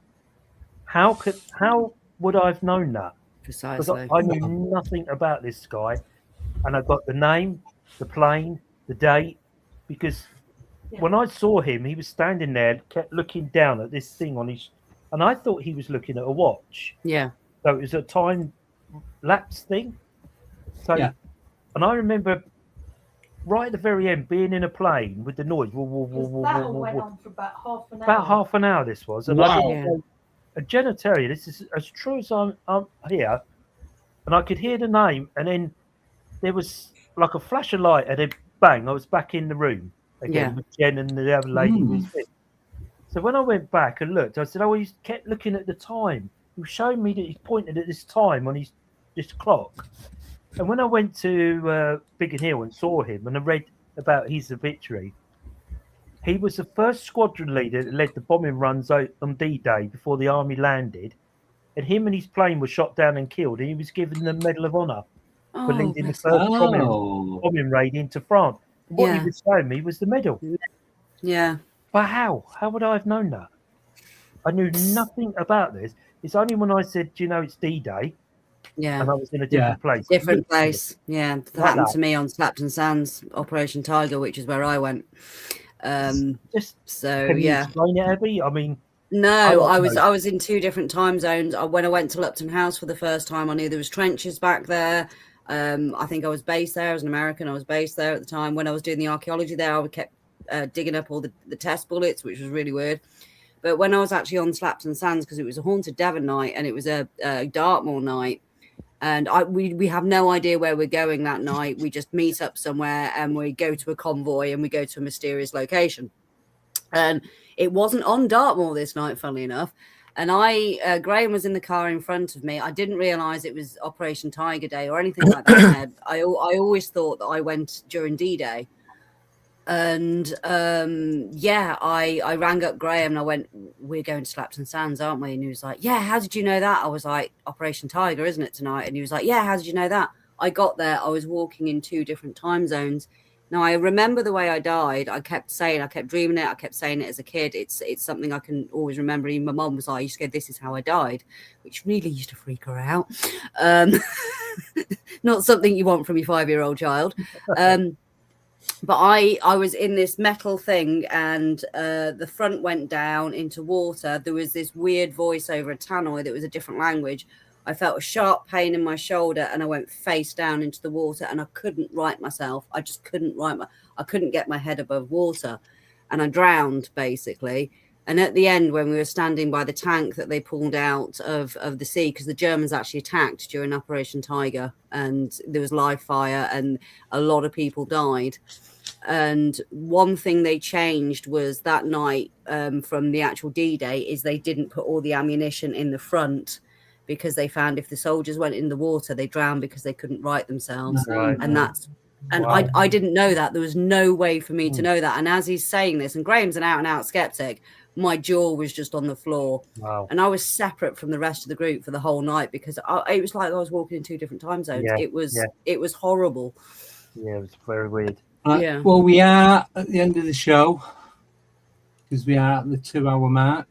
How would I have known that? Precisely. Because I knew nothing about this guy, and I got the name, the plane, the date, because when I saw him, he was standing there, kept looking down at this thing on his, and I thought he was looking at a watch. Yeah. So it was a time lapse thing. So, and I remember right at the very end being in a plane with the noise. That all went on for about half an hour. About half an hour this was. And Wow. I didn't know, and Jen will tell you, this is as true as I'm here, and I could hear the name, and then there was like a flash of light, and then bang, I was back in the room again with Jen and the other lady who was with. So when I went back and looked, I said, "Oh, he kept looking at the time. He was showing me that he pointed at this time on this clock." And when I went to Biggin Hill and saw him, and I read about his obituary, he was the first squadron leader that led the bombing runs out on D-Day before the army landed. And him and his plane were shot down and killed, and he was given the Medal of Honor for leading the first bombing raid into France. And what he was showing me was the medal. Yeah. But how? How would I have known that? I knew nothing about this. It's only when I said, it's D-Day, and I was in a different place. Different place. Yeah. That happened to me on Slapton Sands, Operation Tiger, which is where I went. Can you explain it, Abby? I mean, no, I was in two different time zones. When I went to Lupton House for the first time, I knew there was trenches back there. I think I was based there as an American. I was based there at the time. When I was doing the archaeology there, I kept digging up all the test bullets, which was really weird. But when I was actually on Slapton Sands, because it was a haunted Devon night and it was a Dartmoor night, and we have no idea where we're going that night. We just meet up somewhere and we go to a convoy and we go to a mysterious location. And it wasn't on Dartmoor this night, funnily enough. And Graham was in the car in front of me. I didn't realise it was Operation Tiger Day or anything like that. I always thought that I went during D-Day. And I rang up Graham and I went, "We're going to Slapton Sands, aren't we?" And he was like, "Yeah, how did you know that?" I was like, "Operation Tiger, isn't it, tonight?" And he was like, "Yeah, how did you know that?" I got there, I was walking in 2 different time zones. Now, I remember the way I died. I kept dreaming it. I kept saying it as a kid. It's something I can always remember. Even my mom was like, "I used to go, this is how I died," which really used to freak her out. Not something you want from your 5-year-old child. But I was in this metal thing and the front went down into water. There was this weird voice over a tannoy that was a different language. I felt a sharp pain in my shoulder and I went face down into the water and I couldn't right myself. I just couldn't I couldn't get my head above water and I drowned basically. And at the end, when we were standing by the tank that they pulled out of the sea, because the Germans actually attacked during Operation Tiger and there was live fire and a lot of people died. And one thing they changed was that night from the actual D-Day is they didn't put all the ammunition in the front because they found if the soldiers went in the water, they drowned because they couldn't right themselves. Right. And that's... And wow. I didn't know that. There was no way for me to know that. And as he's saying this, and Graham's an out-and-out skeptic, my jaw was just on the floor. Wow. And I was separate from the rest of the group for the whole night because it was like I was walking in 2 different time zones. Yeah. It was horrible. Yeah, it was very weird. Yeah. Well, we are at the end of the show because we are at the 2-hour mark,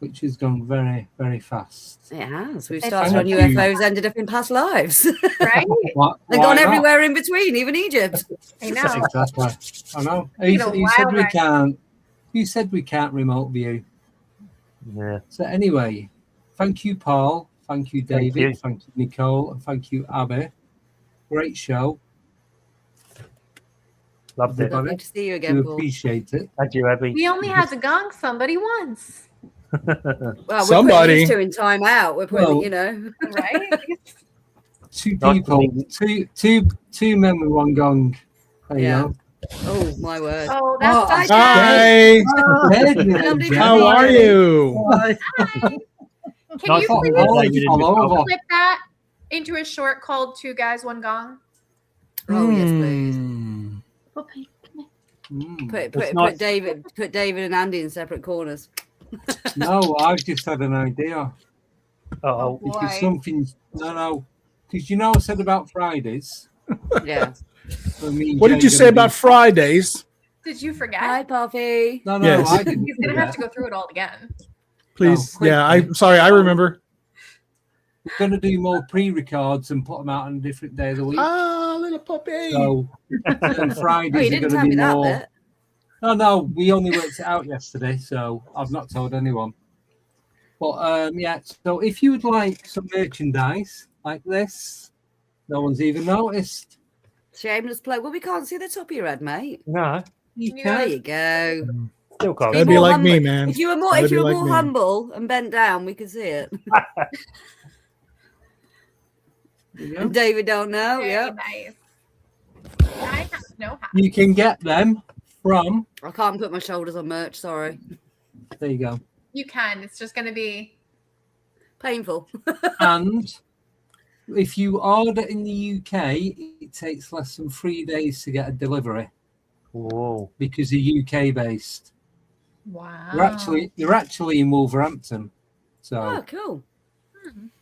which has gone very, very fast. It has. We've started on UFOs, ended up in past lives. Right? They've gone everywhere in between, even Egypt. I know. Exactly. I know. You said we can't remote view. Yeah. So anyway, thank you, Paul. Thank you, David. Thank you, Nicole. And thank you, Abby. Great show. Loved it. Lovely to see you again, Paul. Appreciate it. Thank you, Abby. We only had to gong somebody once. Well, somebody. We're putting these 2 in time out. We're putting, right? 2 people, two men with 1 gong. There you go. Oh my word! Oh, that's hi. How are you? Hi. Can you please clip that into a short called 2 Guys, 1 Gong? Oh yes, please. Put David and Andy in separate corners. No, I've just had an idea. Oh, because something. No, because I said about Fridays. Yeah. What did you say about Fridays? Did you forget? Hi, Puffy. No, yes. I didn't. He's gonna have to go through it all again. Please, I'm sorry. I remember. We're going to do more pre-records and put them out on a different day of the week. Ah, little puppy. So, and Fridays are going to be more. No, we only worked it out yesterday, so I've not told anyone. But so if you would like some merchandise like this, no one's even noticed. Shameless plug. Well, we can't see the top of your head, mate. No. There you go. Still can't. That'd be like me, man. If you were more humble and bent down, we could see it. And David don't know. Very nice. I have no hat. You can get them from. I can't put my shoulders on merch. Sorry. There you go. You can. It's just going to be painful. And if you order in the UK, it takes less than 3 days to get a delivery. Whoa! Because they're UK based. Wow. They're actually in Wolverhampton. So. Oh, cool.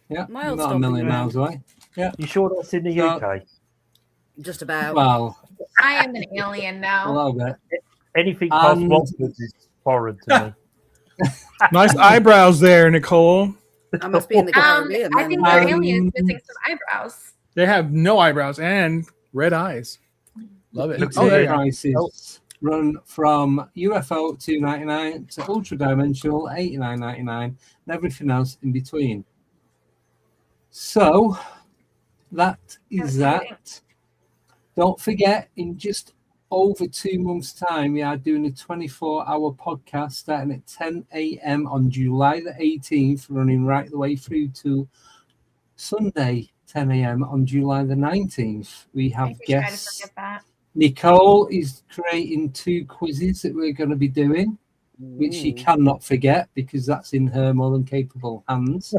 Yeah, not a million miles away. Yeah. You sure that's in the UK? Just about. Well, I am an alien now. A little bit. Anything past Watford is foreign to me. Nice eyebrows there, Nicole. I must be in the Caribbean. I think they're aliens missing some eyebrows. They have no eyebrows and red eyes. Love it. Prices run from UFO $2.99 to ultra dimensional $89.99 and everything else in between. So that is that. Don't forget, in just over 2 months' time, we are doing a 24-hour podcast starting at 10 a.m. on July the 18th, running right the way through to Sunday, 10 a.m. on July the 19th. We have guests. Nicole is creating 2 quizzes that we're going to be doing. which she cannot forget because that's in her more than capable hands.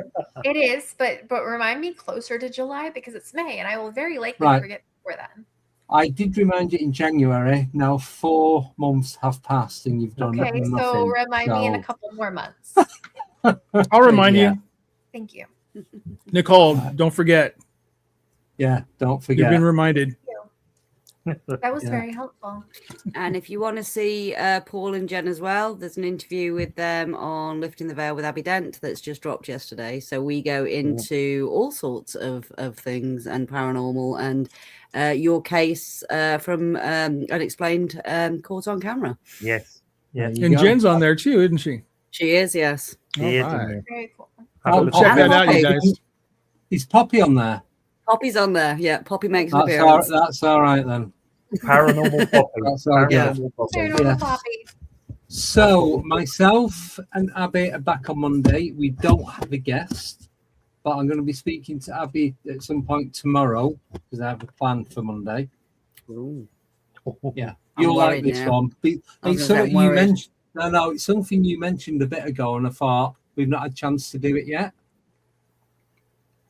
It is, but remind me closer to July because it's May, and I will very likely forget before then. I did remind you in January. Now 4 months have passed, and you've done nothing. So remind me in a couple more months. I'll remind you. Thank you, Nicole. Don't forget. Yeah, don't forget. You've been reminded. That was very helpful. And if you want to see Paul and Jen as well, there's an interview with them on Lifting the Veil with Abby Dent that's just dropped yesterday. So we go into all sorts of things and paranormal and your case from Unexplained caught on camera. Yes. Yeah. And Jen's on there too, isn't she? She is, yes. She is. Very cool. Check that out, you guys. Is Poppy on there? Poppy's on there. Yeah, Poppy makes an That's appearance. that's all right then. Paranormal Poppy. That's all right. Paranormal Poppy. So myself and Abby are back on Monday. We don't have a guest, but I'm going to be speaking to Abby at some point tomorrow because I have a plan for Monday. Ooh. Yeah, I'm you'll like worried this now. one. It's something you mentioned. No, it's something you mentioned a bit ago, and I thought we've not had a chance to do it yet.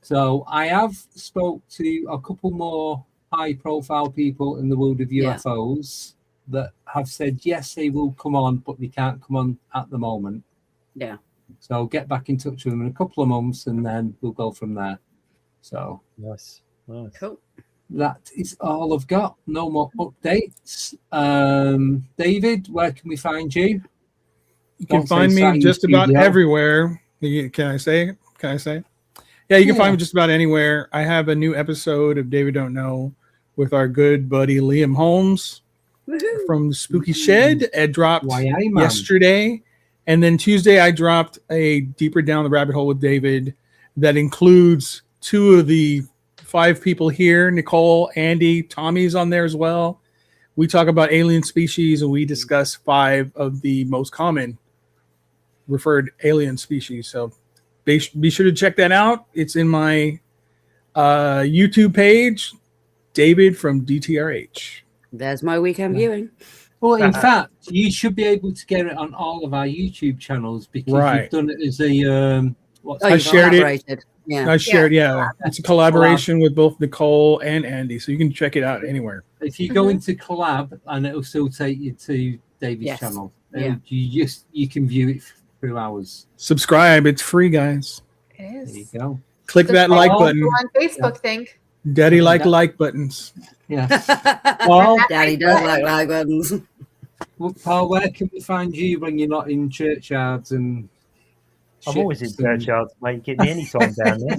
So I have spoke to a couple more high-profile people in the world of UFOs that have said yes, they will come on, but they can't come on at the moment. Yeah. So I'll get back in touch with them in a couple of months, and then we'll go from there. So nice. Cool. That is all I've got. No more updates. David, where can we find you? You can find me just about everywhere. Can I say? Yeah, you can find me just about anywhere. I have a new episode of David Don't Know with our good buddy Liam Holmes from the Spooky Shed. It dropped yesterday. And then Tuesday, I dropped a Deeper Down the Rabbit Hole with David that includes 2 of the 5 people here. Nicole, Andy, Tommy's on there as well. We talk about alien species and we discuss 5 of the most common referred alien species. So be sure to check that out. It's in my YouTube page, David from DTRH. There's my weekend viewing. Well, in fact, you should be able to get it on all of our YouTube channels because you've done it as a I shared it. Yeah. I shared, it's a collaboration with both Nicole and Andy, so you can check it out anywhere. If you go into collab, and it'll still take you to David's channel. And you can view it through ours. Subscribe, it's free, guys. It is. There you go. Click that like button. On Facebook, think. Daddy like buttons. Yes. Daddy does like buttons. Well, Paul, where can we find you when you're not in churchyards and? I'm always in churchyards, mate. Get me anytime down there.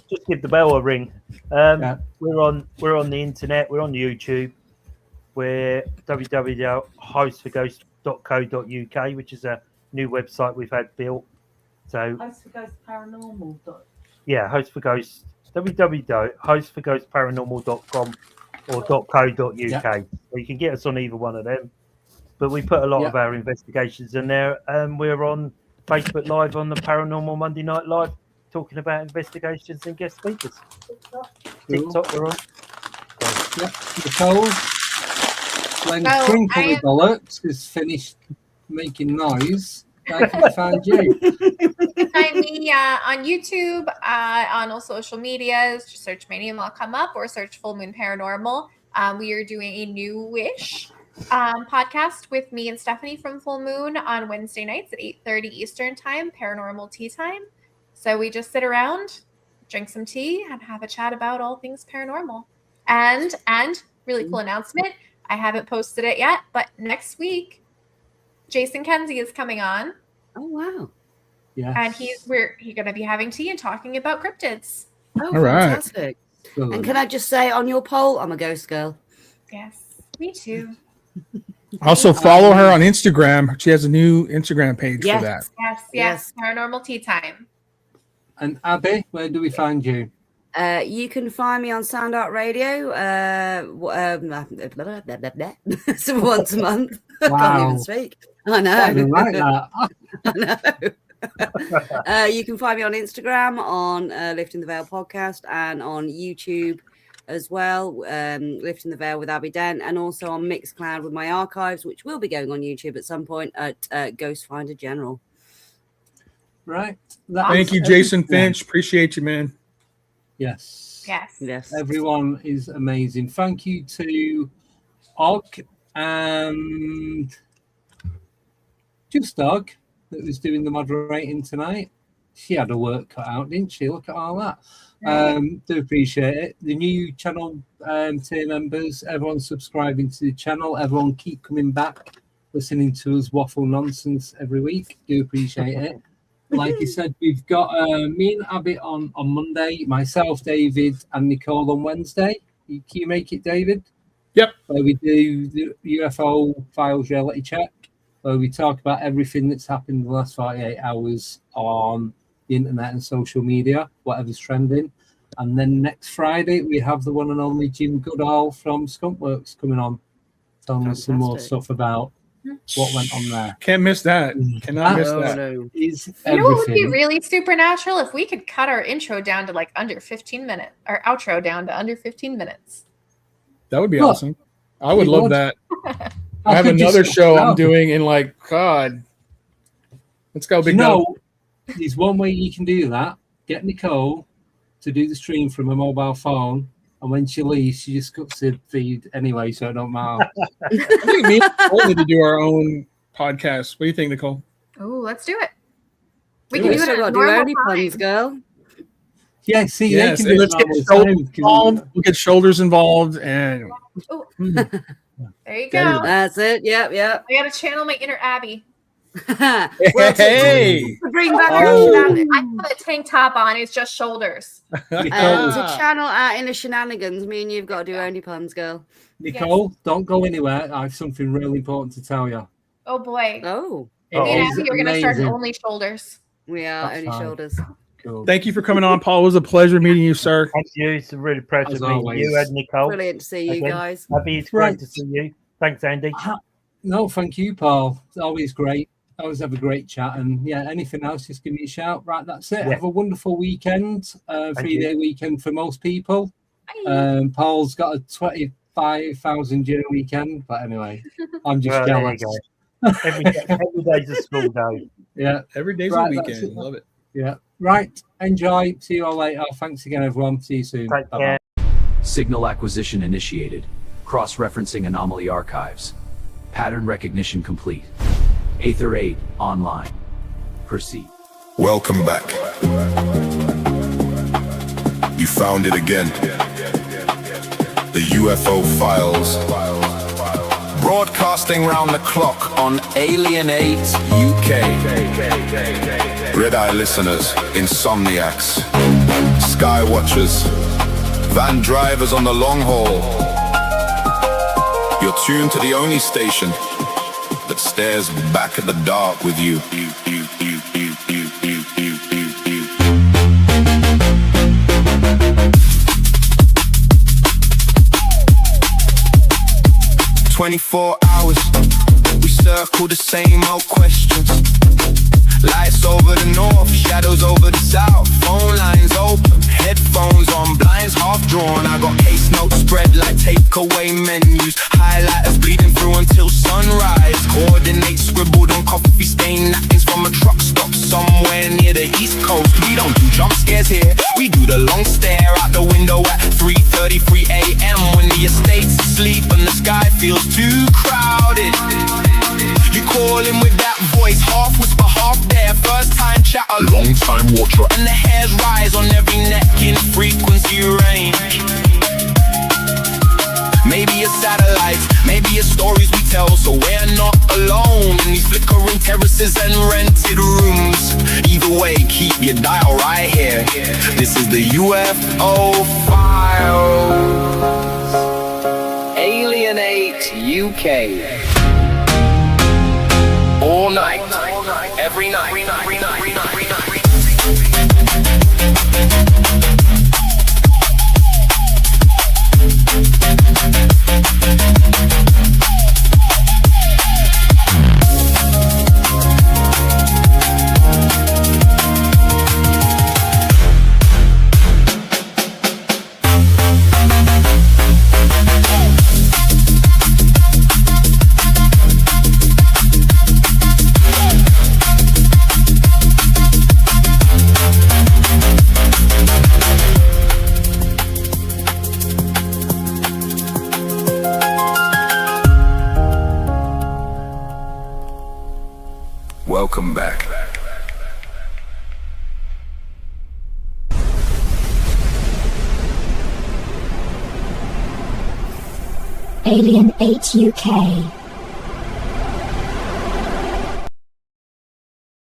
Just give the bell a ring. We're on the internet. We're on YouTube. We're www.hostforghost.co.uk, which is a new website we've had built. So Host for Ghost Paranormal. Yeah, Host for Ghost. www.hostforghostparanormal.com or .co.uk. So you can get us on either one of them. But we put a lot of our investigations in there. We're on Facebook Live on the Paranormal Monday Night Live, talking about investigations and guest speakers. TikTok we're on. Nicole, when Crinkly Bollocks is finished making noise, where can we find you? Find me on YouTube, on all social medias. Just search my name, I'll come up, or search Full Moon Paranormal. We are doing a new-ish podcast with me and Stephanie from Full Moon on Wednesday nights at 8:30 Eastern Time, Paranormal Tea Time. So we just sit around, drink some tea, and have a chat about all things paranormal. And really cool announcement. I haven't posted it yet, but next week, Jason Kenzie is coming on. Oh wow! Yeah, and he's going to be having tea and talking about cryptids. Oh, all fantastic! Right. And can I just say on your poll, I'm a ghost girl. Yes, me too. Also follow her on Instagram. She has a new Instagram page for that. Yes. Paranormal Tea Time. And Abby, where do we find you? You can find me on Sound Art Radio. So once a month. I can't even speak. I know. I didn't like that. I know. You can find me on Instagram on Lifting the Veil Podcast and on YouTube as well, Lifting the Veil with Abby Dent, and also on Mixcloud with my archives, which will be going on YouTube at some point at Ghost Finder General. Right. Thank you, Jason Finch. Appreciate you, man. Yes. Yes. Everyone is amazing. Thank you to Og and just Og that was doing the moderating tonight. She had her work cut out, didn't she? Look at all that. Do appreciate it. The new channel tier members, everyone subscribing to the channel, everyone keep coming back, listening to us waffle nonsense every week. Do appreciate it. Like you said, we've got me and Abby on Monday, myself, David, and Nicole on Wednesday. Can you make it, David? Yep. Where we do the UFO Files reality check, where we talk about everything that's happened in the last 48 hours on the internet and social media, whatever's trending. And then next Friday, we have the one and only Jim Goodall from Skunkworks coming on, telling us some more stuff about what went on there. Can't miss that. Cannot miss that. Is you know what would be really supernatural? If we could cut our intro down to like under 15 minutes, our outro down to under 15 minutes. That would be awesome. I would love that. I have another show I'm doing in like, God. Let's go, big No, there's one way you can do that. Get Nicole to do the stream from a mobile phone, and when she leaves, she just cuts the feed anyway, so it don't matter. I think me and Nicole need to do our own podcast. What do you think, Nicole? Oh, let's do it. We You can do it still at got to do normal only puns, time. girl. Yeah, see, Yes, they can and do let's it get all the shoulders time, 'cause- involved. We'll get shoulders involved, and Ooh. There you There you go. go. That's it. Yep. I got to channel my inner Abby. Well, hey, to bring back I our shenanigans. have a tank top on. It's just shoulders. To channel our inner shenanigans, me and you've got to do only puns, girl. Nicole, don't go anywhere. I have something really important to tell you. Oh boy. Oh, Me and is Abby are going to start amazing. only shoulders. we are That's only fine. shoulders. Cool. thank you for coming on, Paul. It was a pleasure meeting you, sir. Thank you. It's a really pleasure As meeting always. you and Nicole. Brilliant to see you Again. guys. Abby, it's Right. great to see you. Thanks, Andy. No, thank you, Paul. It's always great. Always have a great chat. And yeah, anything else, just give me a shout. Right, that's it. Yeah. Have a wonderful weekend. 3-day weekend for most people. Bye. Paul's got a 25,000 euro weekend. But anyway, I'm just Well, there jealous. you go. Every day's a school day. Yeah, Every day's Right, a that's weekend. it. Love it. yeah. Right. Enjoy. See you all later. Thanks again, everyone. See you soon. Take Bye-bye. care. Signal acquisition initiated. Cross-referencing anomaly archives. Pattern recognition complete. Aether 8 online. Proceed. Welcome back. You found it again. The UFO Files. Broadcasting round the clock on Alien 8 UK. Red Eye listeners, insomniacs, sky watchers, van drivers on the long haul. You're tuned to the only station that stares back at the dark with you. 24 hours, we circle the same old questions. Lights over the north, shadows over the south. Phone lines open, headphones on, blinds half drawn. I got case notes spread like takeaway menus. Highlighters bleeding through until sunrise. Coordinates scribbled on coffee stained napkins from a truck stop somewhere near the east coast. We don't do jump scares here, we do the long stare out the window at 3:33 a.m. when the estate's asleep and the sky feels too crowded. You call him with that voice, half whisper, half there. First time chatter, long time watcher, and the hairs rise on every neck in frequency range. Maybe it's satellites, maybe it's stories we tell, so we're not alone in these flickering terraces and rented rooms. Either way, keep your dial right here. This is the UFO Files. Alien 8 UK. All night, every night. Alien 8 UK.